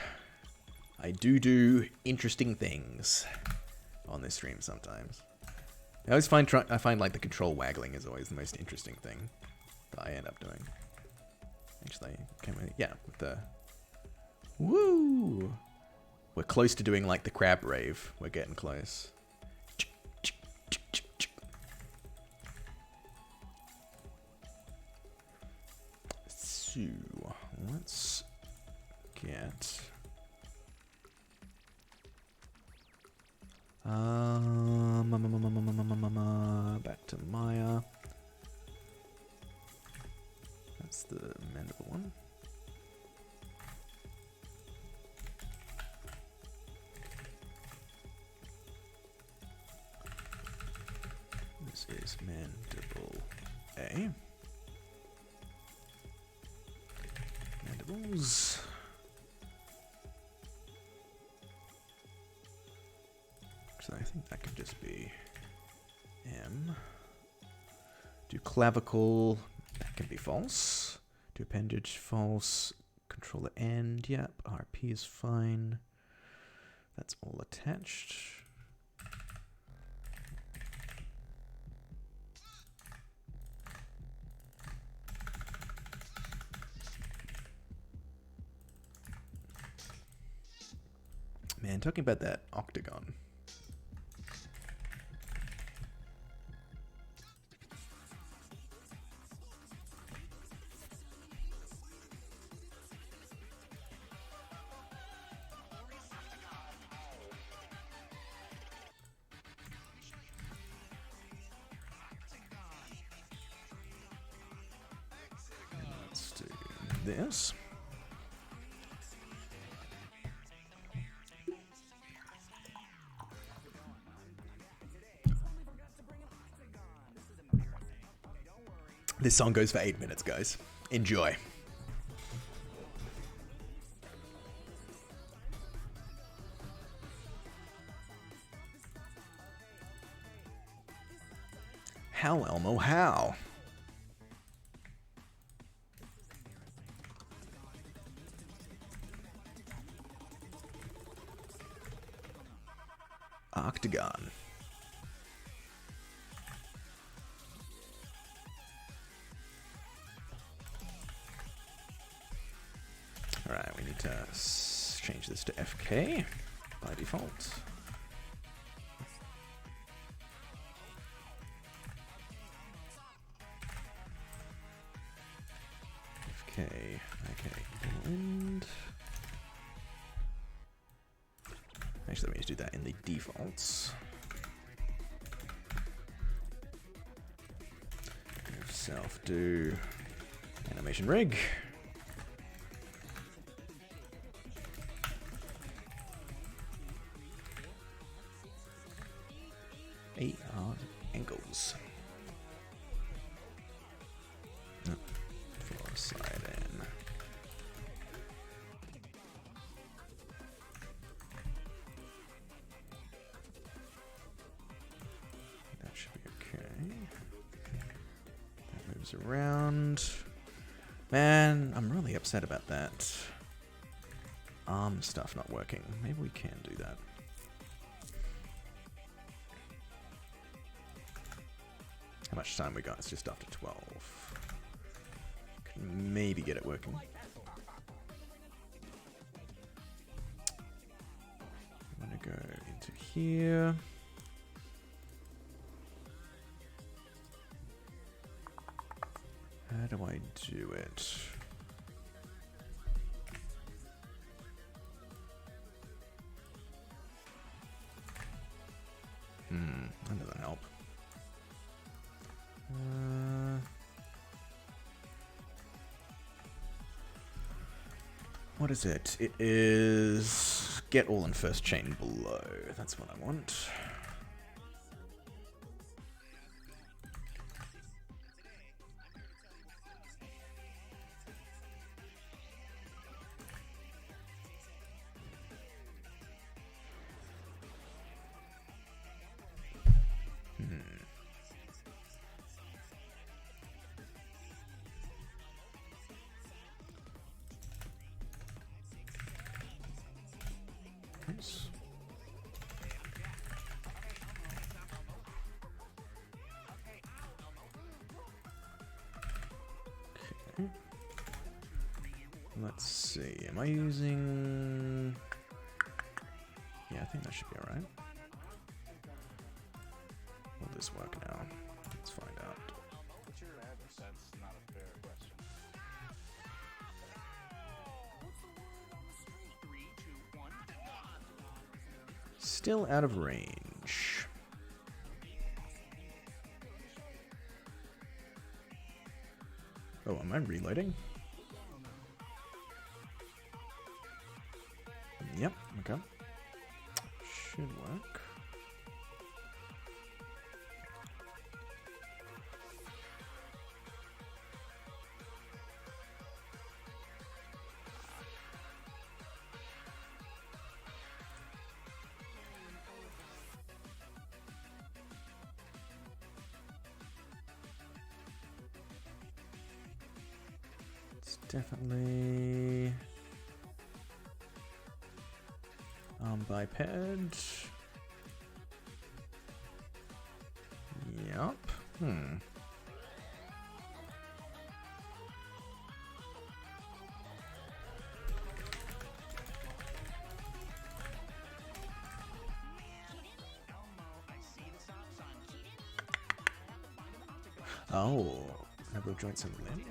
Speaker 3: I do interesting things on this stream sometimes. I always find like the control waggling is always the most interesting thing that I end up doing. Actually, yeah, with the woo. We're close to doing like the crab rave. We're getting close. So let's get back to Maya. That's the mandible one. This is mandible A. Mandibles. So I think that could just be M. Do clavicle, that can be false. Do appendage, false. Controller end, yep. RP is fine. That's all attached. Man, talking about that octagon. Let's do this. This song goes for 8 minutes, guys. Enjoy. How, Elmo, how? Octagon. Alright, we need to change this to FK by default. FK, okay, end. Actually, let me just do that in the defaults. Self do animation rig. 8 hard ankles. No, floor slide in. That should be okay. That moves around. Man, I'm really upset about that. Arm stuff not working. Maybe we can do that. How much time we got? It's just after 12. Can maybe get it working. I'm gonna go into here. How do I do it? That doesn't help. What is it? It is get all in first chain below. That's what I want. Let's see, am I using... Yeah, I think that should be alright. Will this work now? Let's find out.
Speaker 8: That's not a fair question.
Speaker 3: Still out of range. Oh, am I reloading? Yep, okay. Should work. It's definitely biped. Yup. Oh, number of joints and limb.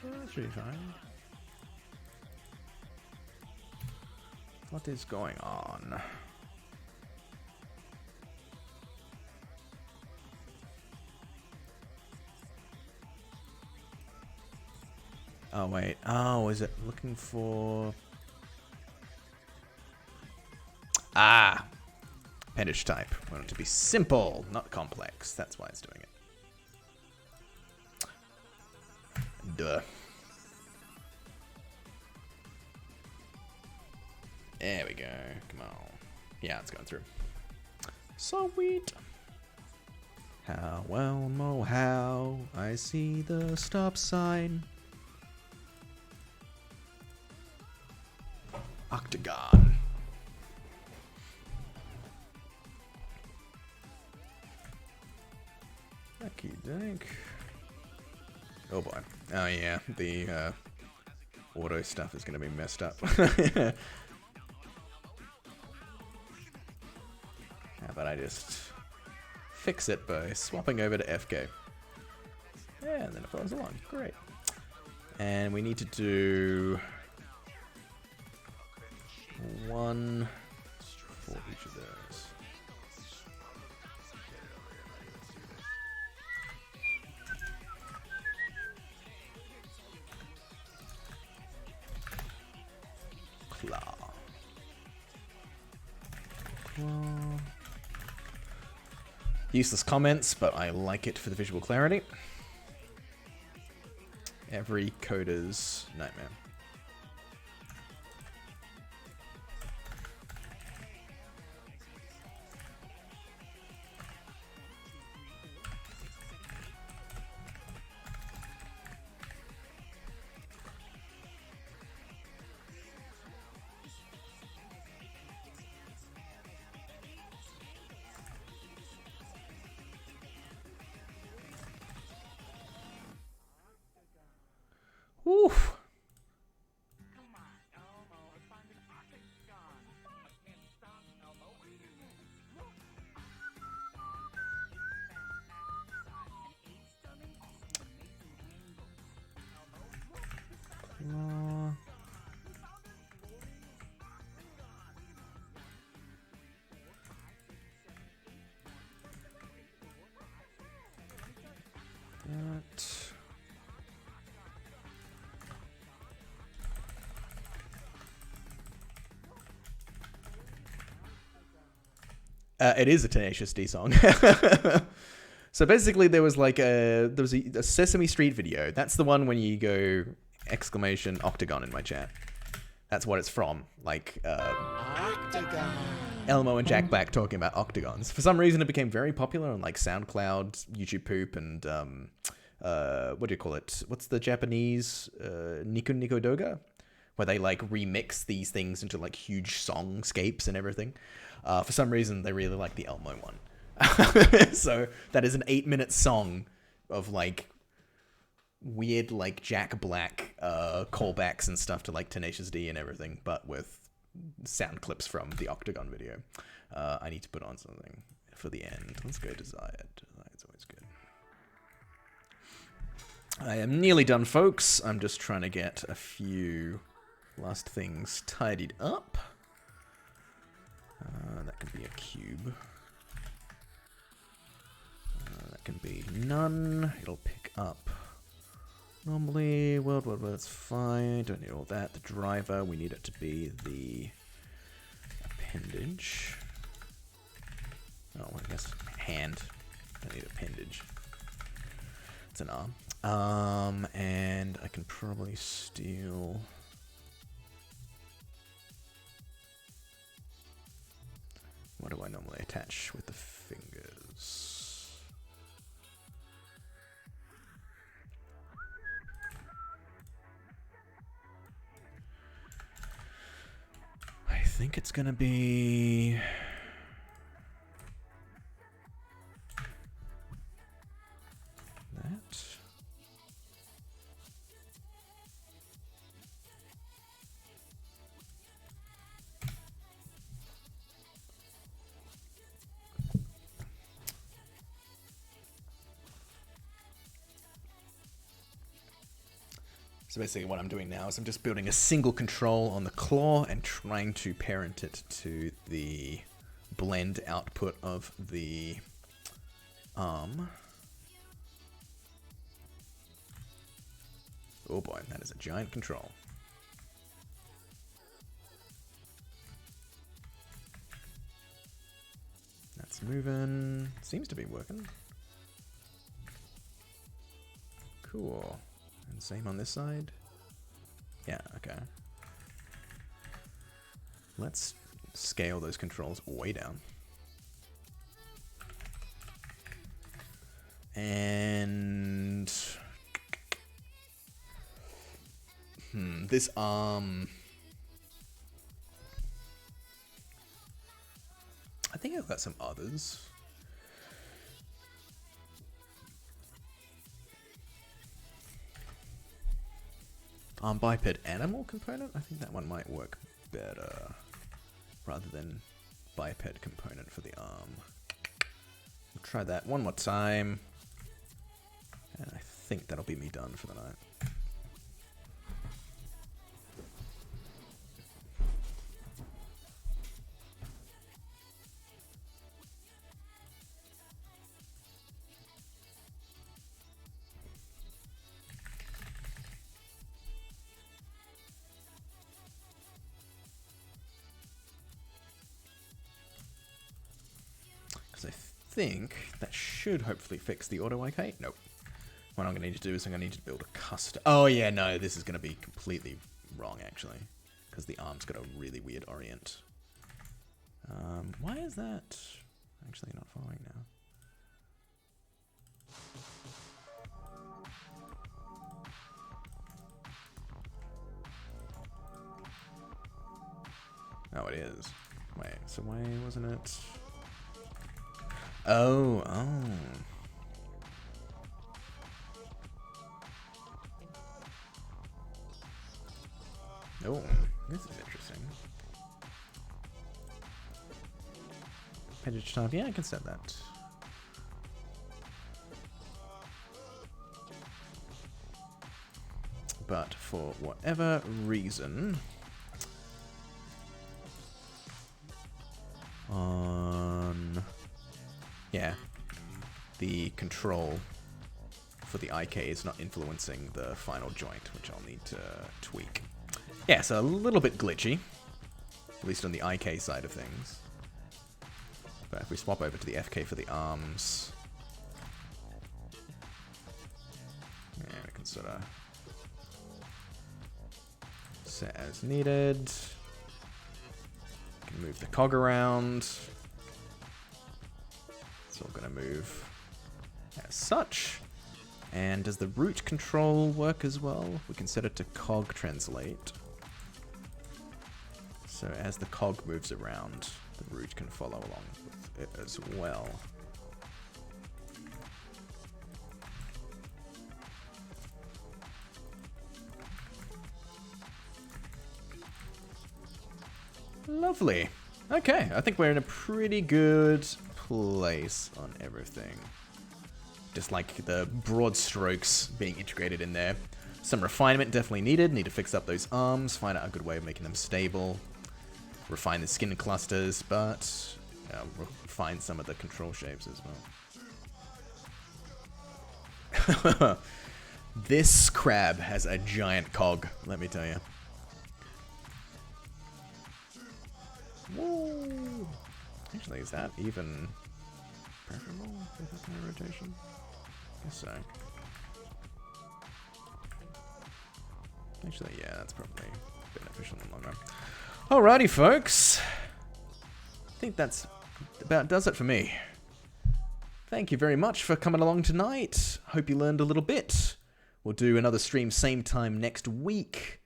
Speaker 3: That should be fine. What is going on? Oh wait. Oh, is it looking for? Ah, appendage type. We want it to be simple, not complex. That's why it's doing it. Duh. There we go. Come on. Yeah, it's going through. Sweet. How, Elmo, how I see the stop sign. Octagon. Lucky dink. Oh boy. Oh yeah, the auto stuff is going to be messed up. How about I just fix it by swapping over to FK. Yeah, and then it follows along. Great. And we need to do one for each of those. Claw. Claw. Useless comments, but I like it for the visual clarity. Every coder's nightmare. Oof. It is a Tenacious D song. So basically, there was like a Sesame Street video. That's the one when you go exclamation octagon in my chat. That's what it's from. Like Octagon. Elmo and Jack Black talking about octagons. For some reason, it became very popular on like SoundCloud, YouTube Poop, and what do you call it? What's the Japanese Niku Niku Doga? Where they like remix these things into like huge songscapes and everything. For some reason, they really like the Elmo one. So that is an 8-minute song of like weird like Jack Black callbacks and stuff to like Tenacious D and everything, but with sound clips from the Octagon video. I need to put on something for the end. Let's go Desired. Desired's always good. I am nearly done, folks. I'm just trying to get a few last things tidied up. That can be a cube. That can be none. It'll pick up Normally, world, that's fine. Don't need all that. The driver, we need it to be the appendage. Oh, I guess hand. Don't need appendage. It's an arm. And I can probably steal... What do I normally attach with the fingers? I think it's gonna be... that. So basically what I'm doing now is I'm just building a single control on the claw and trying to parent it to the blend output of the arm. Oh boy, that is a giant control. That's moving. Seems to be working. Cool. And same on this side. Yeah, okay. Let's scale those controls way down. And... this arm... I think I've got some others. Biped animal component? I think that one might work better. Rather than biped component for the arm. We'll try that one more time. And I think that'll be me done for the night. I think that should hopefully fix the auto IK. Nope. What I'm going to need to do is I'm going to need to build a custom... Oh yeah, no, this is going to be completely wrong actually. Because the arm's got a really weird orient. Why is that actually not following now? Oh, it is. Wait, so why wasn't it... Oh. Oh, this is interesting. Appendage type, yeah, I can set that. But for whatever reason... Yeah, the control for the IK is not influencing the final joint, which I'll need to tweak. Yeah, so a little bit glitchy, at least on the IK side of things. But if we swap over to the FK for the arms, yeah, we can sort of set as needed. We can move the cog around. It's all going to move as such. And does the root control work as well? We can set it to cog translate. So as the cog moves around, the root can follow along with it as well. Lovely. Okay, I think we're in a pretty good place on everything. Just like the broad strokes being integrated in there. Some refinement definitely needed. Need to fix up those arms, find out a good way of making them stable. Refine the skin clusters, but refine some of the control shapes as well. This crab has a giant cog, let me tell you. Whoa. Actually, is that even preferable with this kind of rotation? Guess so. Actually, yeah, that's probably beneficial in the long run. Alrighty, folks. I think that's about does it for me. Thank you very much for coming along tonight. Hope you learned a little bit. We'll do another stream same time next week.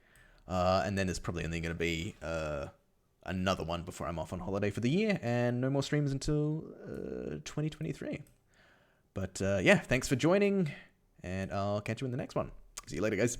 Speaker 3: And then there's probably only going to be another one before I'm off on holiday for the year. And no more streams until 2023. But yeah, thanks for joining. And I'll catch you in the next one. See you later, guys.